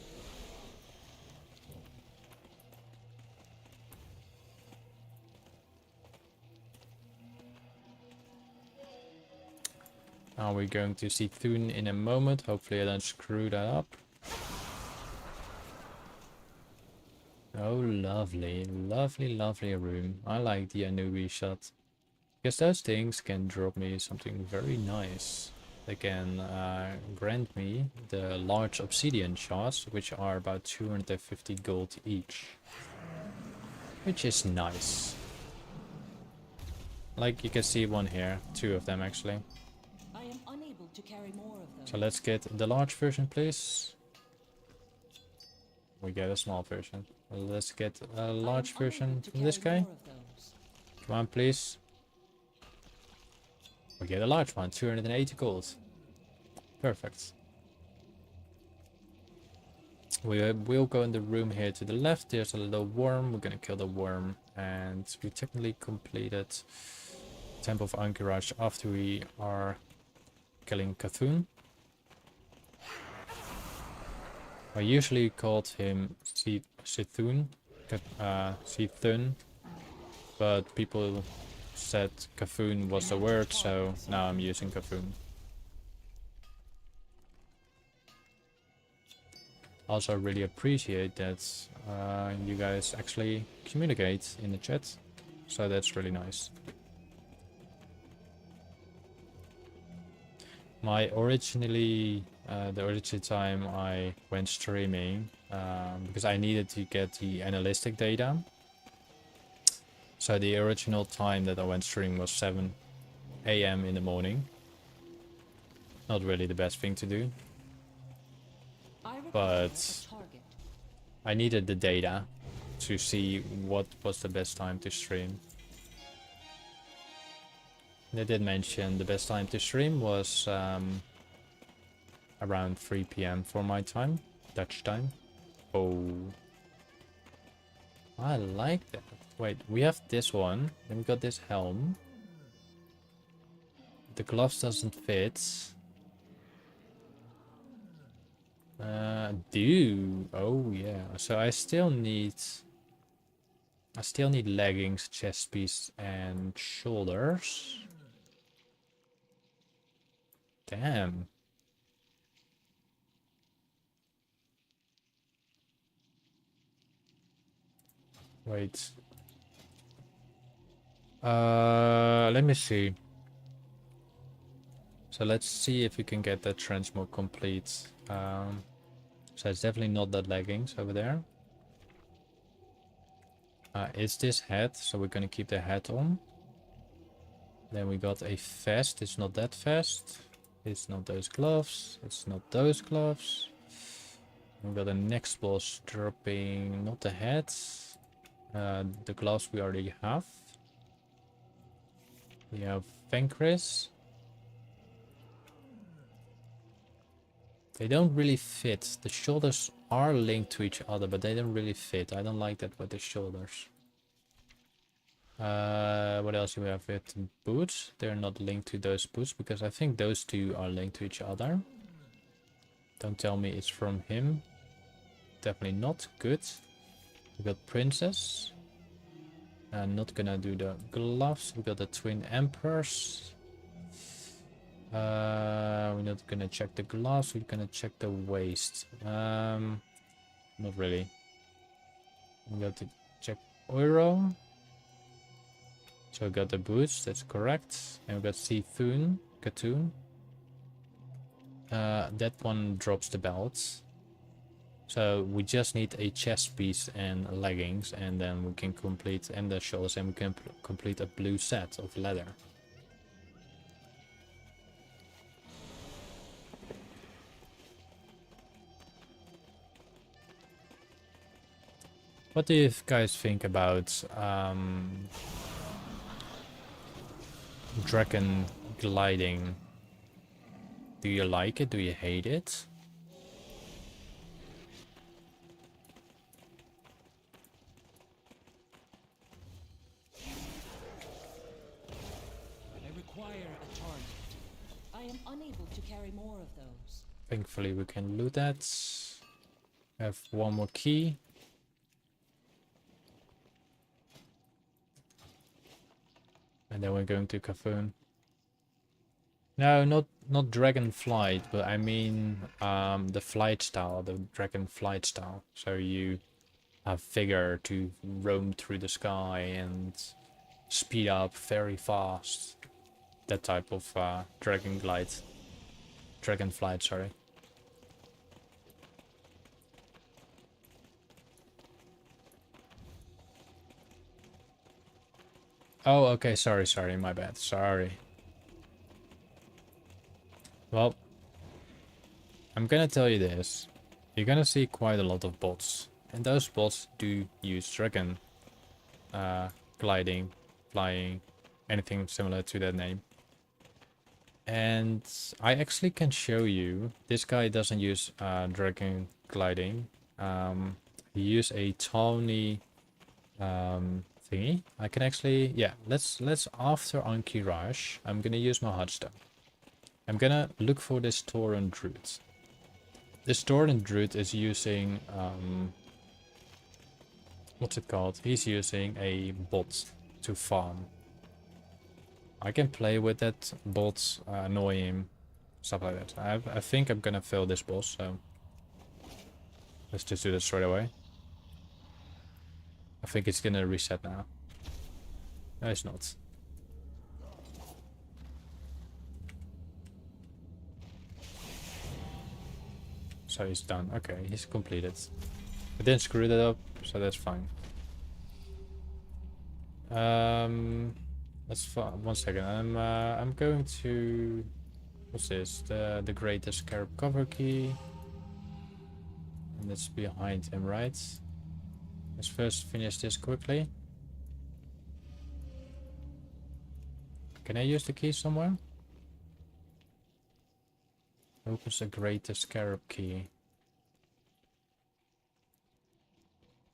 Are we going to see Thun in a moment? Hopefully I don't screw that up. Oh, lovely, lovely, lovely room. I like the Anubi shot. Because those things can drop me something very nice. They can grant me the large obsidian shards, which are about 250 gold each. Which is nice. Like you can see one here, 2 of them actually. I am unable to carry more of those. So let's get the large version, please. We get a small version. Let's get a large version from this guy. Come on, please. We get a large one, 280 gold. Perfect. We'll go in the room here to the left. There's a little worm. We're gonna kill the worm. And we technically completed Temple of Ahn'Qiraaj after we are killing Cthulhu. I usually called him Sithun, but people said Cthulhu was the word, so now I'm using Cthulhu. Also really appreciate that you guys actually communicate in the chat, so that's really nice. The original time I went streaming, because I needed to get the analytic data. So the original time that I went streaming was 7 AM in the morning. Not really the best thing to do. But I needed the data to see what was the best time to stream. They did mention the best time to stream was around 3 PM for my time, Dutch time. Oh, I like that. Wait, we have this one, then we got this helm. The gloves doesn't fit. Oh yeah, so I still need leggings, chest piece, and shoulders. Damn. Wait. Let me see. So let's see if we can get that trench more complete. So it's definitely not that leggings over there. It's this hat, so we're gonna keep the hat on. Then we got a vest, it's not that vest. It's not those gloves. It's not those gloves. We got the next boss dropping not the heads. The gloves we already have. We have Ahn'Qiraij. They don't really fit. The shoulders are linked to each other, but they don't really fit. I don't like that with the shoulders. What else do we have with boots? They're not linked to those boots because I think those two are linked to each other. Don't tell me it's from him. Definitely not. Good. We got princess. Not gonna do the gloves. We got the twin emperors. We're not gonna check the gloves. We're gonna check the waist. Not really. We got to check Euro. So we got the boots, that's correct. And we got Siphon, Katoon. That one drops the belts. So we just need a chest piece and leggings, and then we can complete, and the shoulders, and we can complete a blue set of leather. What do you guys think about dragon gliding? Do you like it? Do you hate it? I require a target. I am unable to carry more of those. Thankfully we can loot that. Have one more key. And then we're going to Kafun. No, not dragon flight, but I mean the flight style, the dragon flight style. So you have figure to roam through the sky and speed up very fast. That type of dragon flight, sorry. Oh, okay, sorry, my bad, sorry. Well, I'm gonna tell you this. You're gonna see quite a lot of bots. And those bots do use dragon gliding, flying, anything similar to that name. And I actually can show you. This guy doesn't use dragon gliding. He used a tawny thingy. I can actually, yeah, let's after Ahn'Qiraij, I'm gonna use my heartstone. I'm gonna look for this Tauren Druid. This Tauren Druid is using what's it called? He's using a bot to farm. I can play with that bot, annoy him, stuff like that. I think I'm gonna fail this boss, so let's just do that straight away. I think it's gonna reset now. No, it's not. So he's done. Okay, he's completed. I didn't screw that up, so that's fine. That's fine. 1 second. I'm going to, what's this? The greatest scarab cover key. And that's behind him, right? Let's first finish this quickly. Can I use the key somewhere? Opens the greatest scarab key.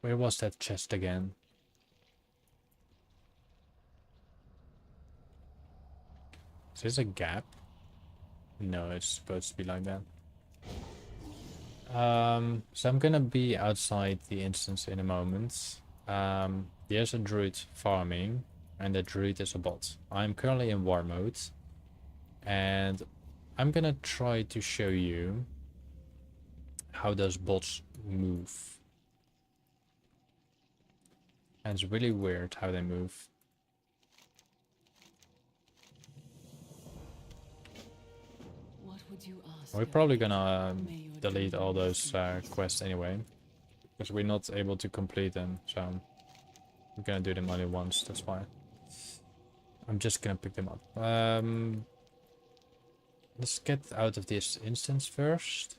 Where was that chest again? Is this a gap? No, it's supposed to be like that. So I'm gonna be outside the instance in a moment. There's a druid farming, and the druid is a bot. I'm currently in war mode, and I'm gonna try to show you how those bots move. And it's really weird how they move. What would you ask? We're probably gonna delete all those quests anyway, because we're not able to complete them, so we're gonna do them only once, that's why. I'm just gonna pick them up. Let's get out of this instance first.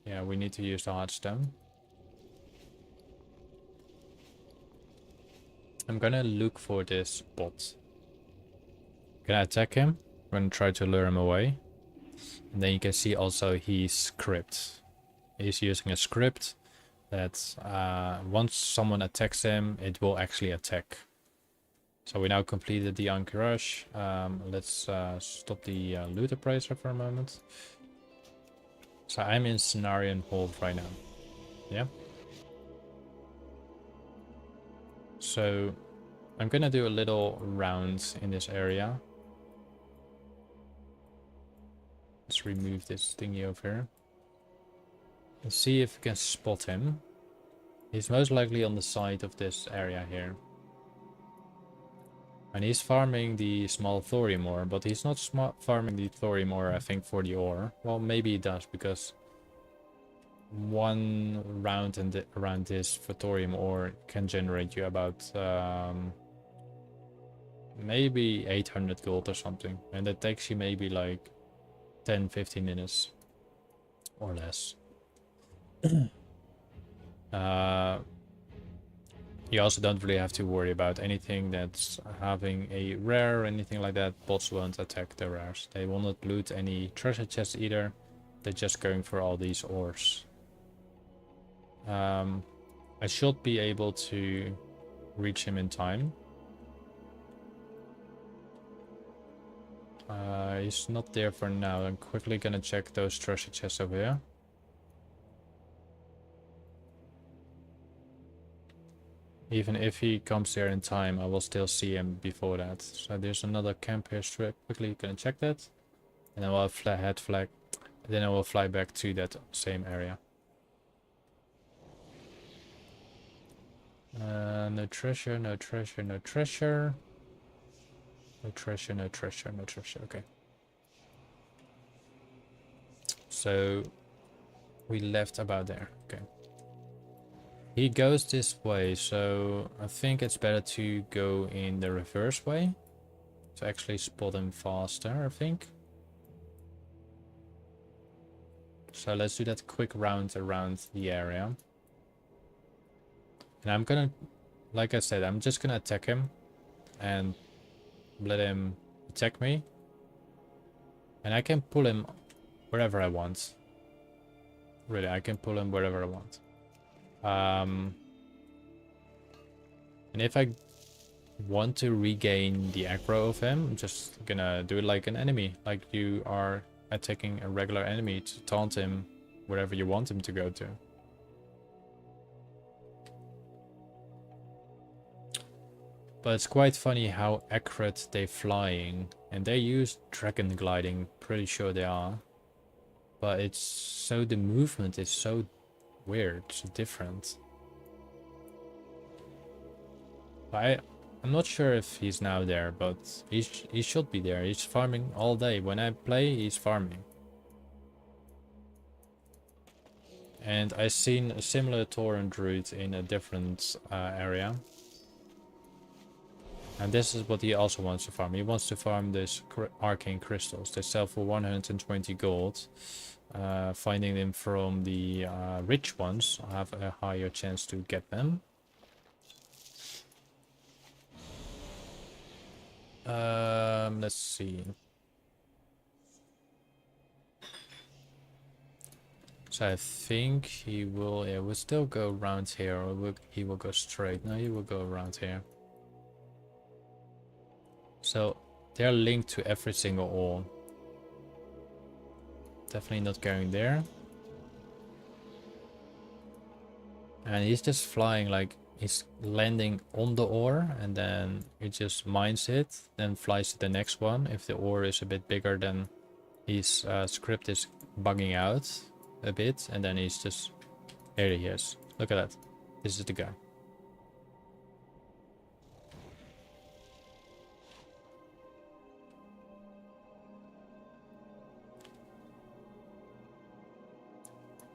Yeah, we need to use the hardstone. I'm gonna look for this bot. Gonna attack him. I'm gonna try to lure him away. And then you can see also his script. He's using a script that once someone attacks him, it will actually attack. So we now completed the Ahn'Qiraij. Let's stop the loot appraiser for a moment. So I'm in scenario and hold right now. Yeah. So I'm gonna do a little round in this area. Let's remove this thingy over here. Let's see if we can spot him. He's most likely on the side of this area here. And he's farming the small thorium ore, but he's not farming the thorium ore, I think, for the ore. Well, maybe he does, because one round around this for thorium ore can generate you about maybe 800 gold or something. And that takes you maybe like 10-15 minutes or less. You also don't really have to worry about anything that's having a rare or anything like that. Bots won't attack the rares. They will not loot any treasure chests either. They're just going for all these ores. I should be able to reach him in time. He's not there for now. I'm quickly gonna check those treasure chests over here. Even if he comes there in time, I will still see him before that. So there's another camp here. Straight quickly gonna check that, and then I'll head flag. Then I will fly back to that same area. No treasure, no treasure, no treasure. No treasure, no treasure, no treasure. Okay. So we left about there. Okay. He goes this way, so I think it's better to go in the reverse way to actually spot him faster, I think. So let's do that quick round around the area. And I'm gonna, like I said, I'm just gonna attack him and let him attack me. And I can pull him wherever I want. Really, I can pull him wherever I want. And if I want to regain the aggro of him, I'm just gonna do it like an enemy. Like you are attacking a regular enemy to taunt him wherever you want him to go to. But it's quite funny how accurate they're flying. And they use dragon gliding, pretty sure they are. But it's so, the movement is so weird, so different. I'm not sure if he's now there, but he should be there. He's farming all day. When I play, he's farming. And I've seen a similar torrent route in a different area. And this is what he also wants to farm. He wants to farm this arcane crystals. They sell for 120 gold. Finding them from the rich ones, I have a higher chance to get them. Let's see. So I think he will, yeah, we'll still go around here, or he will go straight. No, he will go around here. So they're linked to every single ore. Definitely not going there. And he's just flying, like he's landing on the ore, and then he just mines it, then flies to the next one. If the ore is a bit bigger, then his script is bugging out a bit, and then he's just, there he is. Look at that. This is the guy.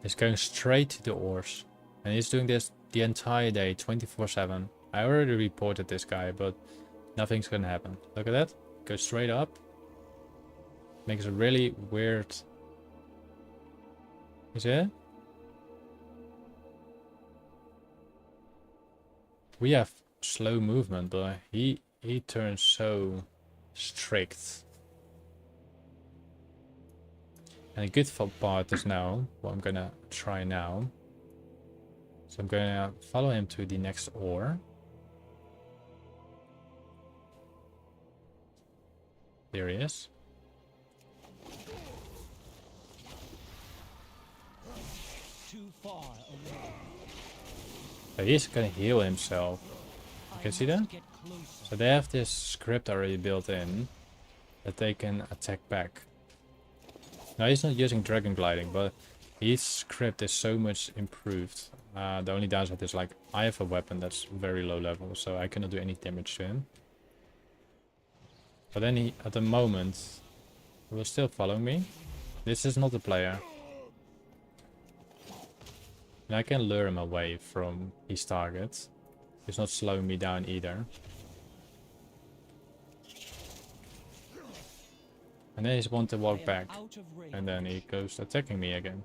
He's going straight to the ores. And he's doing this the entire day, 24/7. I already reported this guy, but nothing's gonna happen. Look at that. Go straight up. Makes a really weird... Is it? We have slow movement, but he turns so strict. And a good part is now, what I'm gonna try now. So I'm gonna follow him to the next ore. There he is. Too far away. So he's gonna heal himself. You can see that? Get closer. So they have this script already built in that they can attack back. Now he's not using dragon gliding, but his script is so much improved. The only downside is like I have a weapon that's very low level, so I cannot do any damage to him. But then he, at the moment, he will still follow me. This is not the player. And I can lure him away from his target. He's not slowing me down either. And then he's want to walk back. And then he goes attacking me again.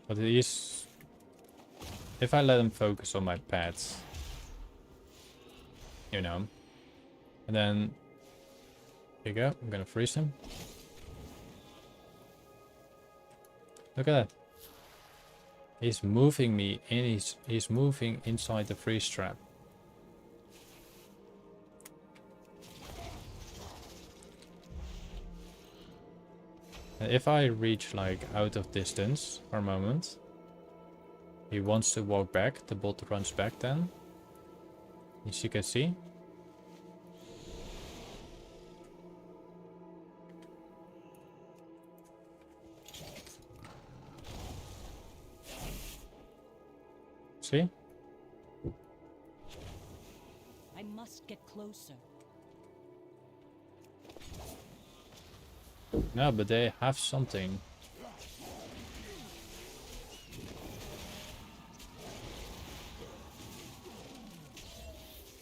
But he's... If I let him focus on my pets, you know. And then... Here you go, I'm gonna freeze him. Look at that. He's moving me in, he's moving inside the freeze trap. And if I reach like out of distance for a moment, he wants to walk back, the bot runs back then. As you can see. See? I must get closer. No, but they have something.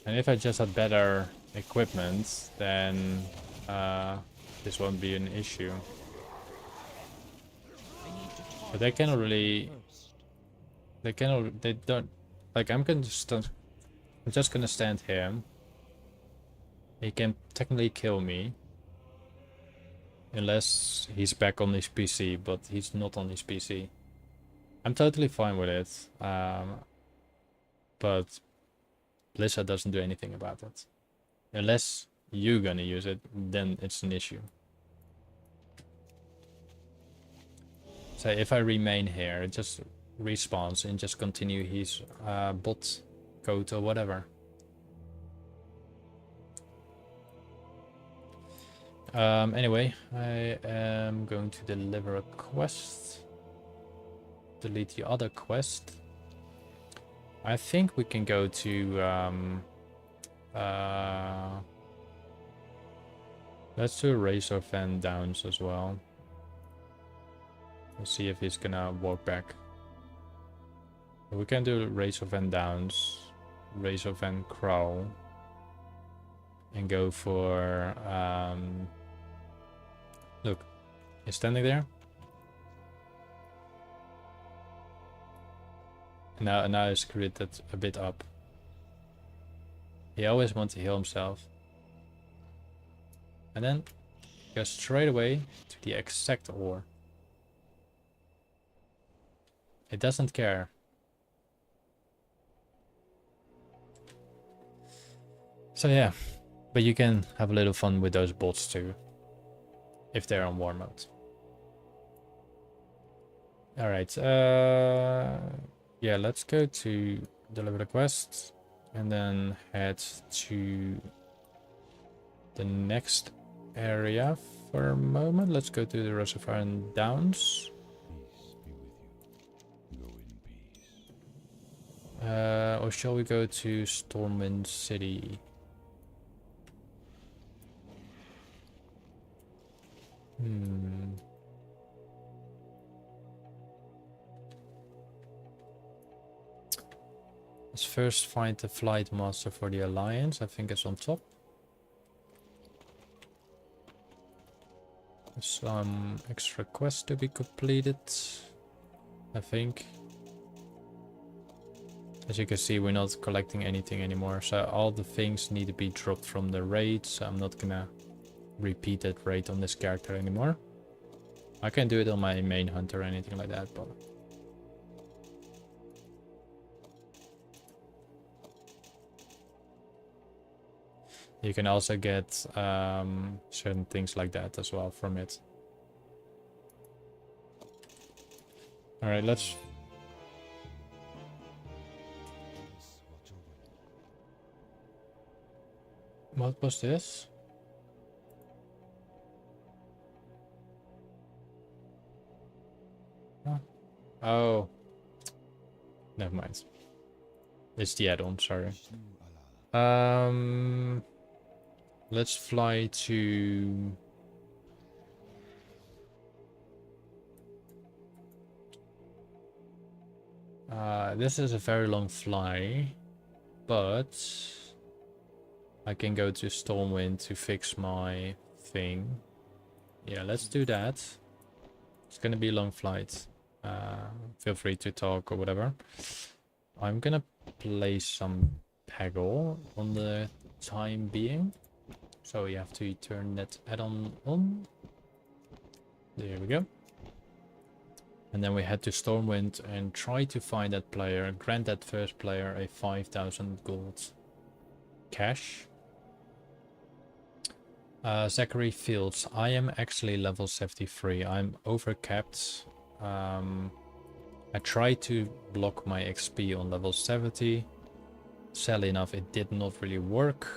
And if I just had better equipment, then this won't be an issue. But they cannot really... They cannot... They don't... Like, I'm just gonna stand here. He can technically kill me. Unless he's back on his PC, but he's not on his PC. I'm totally fine with it. But Blizzard doesn't do anything about it. Unless you're gonna use it, then it's an issue. So if I remain here, it just respawns and just continue his bot code or whatever. Anyway, I am going to deliver a quest. Delete the other quest. I think we can go to let's do Razor Van Downs as well. Let's see if he's gonna walk back. We can do Razor Van Downs, Razor Van Crawl, and go for look, he's standing there. Now I screwed that a bit up. He always wants to heal himself. And then go straight away to the exact ore. It doesn't care. So yeah, but you can have a little fun with those bots too, if they're on war mode. Alright, yeah, let's go to deliver the quest and then head to the next area for a moment. Let's go to the Reservoir and Downs. Peace be with you. Go in peace. Or shall we go to Stormwind City? Let's first find the Flight Master for the Alliance. I think it's on top. some extra quests to be completed, I think. As you can see, we're not collecting anything anymore, so all the things need to be dropped from the raid, so I'm not gonna repeat that raid on this character anymore. I can do it on my main hunter or anything like that, but... You can also get certain things like that as well from it. Alright, let's... What was this? Huh? Oh. Never mind. It's the add-on, sorry. Let's fly to... this is a very long fly, but I can go to Stormwind to fix my thing. Yeah, let's do that. It's gonna be a long flight. Feel free to talk or whatever. I'm gonna place some Peggle on the time being. So you have to turn that add-on on. There we go. And then we head to Stormwind and try to find that player, grant that first player a 5,000 gold cash. Zachary Fields, I am actually level 73. I'm overcapped. I tried to block my XP on level 70. Sadly enough, it did not really work.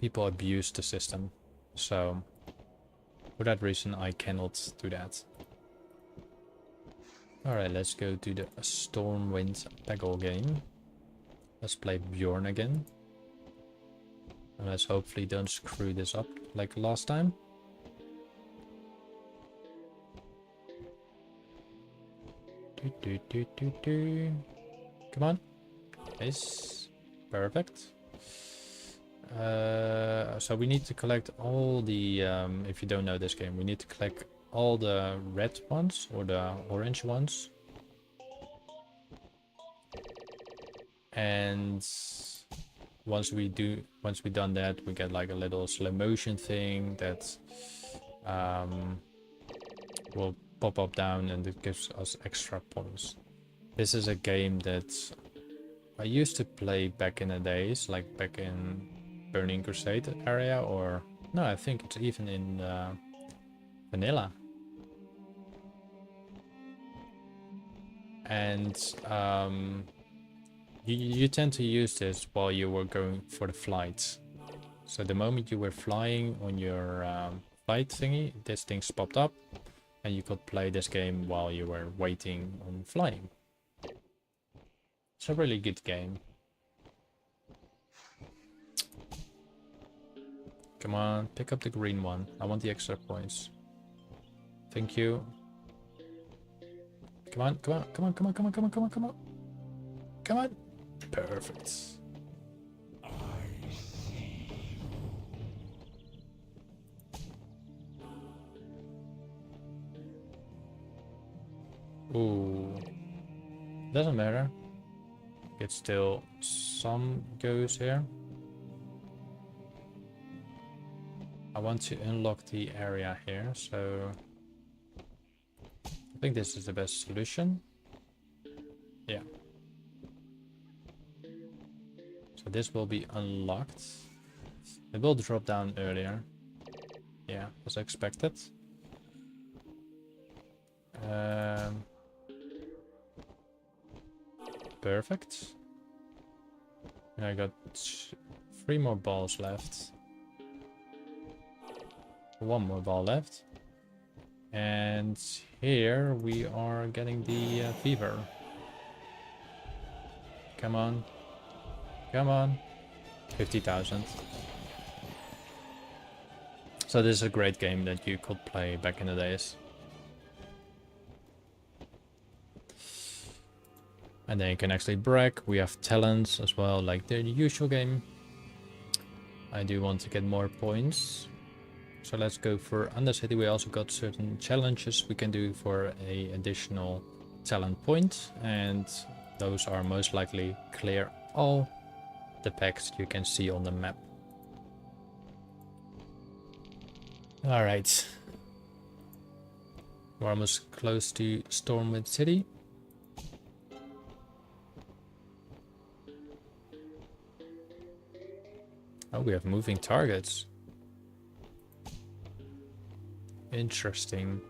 People abuse the system, so for that reason I cannot do that. Alright, let's go to the Stormwind Peggle game. Let's play Bjorn again. And let's hopefully don't screw this up like last time. Come on. Nice. Perfect. So we need to collect all the, if you don't know this game, we need to collect all the red ones or the orange ones. And once we've done that, we get like a little slow motion thing that will pop up down, and it gives us extra points. This is a game that I used to play back in the days, like back in Burning Crusade area, or no, I think it's even in vanilla. And you tend to use this while you were going for the flights. So the moment you were flying on your flight thingy, this thing's popped up, and you could play this game while you were waiting on flying. It's a really good game. Come on, pick up the green one. I want the extra points. Thank you. Come on, come on, come on, come on, come on, come on, come on, come on. Come on. Perfect. Ooh. Doesn't matter. It's still some goes here. I want to unlock the area here, so I think this is the best solution. Yeah. So this will be unlocked. It will drop down earlier. Yeah, as expected. Perfect. I got 3 more balls left. 1 more ball left. And here we are getting the fever. Come on. Come on. 50,000. So this is a great game that you could play back in the days. And then you can actually brag. We have talents as well, like the usual game. I do want to get more points. So let's go for Undercity. We also got certain challenges we can do for a additional talent point, and those are most likely clear all the packs you can see on the map. Alright. We're almost close to Stormwind City. Oh, we have moving targets. Interesting.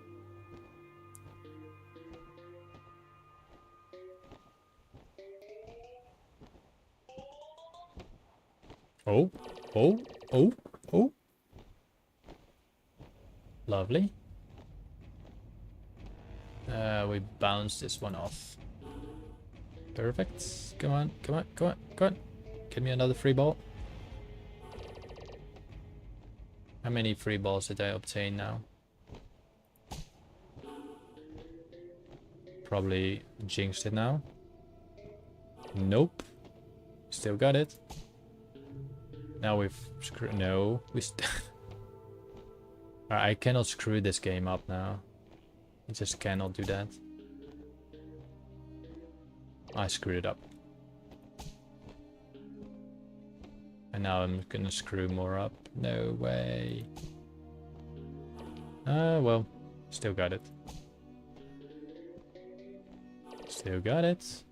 Oh, oh, oh, oh. Lovely. We bounce this one off. Perfect. Come on, come on, come on, come on. Give me another free ball. How many free balls did I obtain now? Probably jinxed it now. Nope. Still got it. Now we've screwed. No, we. I cannot screw this game up now. I just cannot do that. I screwed it up. And now I'm gonna screw more up. No way. Well, still got it. Still got it.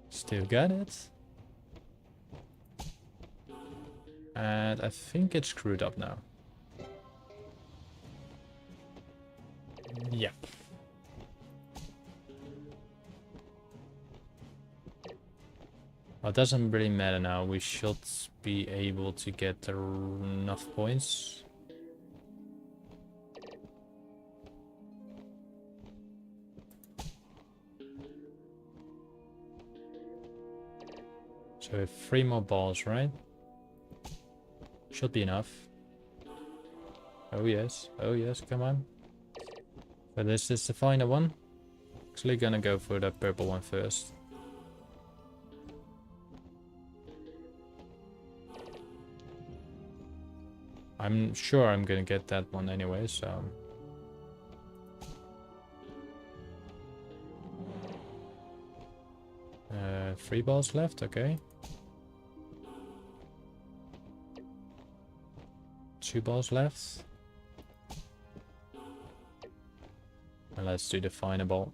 Still got it. And I think it's screwed up now. Yep. Well, it doesn't really matter now. We should be able to get enough points. So 3 more balls, right? Should be enough. Oh yes, come on. But this is the final one. Actually gonna go for the purple one first. I'm sure I'm gonna get that one anyway, so... Three balls left, okay. 2 balls left. And let's do the final ball.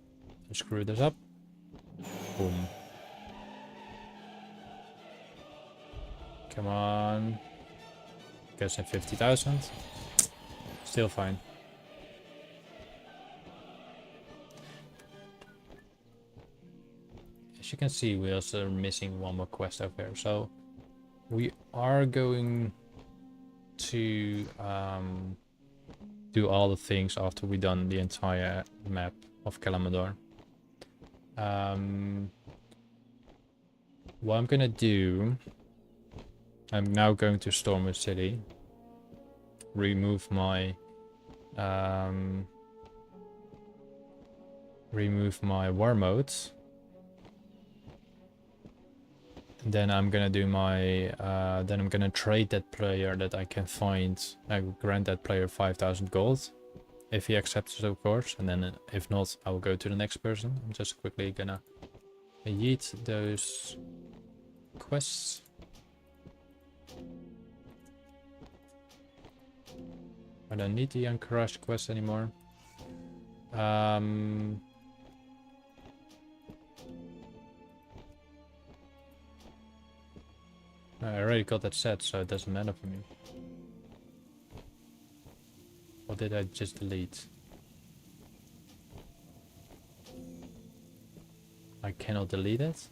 Screw this up. Boom. Come on. Guessing 50,000. Still fine. As you can see, we also are missing one more quest over here. So we are going to do all the things after we've done the entire map of Kalamador. What I'm gonna do, I'm now going to Stormwind City, remove my war modes. Then I'm gonna do my, then I'm gonna trade that player that I can find. I grant that player 5,000 gold, if he accepts it, of course. And then if not, I will go to the next person. I'm just quickly gonna yeet those quests. I don't need the Ahn'Qiraij quest anymore. I already got that set, so it doesn't matter for me. Or did I just delete? I cannot delete it.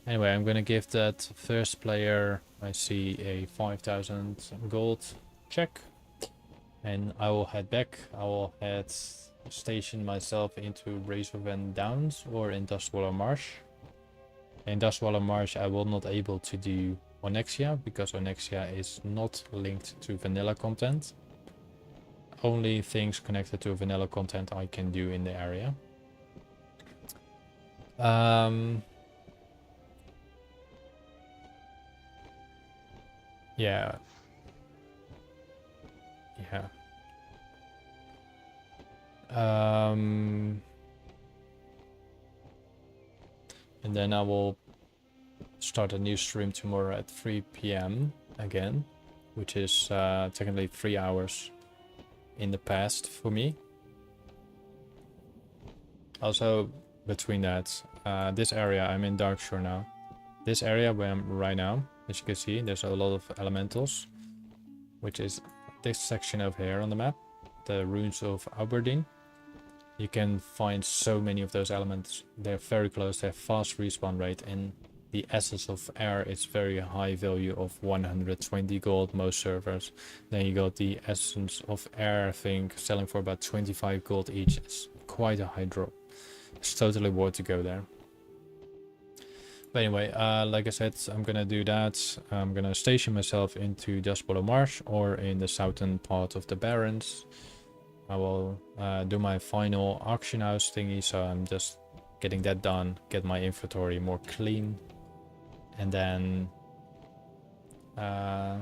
Anyway, I'm gonna give that first player, I see, a 5,000 gold check. And I will head back. I will station myself into Razorven Downs or in Dustwaller Marsh. In Dustwaller Marsh I will not able to do Onyxia because Onyxia is not linked to vanilla content. Only things connected to vanilla content I can do in the area. Um, yeah, yeah. And then I will start a new stream tomorrow at 3 p.m. again, which is technically 3 hours in the past for me. Also, between that, this area, I'm in Darkshore now. This area where I'm right now, as you can see, there's a lot of elementals, which is this section over here on the map, the ruins of Aberdeen. You can find so many of those elements. They're very close, they have fast respawn rate, and the essence of air is very high value of 120 gold most servers. Then you got the essence of air, I think, selling for about 25 gold each. It's quite a high drop. It's totally worth to go there. But anyway, like I said, I'm gonna do that. I'm gonna station myself into Dustbolo Marsh or in the southern part of the Barrens. I will do my final auction house thingy, so I'm just getting that done, get my inventory more clean, and then I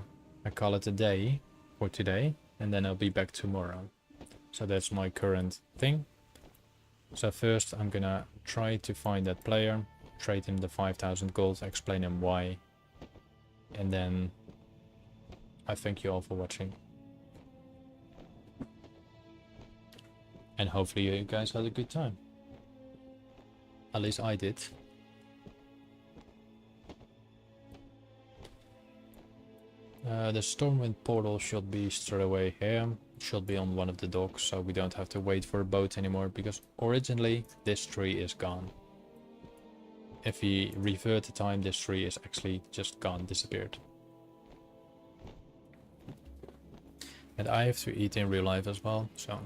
call it a day for today, and then I'll be back tomorrow. So that's my current thing. So first I'm gonna try to find that player, trade him the 5,000 gold, explain him why, and then I thank you all for watching. And hopefully you guys had a good time. At least I did. The Stormwind portal should be straight away here. Should be on one of the docks, so we don't have to wait for a boat anymore, because originally this tree is gone. If we revert the time, this tree is actually just gone, disappeared. And I have to eat in real life as well, so...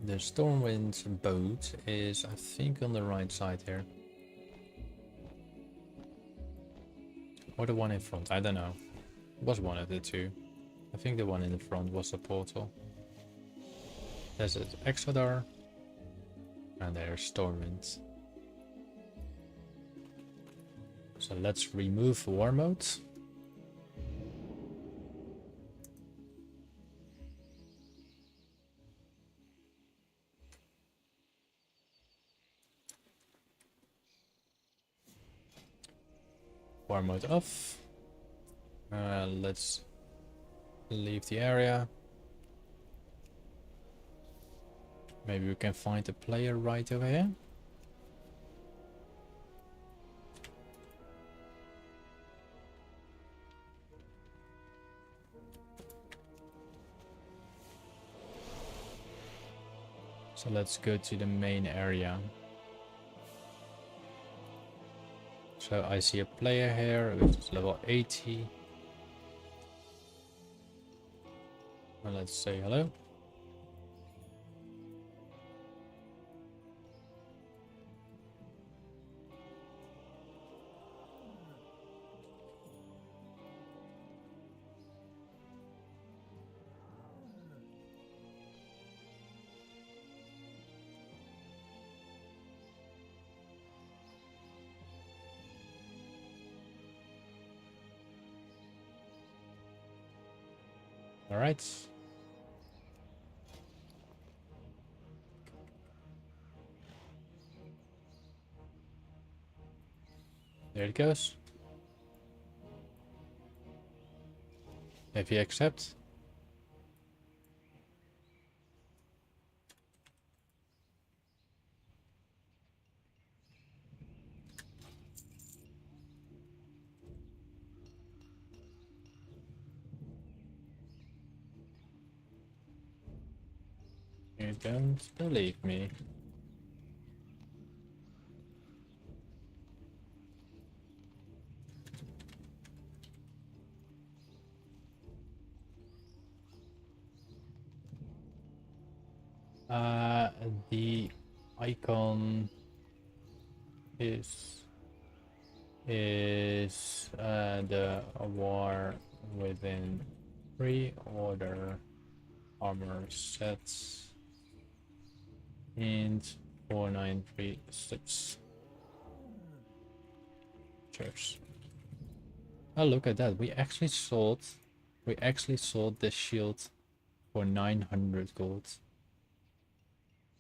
The Stormwind boat is, I think, on the right side here. Or the one in front, I don't know. It was one of the two. I think the one in the front was the portal. There's an Exodar. And there's Stormwind. So let's remove war mode. War mode off. Let's leave the area. Maybe we can find a player right over here. So let's go to the main area. So I see a player here, which is level 80. Well, let's say hello. All right. There it goes. If you accept. You don't believe me. The icon is the war within Pre-order armor sets and 4936. Cheers. Oh, look at that. We actually sold this shield for 900 gold.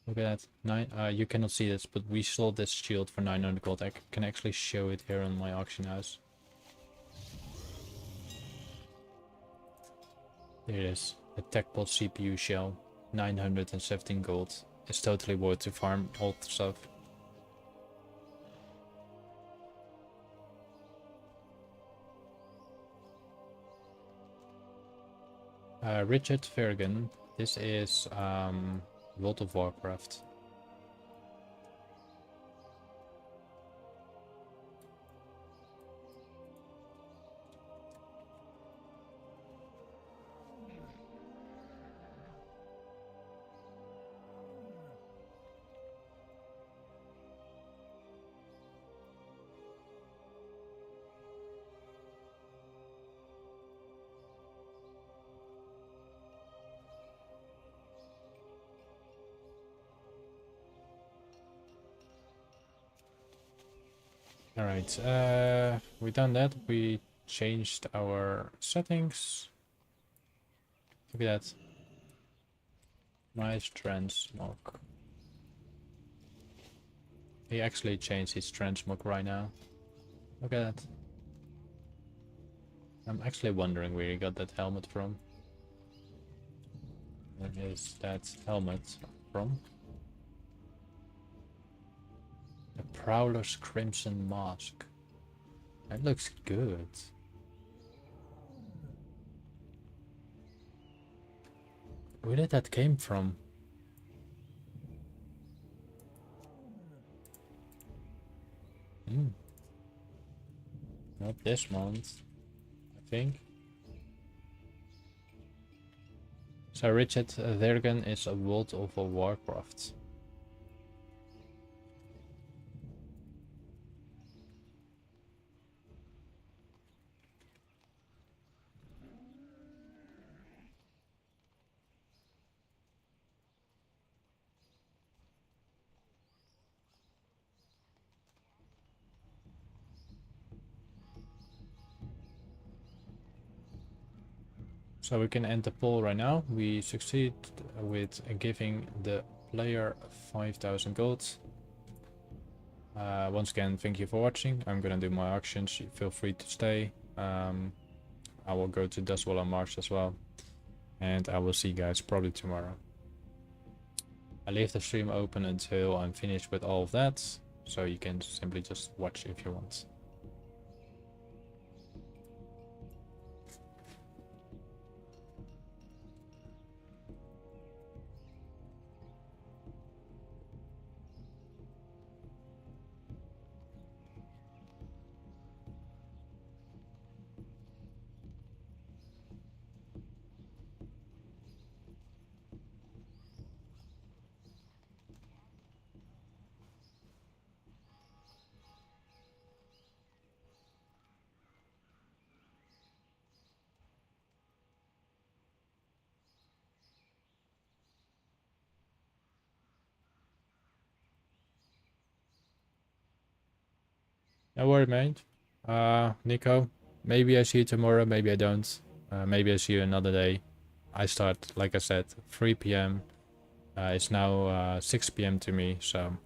Look at that. You cannot see this, but we sold this shield for 900 gold. I can actually show it here on my auction house. There it is. A TechBot CPU shell. 917 gold. It's totally worth to farm all the stuff. Richard Vergen. This is World of Warcraft. Alright, we done that. We changed our settings. Look at that. Nice transmog. He actually changed his transmog right now. Look at that. I'm actually wondering where he got that helmet from. Where is that helmet from? The Prowler's Crimson Mask. That looks good. Where did that came from? Not this month, I think. So Richard Vergen is a World of Warcraft. So we can end the poll right now. We succeed with giving the player 5,000 gold. Once again, thank you for watching. I'm gonna do my auctions. Feel free to stay. I will go to Dustwall on March as well. And I will see you guys probably tomorrow. I leave the stream open until I'm finished with all of that. So you can simply just watch if you want. No worry, mate. Nico, maybe I see you tomorrow, maybe I don't. Maybe I see you another day. I start, like I said, 3 PM. It's now 6 PM to me, so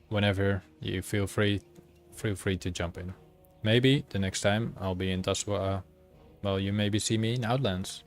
whenever you feel free to jump in. Maybe the next time I'll be in Dustwa. Well, you maybe see me in Outlands.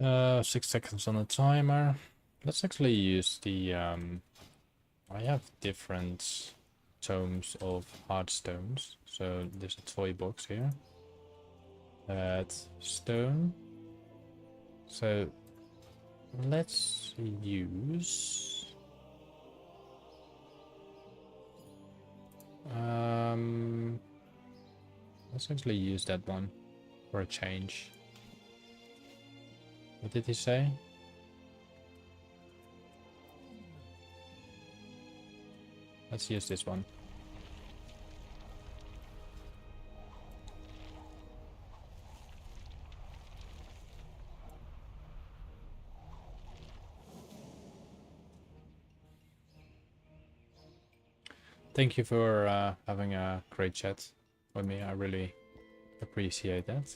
6 seconds on the timer. Let's actually use the I have different tomes of hard stones. So there's a toy box here. That stone. So let's use let's actually use that one for a change. What did he say? Let's use this one. Thank you for having a great chat with me. I really appreciate that.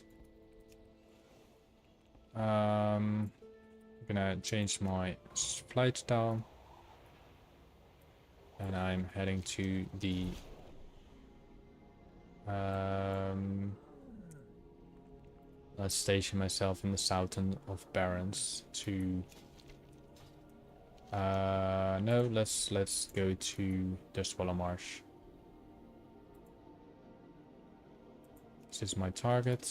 I'm gonna change my flight style. And I'm heading to the let's station myself in the southern of Barrens to no, let's go to Dustwallow Marsh. This is my target.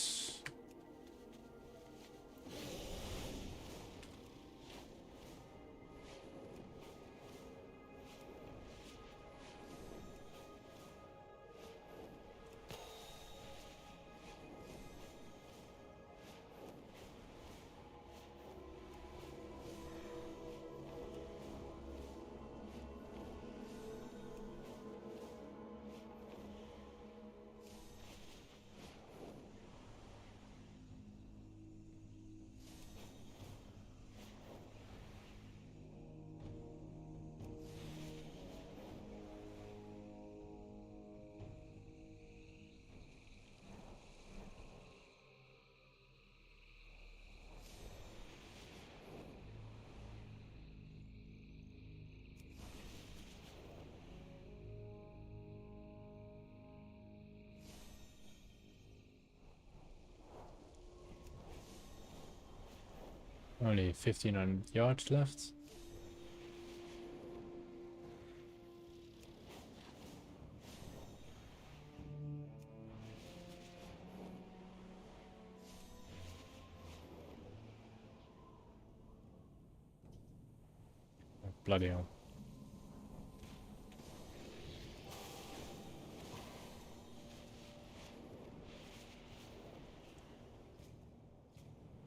Only 1500 yards left. Bloody hell.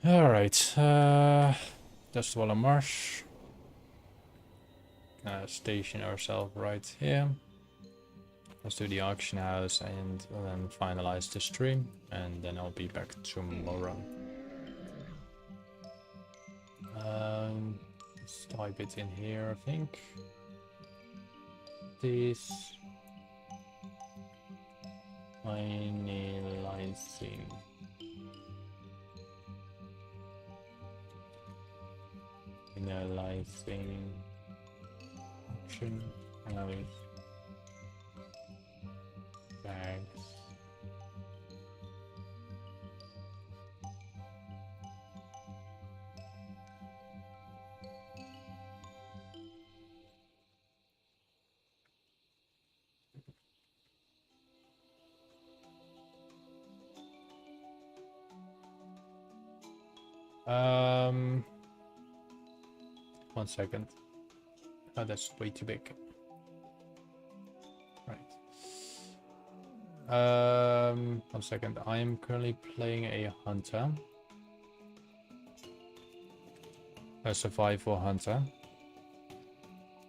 Alright, Dustwallow Marsh. Station ourselves right here. Let's do the auction house and then finalize the stream, and then I'll be back tomorrow. Let's type it in here, I think. This finalizing. Finalizing auction house bags. One second. Oh, that's way too big. Right. 1 second. I am currently playing a hunter. A survival hunter.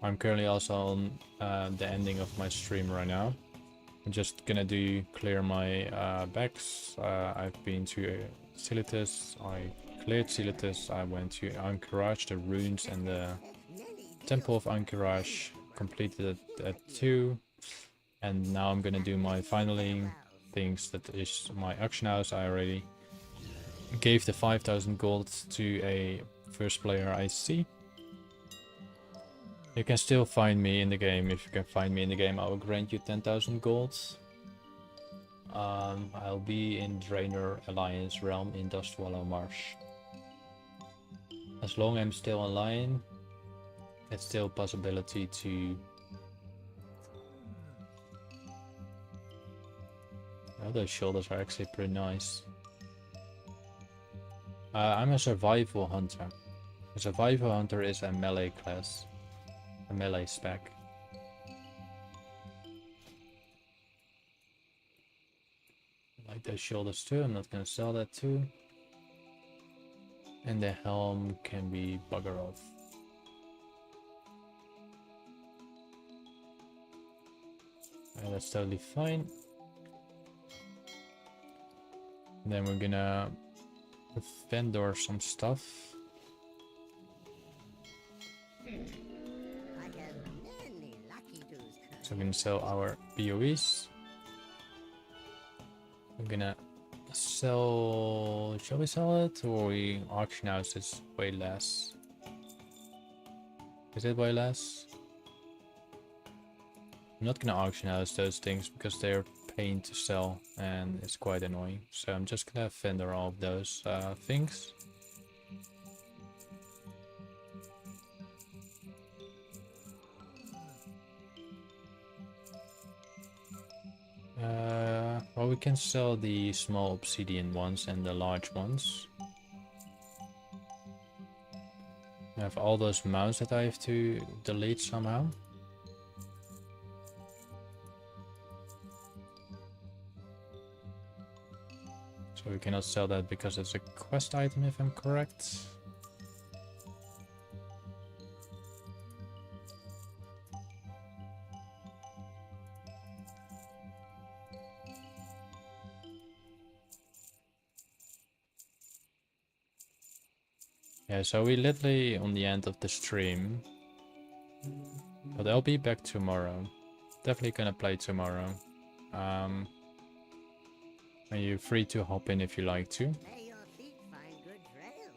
I'm currently also on the ending of my stream right now. I'm just gonna clear my bags. I've been to Silithus. I cleared Silithus. I went to Ahn'Qiraij, the ruins and the Temple of Ahn'Qiraij. Completed that too. And now I'm gonna do my finaling things. That is my auction house. I already gave the 5,000 gold to a first player I see. You can still find me in the game. If you can find me in the game, I will grant you 10,000 gold. I'll be in Draenor Alliance realm in Dustwallow Marsh. As long as I'm still online, it's still a possibility to... Oh, those shoulders are actually pretty nice. I'm a survival hunter. A survival hunter is a melee class. A melee spec. I like those shoulders too, I'm not gonna sell that too. And the helm can be bugger off. That's totally fine. And then we're gonna vendor some stuff. I have many lucky doos. So we're gonna sell our PoEs. I'm gonna sell... Shall we sell it? Or we auction house is way less? Is it way less? I'm not gonna auction house those things because they're pain to sell and it's quite annoying. So I'm just gonna vendor all of those things. Well, we can sell the small obsidian ones and the large ones. I have all those mounts that I have to delete somehow. So we cannot sell that because it's a quest item if I'm correct. Yeah, so we literally on the end of the stream. But I'll be back tomorrow. Definitely gonna play tomorrow. And you're free to hop in if you like to. May your feet find good trails.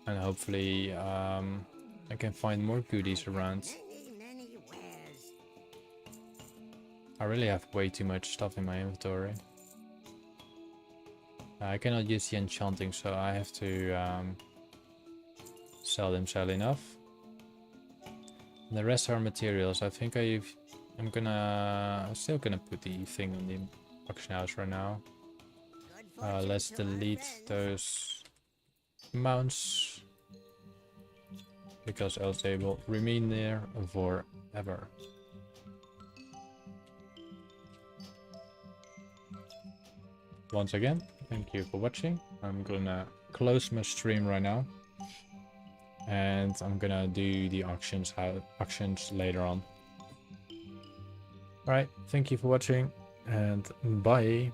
And hopefully I can find more goodies around. Many wares. I really have way too much stuff in my inventory. I cannot use the enchanting, so I have to sell them, sadly enough. And the rest are materials. I think I'm still gonna put the thing in the auction house right now. Let's delete those mounts because else they will remain there forever. Once again, thank you for watching. I'm gonna close my stream right now. And I'm gonna do the auctions later on. Alright, thank you for watching and bye.